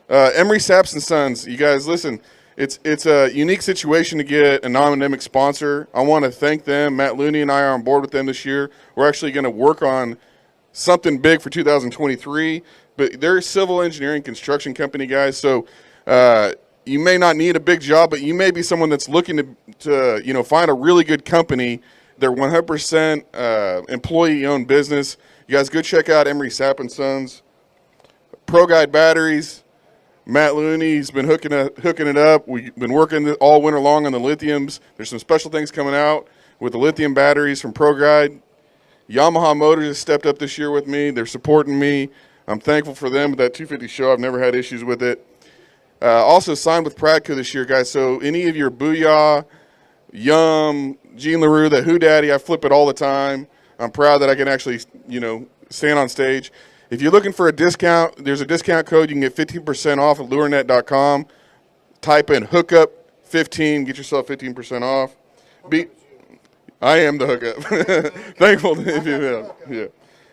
Emery Saps & Sons, you guys, listen, it's a unique situation to get a non-endemic sponsor. I want to thank them. Matt Looney and I are on board with them this year. We're actually going to work on something big for 2023, but they're a civil engineering construction company, guys, so you may not need a big job, but you may be someone that's looking to find a really good company. They're 100% employee-owned business. You guys go check out Emery Sapp & Sons. Pro Guide Batteries. Matt Looney's been hooking it up. We've been working all winter long on the lithiums. There's some special things coming out with the lithium batteries from Pro Guide. Yamaha Motors has stepped up this year with me. They're supporting me. I'm thankful for them with that 250 show. I've never had issues with it. Also signed with Pradco this year, guys. So any of your Booyah, Yum, Gene LaRue, that Who Daddy, I flip it all the time. I'm proud that I can actually, stand on stage. If you're looking for a discount, there's a discount code. You can get 15% off at lurenet.com. Type in hookup15, get yourself 15% off. I am the hookup. Thankful if you yeah.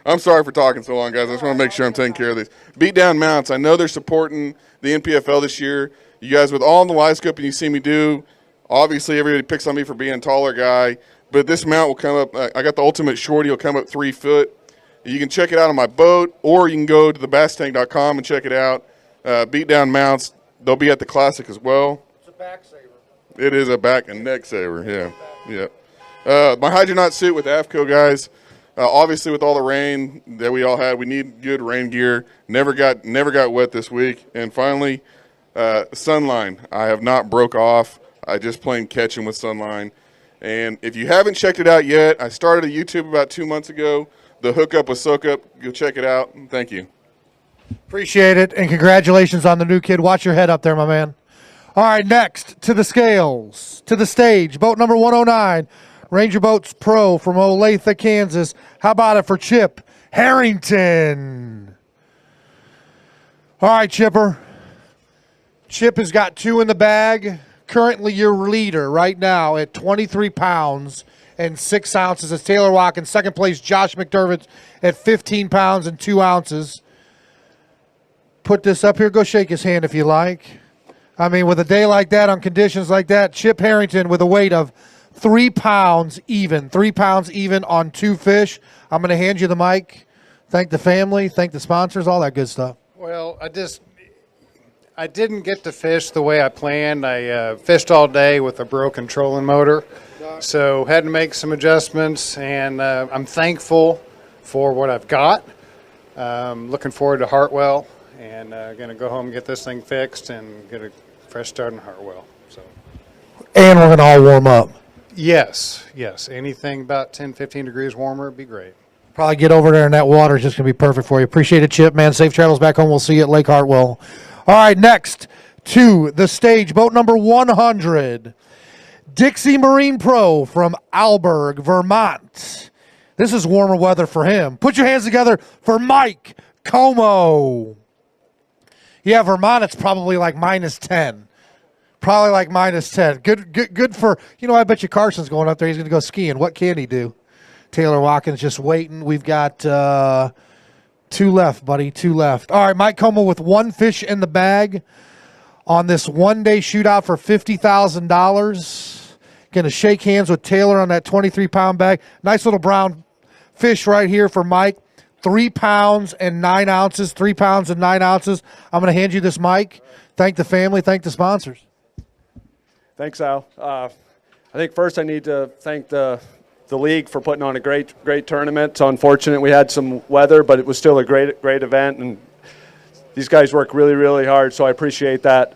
I'm sorry for talking so long, guys. I just want to make sure I'm taking care of these. Beatdown Mounts, I know they're supporting the NPFL this year. You guys, with all in the live scope, you see me do. Obviously, everybody picks on me for being a taller guy, but this mount will come up. I got the ultimate shorty. It'll come up 3 foot. You can check it out on my boat, or you can go to thebasstank.com and check it out. Beat down mounts. They'll be at the Classic as well. It's a back saver. It is a back and neck saver, yeah. My Hydronaut suit with AFCO, guys. Obviously, with all the rain that we all had, we need good rain gear. Never got wet this week. And finally, Sunline. I have not broke off. I just plain catching with Sunline. And if you haven't checked it out yet, I started a YouTube about 2 months ago. The hookup with Soak Up. Go check it out. Thank you. Appreciate it, and congratulations on the new kid. Watch your head up there, my man. All right, next to the scales, to the stage, boat number 109, Ranger Boats Pro from Olathe, Kansas. How about it for Chip Harrington? All right, Chipper. Chip has got 2 in the bag. Currently your leader right now at 23 pounds and 6 ounces. It's Taylor Watkins. Second place, Josh McDermott at 15 pounds and 2 ounces. Put this up here. Go shake his hand if you like. I mean, with a day like that, on conditions like that, Chip Harrington with a weight of 3 pounds even. 3 pounds even on 2 fish. I'm going to hand you the mic. Thank the family. Thank the sponsors. All that good stuff. Well, I didn't get to fish the way I planned. I fished all day with a broken trolling motor, so had to make some adjustments, and I'm thankful for what I've got. Looking forward to Hartwell, and going to go home and get this thing fixed and get a fresh start in Hartwell. So. And we're going to all warm up. Yes. Anything about 10, 15 degrees warmer would be great. Probably get over there, and that water is just going to be perfect for you. Appreciate it, Chip, man. Safe travels back home. We'll see you at Lake Hartwell. All right, next to the stage, boat number 100, Dixie Marine Pro from Alberg, Vermont. This is warmer weather for him. Put your hands together for Mike Como. Yeah, Vermont, it's probably like -10. Probably like -10. Good for, I bet you Carson's going up there. He's going to go skiing. What can he do? Taylor Watkins just waiting. We've got 2 left, buddy. 2 left. All right, Mike Como with 1 fish in the bag on this one-day shootout for $50,000. Going to shake hands with Taylor on that 23-pound bag. Nice little brown fish right here for Mike. 3 pounds and 9 ounces. 3 pounds and 9 ounces. I'm going to hand you this mic. Thank the family. Thank the sponsors. Thanks, Al. I think first I need to thank the league for putting on a great tournament. It's unfortunate we had some weather, but it was still a great event, and these guys work really, really hard, so I appreciate that.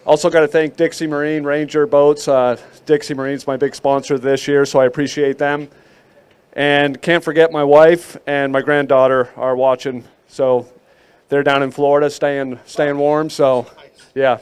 Also got to thank Dixie Marine Ranger Boats. Dixie Marine's my big sponsor this year, so I appreciate them. And can't forget my wife and my granddaughter are watching, so they're down in Florida staying warm, so yeah.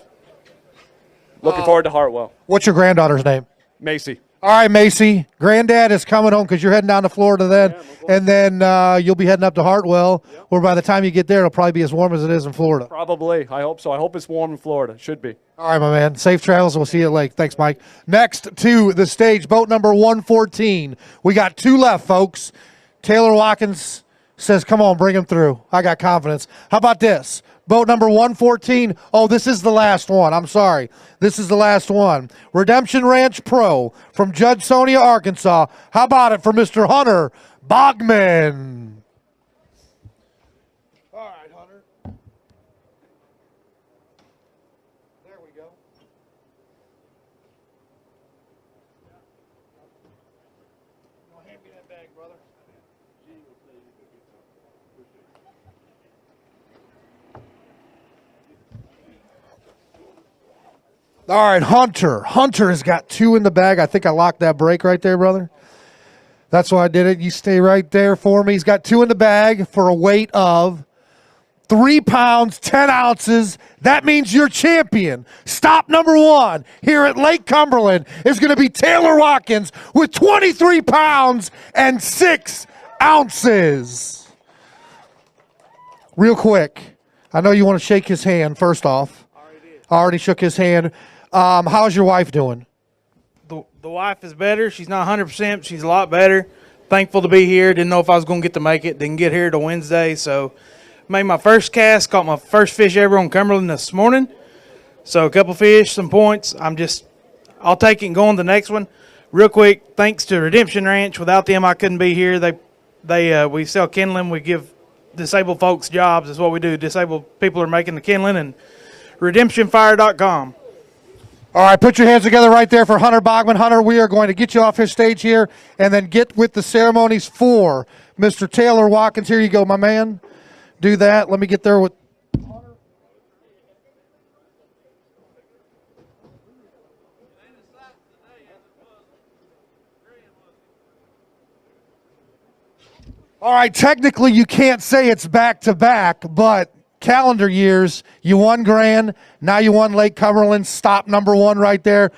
Looking forward to Hartwell. What's your granddaughter's name? Macy. All right, Macy. Granddad is coming home because you're heading down to Florida then, and then you'll be heading up to Hartwell, where by the time you get there, it'll probably be as warm as it is in Florida. Probably. I hope so. I hope it's warm in Florida. Should be. All right, my man. Safe travels. We'll see you at Lake. Thanks, Mike. Next to the stage, boat number 114. We got 2 left, folks. Taylor Watkins says, come on, bring him through. I got confidence. How about this? Boat number 114. Oh, this is the last one. I'm sorry. This is the last one. Redemption Ranch Pro from Judsonia, Arkansas. How about it for Mr. Hunter Bogman? All right, Hunter. There we go. Hand me that bag, brother. All right, Hunter. Hunter has got 2 in the bag. I think I locked that break right there, brother. That's why I did it. You stay right there for me. He's got 2 in the bag for a weight of 3 pounds, 10 ounces. That means you're champion. Stop number 1 here at Lake Cumberland is going to be Taylor Watkins with 23 pounds and 6 ounces. Real quick, I know you want to shake his hand first off. I already shook his hand. How's your wife doing? The wife is better. She's not 100%. She's a lot better. Thankful to be here. Didn't know if I was going to get to make it. Didn't get here till Wednesday. So made my first cast. Caught my first fish ever on Cumberland this morning. So a couple fish, some points. I'll take it and go on to the next one. Real quick, thanks to Redemption Ranch. Without them, I couldn't be here. We sell kindling. We give disabled folks jobs. Is what we do. Disabled people are making the kindling, and redemptionfire.com. All right, put your hands together right there for Hunter Bogman. Hunter, we are going to get you off his stage here and then get with the ceremonies for Mr. Taylor Watkins. Here you go, my man. Do that. Let me get there with All right, technically you can't say it's back-to-back, but calendar years, you won Grand, now you won Lake Cumberland, stop number 1 right there.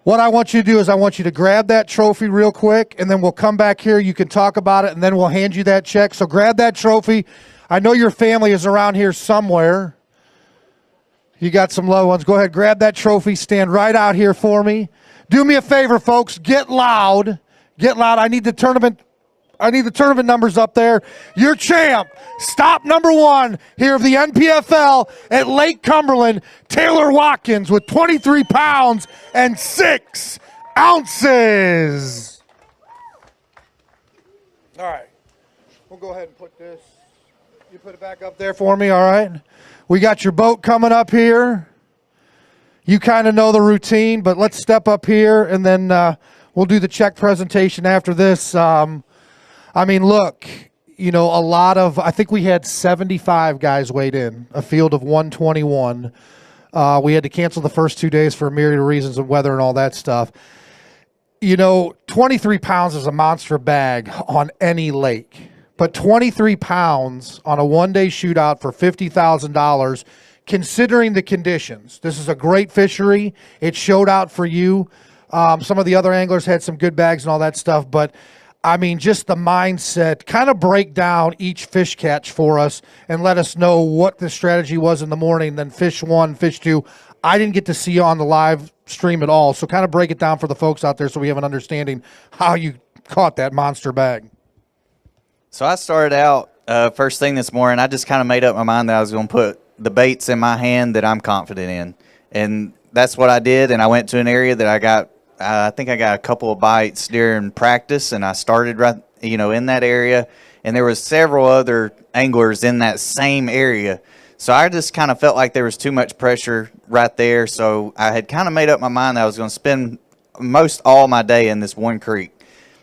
What I want you to do is I want you to grab that trophy real quick, and then we'll come back here. You can talk about it, and then we'll hand you that check. So grab that trophy. I know your family is around here somewhere. You got some loved ones. Go ahead, grab that trophy. Stand right out here for me. Do me a favor, folks. Get loud. Get loud. I need the tournament numbers up there. Your champ, stop number 1 here of the NPFL at Lake Cumberland, Taylor Watkins with 23 pounds and 6 ounces. All right. We'll go ahead and put this. You put it back up there for me, all right? We got your boat coming up here. You kind of know the routine, but let's step up here, and then we'll do the check presentation after this. I mean, look, you know, I think we had 75 guys weighed in, a field of 121. We had to cancel the first 2 days for a myriad of reasons of weather and all that stuff. You know, 23 pounds is a monster bag on any lake, but 23 pounds on a one-day shootout for $50,000, considering the conditions. This is a great fishery. It showed out for you. Some of the other anglers had some good bags and all that stuff, but I mean, just the mindset, kind of break down each fish catch for us and let us know what the strategy was in the morning. Then fish 1, fish 2. I didn't get to see you on the live stream at all. So kind of break it down for the folks out there so we have an understanding how you caught that monster bag. So I started out first thing this morning. I just kind of made up my mind that I was going to put the baits in my hand that I'm confident in. And that's what I did. And I went to an area that I think I got a couple of bites during practice, and I started right, in that area, and there was several other anglers in that same area. So I just kind of felt like there was too much pressure right there. So I had kind of made up my mind that I was going to spend most all my day in this one creek.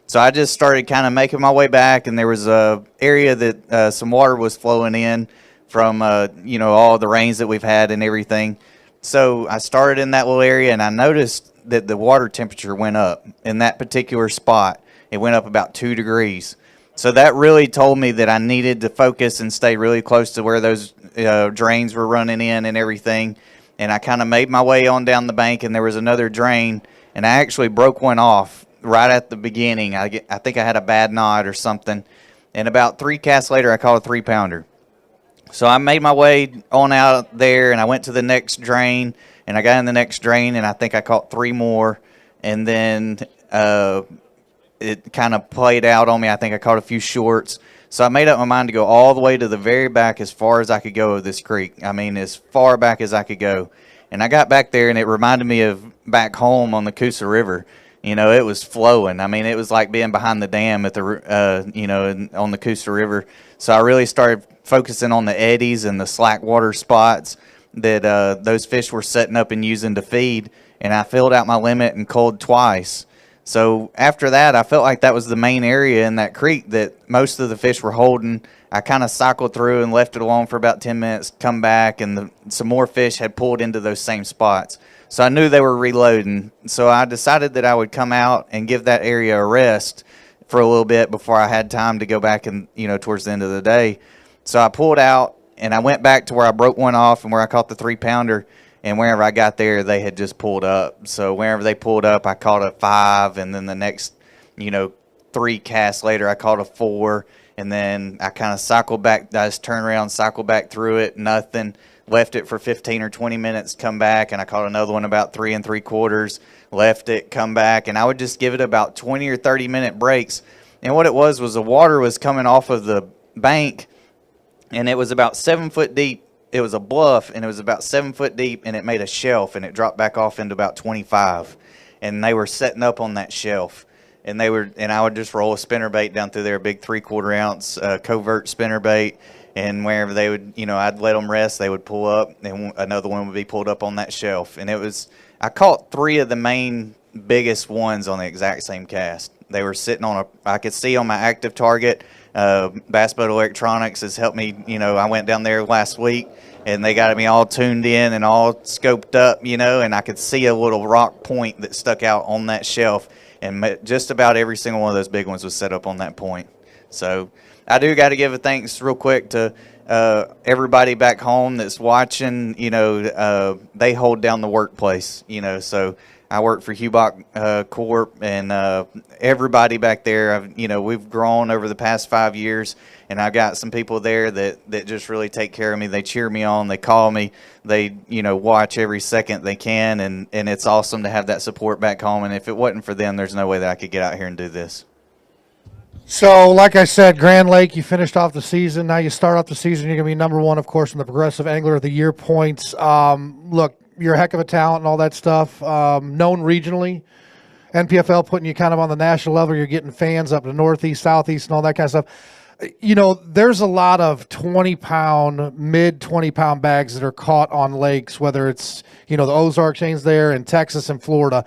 So I just started kind of making my way back, and there was a area that some water was flowing in from all the rains that we've had and everything. So I started in that little area, and I noticed that the water temperature went up in that particular spot. It went up about 2 degrees. So that really told me that I needed to focus and stay really close to where those drains were running in and everything. And I kind of made my way on down the bank, and there was another drain, and I actually broke one off right at the beginning. I think I had a bad knot or something. And about 3 casts later, I caught a 3-pounder. So I made my way on out there, and I went to the next drain, and I got in the next drain, and I think I caught 3 more. And then it kind of played out on me. I think I caught a few shorts. So I made up my mind to go all the way to the very back as far as I could go of this creek. I mean, as far back as I could go. And I got back there, and it reminded me of back home on the Coosa River. It was flowing. I mean, it was like being behind the dam at the, on the Coosa River. So I really started focusing on the eddies and the slack water spots that those fish were setting up and using to feed. And I filled out my limit and culled twice. So after that, I felt like that was the main area in that creek that most of the fish were holding. I kind of cycled through and left it alone for about 10 minutes, come back, and some more fish had pulled into those same spots. So I knew they were reloading. So I decided that I would come out and give that area a rest for a little bit before I had time to go back and, towards the end of the day. So I pulled out, and I went back to where I broke one off and where I caught the 3-pounder. And wherever I got there, they had just pulled up. So wherever they pulled up, I caught a 5. And then the next, 3 casts later, I caught a 4. And then I kind of cycled back. I just turned around, cycled back through it, nothing. Left it for 15 or 20 minutes, come back, and I caught another one about 3 3/4. Left it, come back, and I would just give it about 20 or 30-minute breaks. And what it was the water was coming off of the bank, and it was about 7 foot deep it was a bluff, and it was about 7 foot deep, and it made a shelf, and it dropped back off into about 25. And they were setting up on that shelf. And I would just roll a spinnerbait down through there, a big 3/4 ounce covert spinnerbait. And wherever they would, I'd let them rest, they would pull up, and another one would be pulled up on that shelf. And I caught 3 of the main biggest ones on the exact same cast. They were sitting I could see on my active target. Bass Boat Electronics has helped me. I went down there last week, and they got me all tuned in and all scoped up, and I could see a little rock point that stuck out on that shelf. And just about every single one of those big ones was set up on that point. So I do got to give a thanks real quick to everybody back home that's watching. They hold down the workplace, so I work for Hubach Corp, and everybody back there, we've grown over the past 5 years, and I've got some people there that just really take care of me. They cheer me on. They call me. They, watch every second they can, and it's awesome to have that support back home. And if it wasn't for them, there's no way that I could get out here and do this. So, like I said, Grand Lake, you finished off the season. Now you start off the season. You're going to be #1, of course, in the Progressive Angler of the Year points. Look, you're a heck of a talent and all that stuff. Known regionally. NPFL putting you kind of on the national level. You're getting fans up in the Northeast, Southeast, and all that kind of stuff. There's a lot of 20-pound, mid-20-pound bags that are caught on lakes, whether it's, the Ozark chains there in Texas and Florida.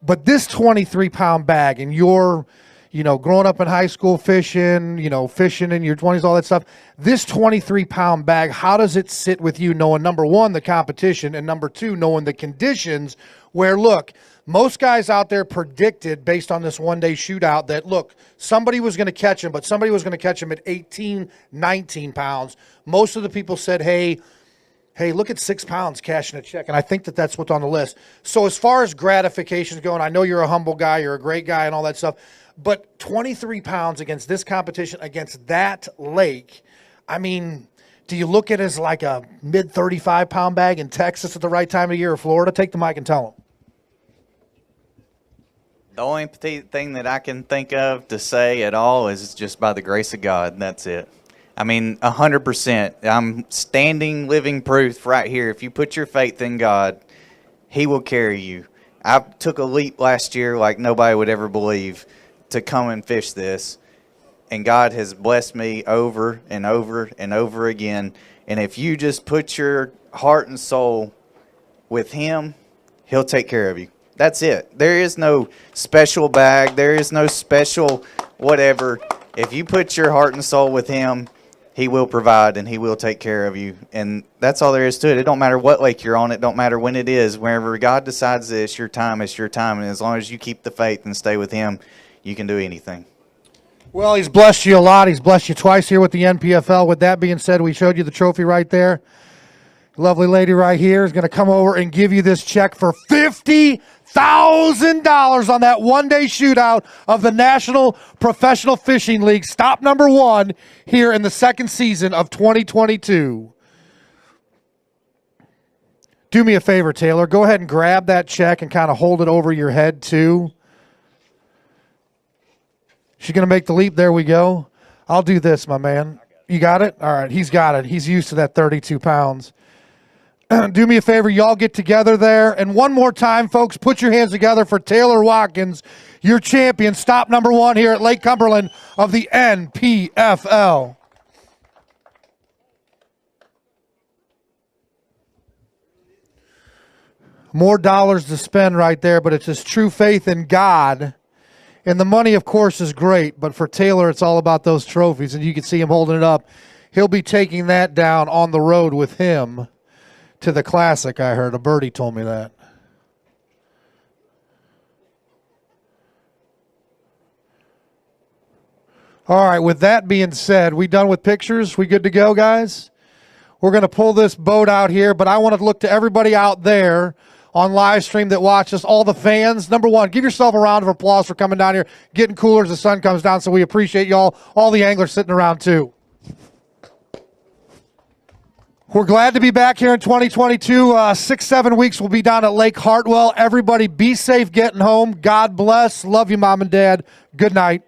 But this 23-pound bag, and you're, growing up in high school fishing, fishing in your 20s, all that stuff, this 23-pound bag, how does it sit with you knowing, number one, the competition, and number two, knowing the conditions where, look, most guys out there predicted based on this one-day shootout that, look, somebody was going to catch him, but somebody was going to catch him at 18, 19 pounds. Most of the people said, hey, look at 6 pounds cashing a check, and I think that's what's on the list. So as far as gratifications go, and I know you're a humble guy, you're a great guy and all that stuff, but 23 pounds against this competition, against that lake, I mean, do you look at it as like a mid-35-pound bag in Texas at the right time of year or Florida? Take the mic and tell them. The only thing that I can think of to say at all is just by the grace of God, and that's it. I mean, 100%. I'm standing living proof right here. If you put your faith in God, He will carry you. I took a leap last year like nobody would ever believe to come and fish this, and God has blessed me over and over and over again. And if you just put your heart and soul with Him, He'll take care of you. That's it. There is no special bag. There is no special whatever. If you put your heart and soul with Him, He will provide and He will take care of you. And that's all there is to it. It don't matter what lake you're on. It don't matter when it is. Wherever God decides that it's your time, it's your time. And as long as you keep the faith and stay with Him, you can do anything. Well, He's blessed you a lot. He's blessed you twice here with the NPFL. With that being said, we showed you the trophy right there. Lovely lady right here is going to come over and give you this check for $50,000 on that one-day shootout of the National Professional Fishing League. Stop #1 here in the second season of 2022. Do me a favor, Taylor. Go ahead and grab that check and kind of hold it over your head, too. She's going to make the leap. There we go. I'll do this, my man. You got it? All right, he's got it. He's used to that 32 pounds. Do me a favor, y'all get together there. And one more time, folks, put your hands together for Taylor Watkins, your champion, stop #1 here at Lake Cumberland of the NPFL. More dollars to spend right there, but it's his true faith in God. And the money, of course, is great, but for Taylor, it's all about those trophies, and you can see him holding it up. He'll be taking that down on the road with him to the Classic, I heard. A birdie told me that. All right, with that being said, we done with pictures? We good to go, guys? We're going to pull this boat out here, but I want to look to everybody out there on live stream that watch us, all the fans. #1, give yourself a round of applause for coming down here, getting cooler as the sun comes down, so we appreciate y'all, all the anglers sitting around too. We're glad to be back here in 2022. 6-7 weeks we'll be down at Lake Hartwell. Everybody be safe getting home. God bless. Love you, Mom and Dad. Good night.